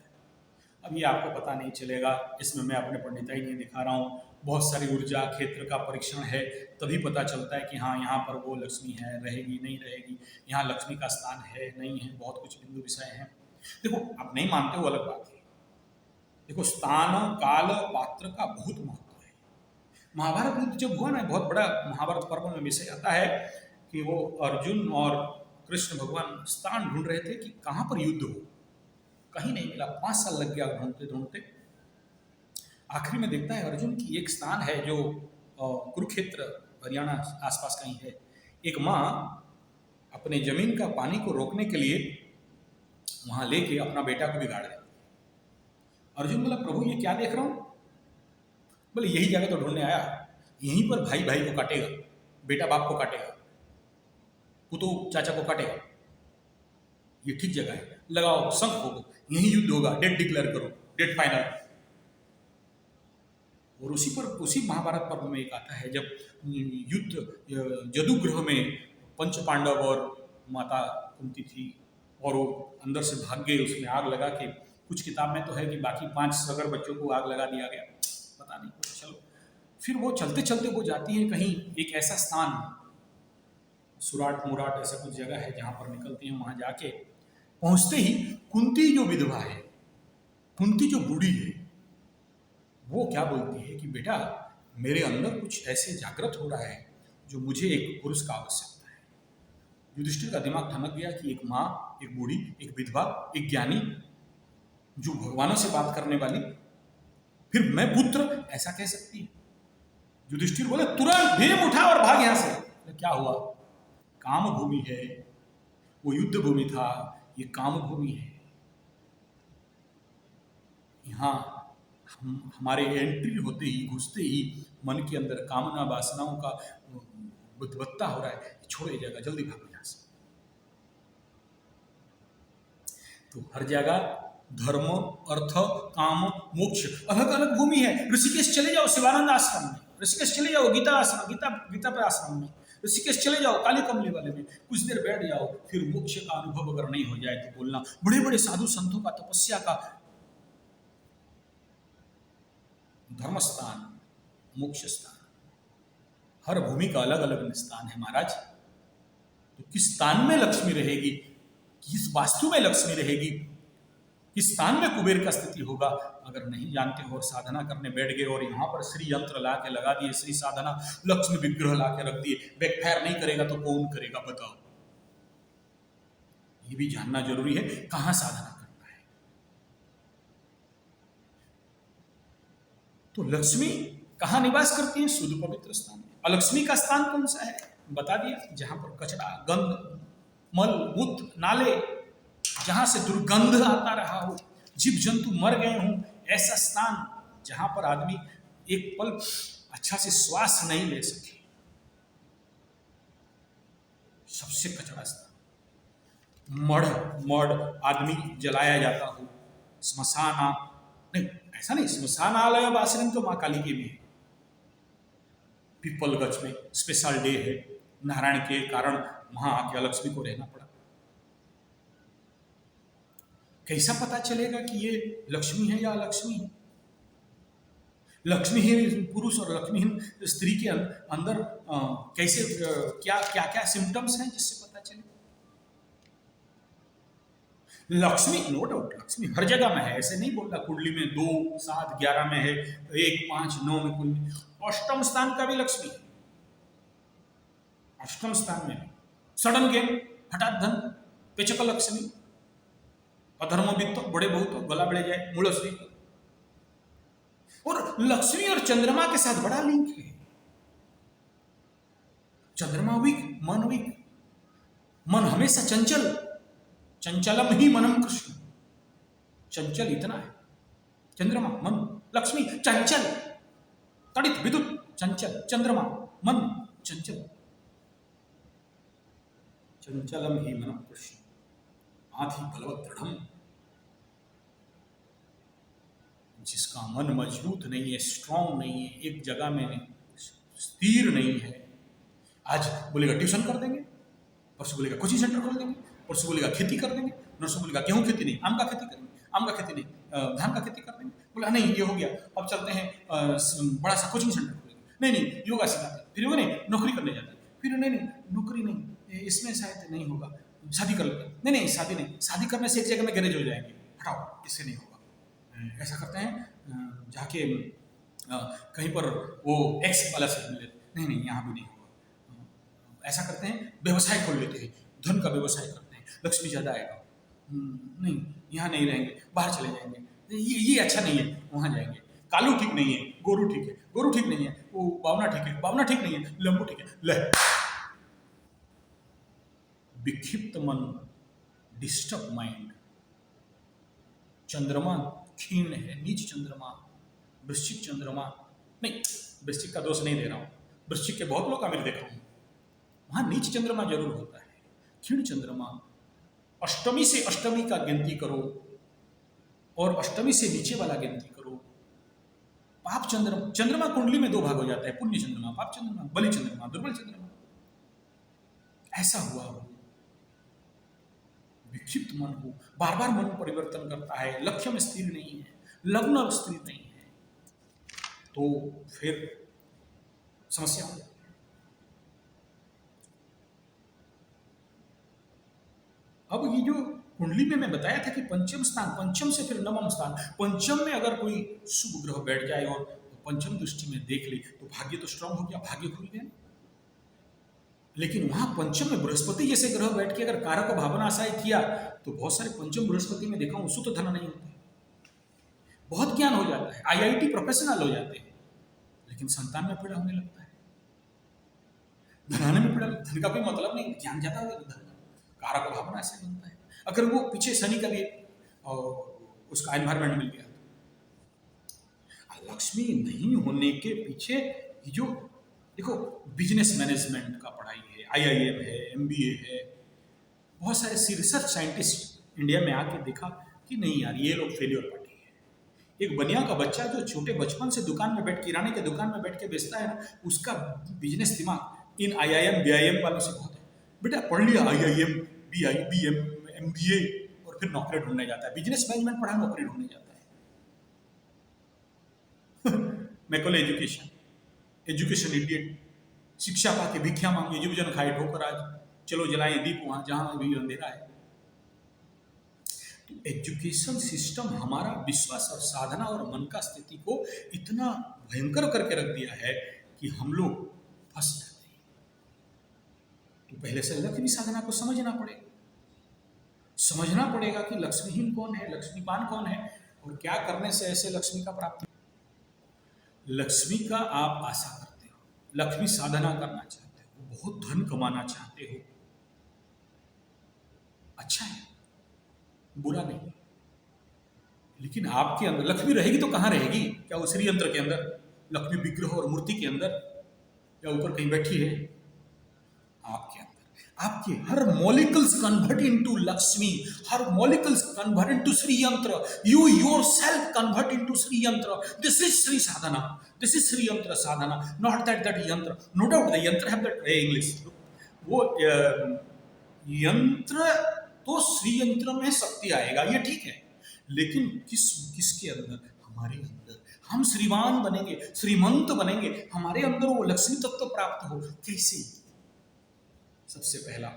A: अब ये आपको पता नहीं चलेगा, इसमें मैं अपने पंडिताई नहीं दिखा रहा हूँ। बहुत सारी ऊर्जा क्षेत्र का परीक्षण है, तभी पता चलता है कि हाँ यहाँ पर वो लक्ष्मी है, रहेगी नहीं रहेगी, यहाँ लक्ष्मी का स्थान है नहीं है, बहुत कुछ बिंदु विषय हैं। देखो आप नहीं मानते वो अलग बात है। देखो स्थान काल पात्र का बहुत महत्व है। महाभारत युद्ध जब हुआ ना, बहुत बड़ा महाभारत पर्व में विषय आता है कि वो अर्जुन और कृष्ण भगवान स्थान ढूंढ रहे थे कि कहाँ पर युद्ध हो, कहीं नहीं मिला। 5 साल लग गया ढूंढते ढूंढते। आखिरी में देखता है अर्जुन की एक स्थान है जो कुरुक्षेत्र हरियाणा आसपास कहीं है। एक माँ अपने जमीन का पानी को रोकने के लिए वहां लेके अपना बेटा को बिगाड़ देती। अर्जुन बोला प्रभु ये क्या देख रहा हूं? बोले यही जगह तो ढूंढने आया, यहीं पर भाई भाई को काटेगा, बेटा बाप को काटेगा, पुतो चाचा को काटेगा, ये ठीक जगह है, लगाओ संख होगा, यही युद्ध होगा, डेट डिक्लेयर करो, डेट फाइनल। और उसी महाभारत पर्व में एक आता है जब युद्ध जदुगृह में पंच पांडव और माता कुंती थी और वो अंदर से भाग गए, उसमें आग लगा के, कुछ किताब में तो है कि बाकी 5 सगर बच्चों को आग लगा दिया गया, पता नहीं। चलो फिर वो चलते चलते वो जाती है कहीं एक ऐसा स्थान, सुराट मुराट ऐसा कुछ जगह है जहाँ पर निकलती हैं। वहाँ जाके पहुँचते ही कुंती जो विधवा है, कुंती जो बूढ़ी है, वो क्या बोलती है कि बेटा मेरे अंदर कुछ ऐसे जागृत हो रहा है जो मुझे एक पुरुष का आवश्यकता है। युधिष्ठिर का दिमाग ठनक गया कि एक माँ, एक बूढ़ी, एक विधवा, एक ज्ञानी जो भगवानों से बात करने वाली, फिर मैं पुत्र, ऐसा कह सकती है? युधिष्ठिर बोले तुरंत भीम उठा और भाग यहां से। क्या हुआ? काम भूमि है, वो युद्ध भूमि था, ये काम भूमि है। यहाँ हमारे एंट्री होते ही, घुसते ही मन के अंदर कामना वासनाओं का बुद्धवत्ता हो रहा है, छोड़ो ये जगह, जल्दी भागो यहाँ से। तो हर जगह धर्म, अर्थ, काम, मोक्ष अलग अलग भूमि है। ऋषिकेश चले जाओ शिवानंद आश्रम में, ऋषिकेश चले जाओ गीता आश्रम, गीता पे आश्रम में, ऋषिकेश चले जाओ काली कमली वाले में, कुछ देर बैठ जाओ, फिर मोक्ष का अनुभव अगर नहीं हो जाए तो बोलना। बड़े बड़े साधु संतों का तपस्या का धर्म स्थान, मोक्ष स्थान, हर भूमि का अलग अलग स्थान है महाराज। तो किस स्थान में लक्ष्मी रहेगी, किस वास्तु में लक्ष्मी रहेगी, किस स्थान में कुबेर का स्थिति होगा, अगर नहीं जानते हो और साधना करने बैठ गए और यहाँ पर श्री यंत्र ला के लगा दिए, श्री साधना लक्ष्मी विग्रह ला के रख दिए, बैकफायर नहीं करेगा तो कौन करेगा बताओ? ये भी जानना जरूरी है कहाँ साधना करना है। तो लक्ष्मी कहाँ निवास करती है? शुद्ध पवित्र स्थान। अलक्ष्मी का स्थान कौन सा है? बता दिया, जहां पर कचरा, गंध, मल, मूत्र, नाले, जहां से दुर्गंध आता रहा हो, जीव जंतु मर गए हों, ऐसा स्थान जहां पर आदमी एक पल अच्छा से श्वास नहीं ले सके, सबसे कचरा स्थान। मढ़ आदमी जलाया जाता हो, स्मशान नहीं, ऐसा नहीं, स्मशानालय वासनिम तो माँ काली के भी है, पीपलगंज में स्पेशल डे है, नारायण के कारण वहां आके लक्ष्मी को रहना पड़ा। कैसा पता चलेगा कि ये लक्ष्मी है या अलक्ष्मी है? लक्ष्मीहीन पुरुष और लक्ष्मीहीन स्त्री के अंदर कैसे क्या क्या क्या सिम्टम्स हैं जिससे पता चले? लक्ष्मी नो डाउट लक्ष्मी हर जगह में है, ऐसे नहीं बोल रहा कुंडली में 2, 7, 11 में है, 1, 5, 9 में कुंडली। अष्टम स्थान का भी लक्ष्मी है, अष्टम स्थान में सडन गेम, हठात धन, पेचक लक्ष्मी, अधर्म वित्त, बड़े बहुत गला बढ़े जाए, मूल श्री। और लक्ष्मी और चंद्रमा के साथ बड़ा लिंक है। चंद्रमा वीक, मन वीक, मन हमेशा चंचल, चंचलम ही मनम कृष्ण, चंचल इतना है चंद्रमा मन। लक्ष्मी चंचल, तड़ित विद्युत चंचल, चंद्रमा मन चंचल, चंचलम ही मनम कृष्ण, आधि बलवत दृढ़म। जिसका मन मजबूत नहीं है, स्ट्रांग नहीं है, एक जगह में स्थिर नहीं है, आज बोलेगा ट्यूशन कर देंगे, परसों बोलेगा कोचिंग सेंटर खोल देंगे, परसों बोलेगा खेती कर देंगे, नरसों बोलेगा गेहूं खेती नहीं, आम का खेती करेंगे, आम का खेती नहीं, धान का खेती कर देंगे, बोला नहीं ये हो गया, अब चलते हैं बड़ा सा कोचिंग सेंटर खोलेंगे, नहीं नहीं योगा सिखाते हैं, फिर योगा नहीं नौकरी करने जाते हैं, फिर नहीं नहीं नौकरी नहीं, इसमें शायद नहीं होगा, शादी कर लेते, नहीं नहीं शादी नहीं, शादी करने से एक जगह में गैरेज हो जाएंगे, हटाओ इससे नहीं होगा। ऐसा करते हैं जाके कहीं पर वो एक्स वाला से मिल लेते, नहीं नहीं यहाँ भी नहीं होगा। ऐसा करते हैं व्यवसाय खोल लेते हैं, धन का व्यवसाय करते हैं, लक्ष्मी ज़्यादा आएगा, नहीं यहाँ नहीं रहेंगे, बाहर चले जाएंगे, ये अच्छा नहीं है, वहाँ जाएंगे, कालू ठीक नहीं है, गोरू ठीक है, गोरू ठीक नहीं है, वो बावना ठीक है, बावना ठीक नहीं है, लंबू ठीक है, ले विक्षिप्त मन, डिस्टर्ब माइंड। चंद्रमा क्षीण है, नीच चंद्रमा, वृश्चिक चंद्रमा, नहीं वृश्चिक का दोष नहीं दे रहा हूँ, वृश्चिक के बहुत लोग अमीर देखा हूँ, वहाँ नीच चंद्रमा जरूर होता है, क्षीण चंद्रमा। अष्टमी से अष्टमी का गिनती करो और अष्टमी से नीचे वाला गिनती करो। पाप चंद्रमा, चंद्रमा कुंडली में 2 भाग हो जाता है, पुण्य चंद्रमा, पाप चंद्रमा, बलि चंद्रमा, दुर्बल चंद्रमा। ऐसा हुआ हो, विक्षिप्त मन को बार बार मन परिवर्तन करता है, लक्ष्य में स्थिर नहीं है, लग्न स्थिर नहीं है, तो फिर समस्या हो। अब ये जो कुंडली में मैं बताया था कि पंचम स्थान, पंचम से फिर नवम स्थान, पंचम में अगर कोई शुभ ग्रह बैठ जाए और पंचम दृष्टि में देख ले तो भाग्य तो स्ट्रांग हो गया, भाग्य खुल गया। लेकिन वहां पंचम में बृहस्पति जैसे ग्रह बैठ के अगर कारक भावनाशाय किया तो बहुत सारे पंचम बृहस्पति में देखा हूं सुत धन नहीं होते, बहुत ज्ञान हो जाता है, आईआईटी प्रोफेशनल हो जाते हैं, लेकिन संतान में पीड़ा होने लगता है, धनाने में पीड़ा, धन का कोई मतलब नहीं, ज्ञान ज्यादा हो धन कारक भावना ऐसे बनता है। अगर वो पीछे शनि का भी उसका एनवायरमेंट मिल गया, लक्ष्मी नहीं होने के पीछे जो देखो बिजनेस मैनेजमेंट का पढ़ाई है, आईआईएम है, एमबीए है, बहुत सारे रिसर्च साइंटिस्ट इंडिया में आके देखा कि नहीं यार ये लोग फेलियर पार्टी है। एक बनिया का बच्चा जो छोटे बचपन से दुकान में बैठ किराने के दुकान में बैठ के बेचता है ना, उसका बिजनेस दिमाग इन आईआईएम बीआईएम वालों से बहुत है। बेटा पढ़ लिया आईआईएम बीएम एमबीए और फिर नौकरी ढूंढने जाता है, बिजनेस मैनेजमेंट पढ़ा नौकरी ढूंढने जाता है। मैकले एजुकेशन इडियट, शिक्षा पाके भिक्षा मांगे, युवजन खाए ठोकर आज, चलो जलाएं दीप वहां जहां भी अंधेरा है। तो एजुकेशन सिस्टम हमारा विश्वास और साधना और मन का स्थिति को इतना भयंकर करके रख दिया है कि हम लोग फंस जाते हैं। तो पहले से लक्ष्मी साधना को समझना पड़ेगा, समझना पड़ेगा कि लक्ष्मीहीन कौन है, लक्ष्मीपान कौन है और क्या करने से ऐसे लक्ष्मी का प्राप्ति। लक्ष्मी का आप आशा करते हो, लक्ष्मी साधना करना चाहते हो, बहुत धन कमाना चाहते हो, अच्छा है, बुरा नहीं, लेकिन आपके अंदर लक्ष्मी रहेगी तो कहाँ रहेगी? क्या उस यंत्र के अंदर, लक्ष्मी विग्रह और मूर्ति के अंदर, या ऊपर कहीं बैठी है? आपके अंदर आपके हर मॉलिकल्स कन्वर्ट इनटू लक्ष्मी, हर molecules convert into Shri Yantra, you yourself convert into Shri Yantra. This is Shri Sadhana, this is Shri Yantra Sadhana, not that Yantra. No doubt the Yantra have that English, वो यंत्र तो श्री यंत्र में शक्ति आएगा, ये ठीक है, लेकिन किसके अंदर? हमारे अंदर। हम श्रीमान बनेंगे, श्रीमंत बनेंगे, हमारे अंदर वो लक्ष्मी तत्व प्राप्त हो। कैसे? सबसे पहला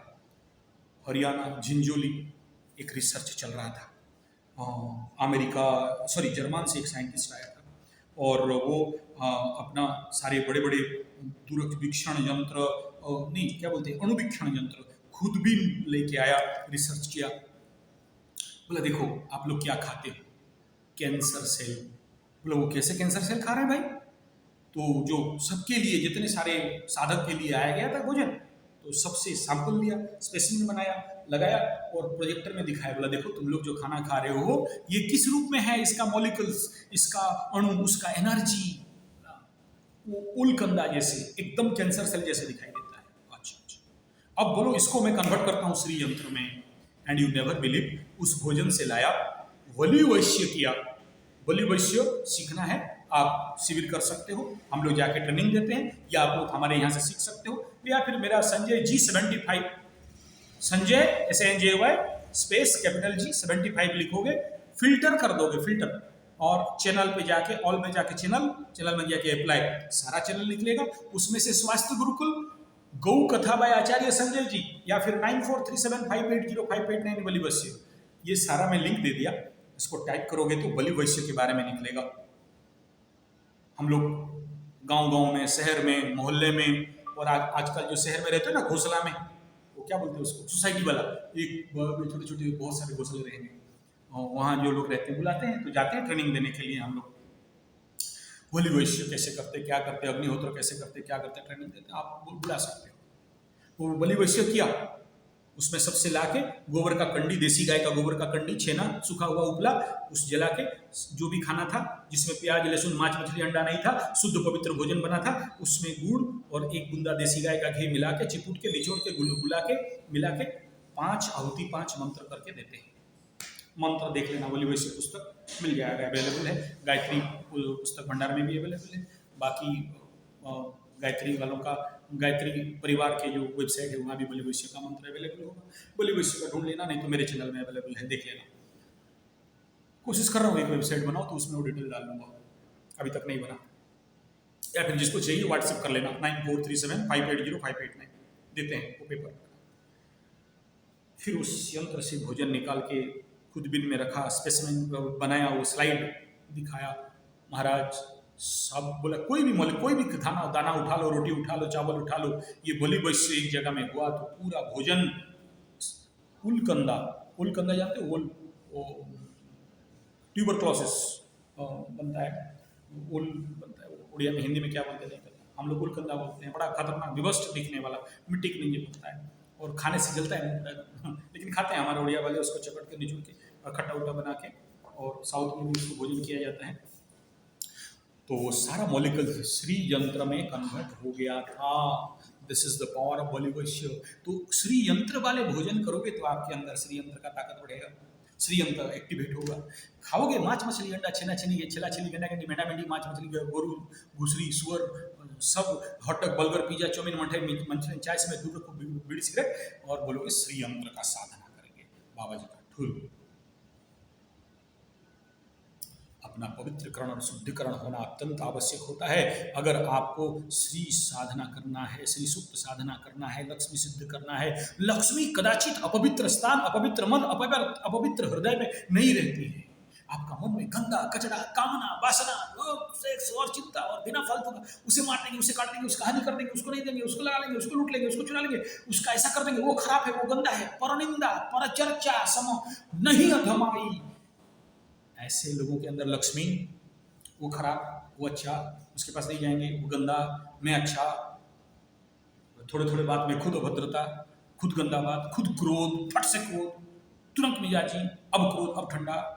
A: हरियाणा झिंझोली एक रिसर्च चल रहा था, जर्मन से एक साइंटिस्ट आया था, और वो अपना सारे बड़े बड़े दूरवीक्षण यंत्र, नहीं क्या बोलते हैं, अणुवीक्षण यंत्र खुद भी लेके आया, रिसर्च किया। बोला देखो आप लोग क्या खाते हो, कैंसर सेल। बोला वो कैसे कैंसर सेल खा रहे हैं भाई? तो जो सबके लिए, जितने सारे साधक के लिए आया गया था भोजन, तो सबसे सैंपल लिया, स्पेसिमेन बनाया, लगाया और प्रोजेक्टर में दिखाया। बोला देखो तुम लोग जो खाना खा रहे हो ये किस रूप में है, इसका मॉलिक्यूल्स, इसका अणु, उसका एनर्जी वो उलकंदा जैसे, एकदम कैंसर सेल जैसे दिखाई देता है। अच्छा, अब बोलो इसको मैं कन्वर्ट करता हूँ श्री यंत्र में, एंड यू नेवर बिलीव, उस भोजन से लाया, वली वैश्य किया। वली वैश्य सीखना है, आप शिविर कर सकते हो, हम लोग जाके ट्रेनिंग देते हैं, या आप लोग हमारे यहाँ से सीख सकते हो, या फिर मेरा Sanjay G75, Sanjay SNJY space capital G75 लिखोगे, फिल्टर कर दोगे, फिल्टर, और चैनल पे जाके, ऑल में जाके चैनल में जाके अप्लाई, सारा चैनल निकलेगा, उसमें से स्वास्थ्य गुरुकुल, गौ कथा बाय आचार्य संजय जी, या फिर 9437580589 बलि वैश्य, ये सारा मैं लिंक दे दिया, इसको टाइप करोगे तो बलि वैश्य के बारे में निकलेगा। हम लोग गांव में, शहर में, मोहल्ले में, और आजकल जो शहर में रहते हैं ना, घोसला में, वो क्या बोलते हैं उसको, सोसाइटी वाला, एक छोटे छोटे बहुत सारे घोसले रहेंगे, और वहाँ जो लोग रहते हैं बुलाते हैं, तो जाते हैं ट्रेनिंग देने के लिए हम लोग, बलि वैश्य कैसे करते, क्या करते, अग्निहोत्र कैसे करते, क्या करते, ट्रेनिंग देते हैं, आप बुला सकते हो। वो बलि वैश्य किया, उसमें सबसे लाके गोबर का कंडी, देसी गाय का गोबर का कंडी, छेना, सूखा हुआ उपला, उस जला के जो भी खाना था, जिसमें प्याज, लहसुन, मांस, मछली, अंडा नहीं था, शुद्ध पवित्र भोजन बना था, उसमें गुड़ और एक बूंदा देसी गाय का घी मिला के, चिपुट के, निचोड़ के, गुला के, मिला के 5 आहुति 5 मंत्र करके देते हैं। मंत्र देख लेना, बलि वैश्य पुस्तक मिल जाएगा, अवेलेबल है, गायत्री पुस्तक भंडार में भी अवेलेबल है, बाकी गायत्री वालों का, गायत्री परिवार के जो वेबसाइट है वहाँ भी बलि वैश्य का मंत्र अवेलेबल होगा, बलि वैश्य का ढूंढ लेना, नहीं तो मेरे चैनल में अवेलेबल है, देख लेना। कोशिश कर रहा हूँ एक वेबसाइट बनाओ तो उसमें वो डिटेल डाल दूंगा, अभी तक नहीं बना, या फिर जिसको चाहिए व्हाट्सएप कर लेना 9437580589, देते हैं वो पेपर। फिर उस यंत्र से भोजन निकाल के खुद बिन में रखा, स्पेसिमेन बनाया, वो स्लाइड दिखाया, महाराज सब बोला कोई भी दाना उठा लो, रोटी उठा लो, चावल उठा लो, ये बलि वैश्य एक जगह में हुआ तो पूरा भोजन, उलकंदा जानते हो, ट्यूबरक्लोसिस बनता है, उल बनता है, उड़िया में, हिंदी में क्या बोलते हैं हम लोग, उलकंदा बोलते हैं, बड़ा खतरनाक विवस्ट दिखने वाला, मिट्टी के नीचे बनता है और खाने से जलता है, लेकिन खाते हैं हमारे उड़िया वाले उसको चपट के, निचोड़ के और खट्टा उट्टा बना के, और साउथ में भी उसको भोजन किया जाता है। तो वो सारा मॉलिक्यूल श्री यंत्र में कन्वर्ट हो गया था। This is the power of Bali Vaishya. तो श्री यंत्र वाले भोजन करोगे तो आपके अंदर श्री यंत्र का ताकत बढ़ेगा, श्री यंत्र एक्टिवेट होगा। खाओगे माछ मछली अंडा छेना छेनी छेला छेली गंडा गंडी मेंढा मेंढी माछ मछली गोरू घुसरी सुअर सब हॉटडॉग बर्गर पिज्जा चाउमीन मठाई मंचूरियन चाय समेत दूर रखो बीड़ी सिगरेट और बोलोगे श्री यंत्र का साधना करेंगे, बाबा जी का ठुल। अपना पवित्रकरण और शुद्धिकरण होना अत्यंत आवश्यक होता है। अगर आपको श्री साधना करना है, श्री सुप्त साधना करना है, लक्ष्मी सिद्ध करना है, लक्ष्मी कदाचित अपवित्र स्थान, अपवित्र मन, अपवित्र हृदय में नहीं रहती है। आपका मन में गंदा कचरा, कामना, वासना, सेक्स और चिंता और बिना फालतू का, उसे मार देंगे, उसे काट देंगे, उसका हानि कर देंगे, उसको नहीं देंगे, उसको लगा लेंगे, उसको लूट लेंगे, उसको चुरा लेंगे, उसका ऐसा कर देंगे, वो खराब है, वो गंदा है, परनिंदा, परचर्चा, सम नहीं अधमाई। ऐसे लोगों के अंदर लक्ष्मी, वो खराब, वो अच्छा, उसके पास नहीं जाएंगे, वो गंदा, मैं अच्छा, थोड़े थोड़े बात में खुद अभद्रता, खुद गंदा बात, खुद क्रोध, फट से क्रोध, तुरंत मिजाजी, अब क्रोध अब ठंडा,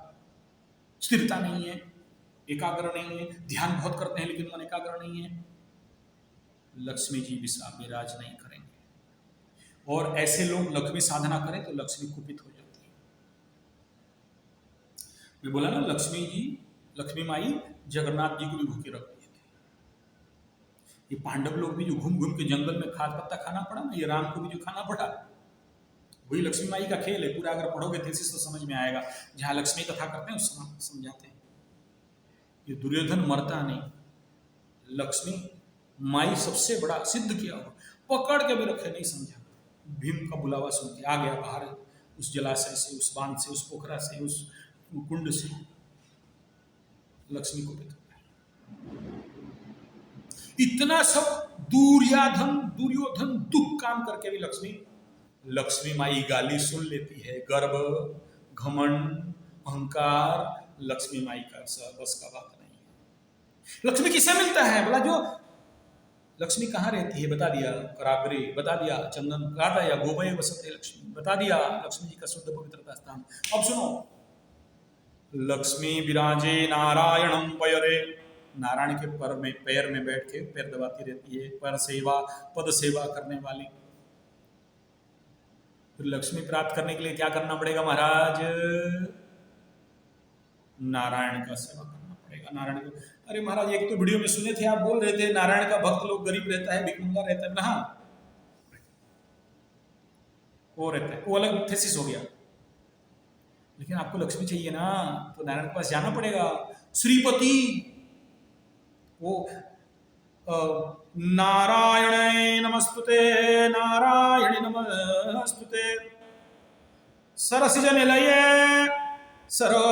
A: स्थिरता नहीं है, एकाग्र नहीं है, ध्यान बहुत करते हैं लेकिन मन एकाग्र नहीं है। लक्ष्मी जी विराज नहीं करेंगे। और ऐसे लोग लक्ष्मी साधना करें तो लक्ष्मी कुपित हो जाती है। मैं बोला ना, लक्ष्मी माई जगन्नाथ जी को भी भूखे रख दिए थे। ये पांडव लोग भी जो घूम घूम के जंगल में खाद पत्ता खाना पड़ा ना, ये राम को भी जो खाना पड़ा, वही लक्ष्मी माई का खेल है। पूरा अगर पढ़ोगे थीसिस तो समझ में आएगा। जहां लक्ष्मी कथा करते हैं उस समय समझाते हैं। ये दुर्योधन मरता नहीं, लक्ष्मी माई सबसे बड़ा सिद्ध किया हुआ, पकड़ के भी रखे, नहीं समझा। भीम का बुलावा सुन के आ गया बाहर, उस जलाशय से, उस बांध से, उस पोखरा से, उस कुंड से, लक्ष्मी को पिता। इतना सब दुर्योधन दुख काम करके भी लक्ष्मी माई गाली सुन लेती है। गर्व, घमंड, अहंकार लक्ष्मी माई का बस का बात नहीं है। लक्ष्मी किसे मिलता है बोला? जो लक्ष्मी कहाँ रहती है बता दिया, कराग्रे बता दिया, चंदन बता दिया, गोमय वसते लक्ष्मी बता दिया, लक्ष्मी जी का शुद्ध पवित्रता स्थान। अब सुनो, लक्ष्मी विराजे नारायणम पयरे, नारायण के पैर में बैठ के पैर दबाती रहती है। पर सेवा, पद सेवा करने वाली। फिर लक्ष्मी प्राप्त करने के लिए क्या करना पड़ेगा महाराज? नारायण का सेवा करना पड़ेगा। नारायण को, अरे महाराज एक तो वीडियो में सुने थे, आप बोल रहे थे नारायण का भक्त लोग गरीब रहता है, भिखमंगा रहता है। हाँ, वो रहता है, वो अलग थेसिस हो गया। लेकिन आपको लक्ष्मी चाहिए ना, तो नारायण के पास जाना पड़ेगा। श्रीपति, वो नारायणे नमस्तुते, नारायणी नमस्तुते, सरसिज निलये सरोज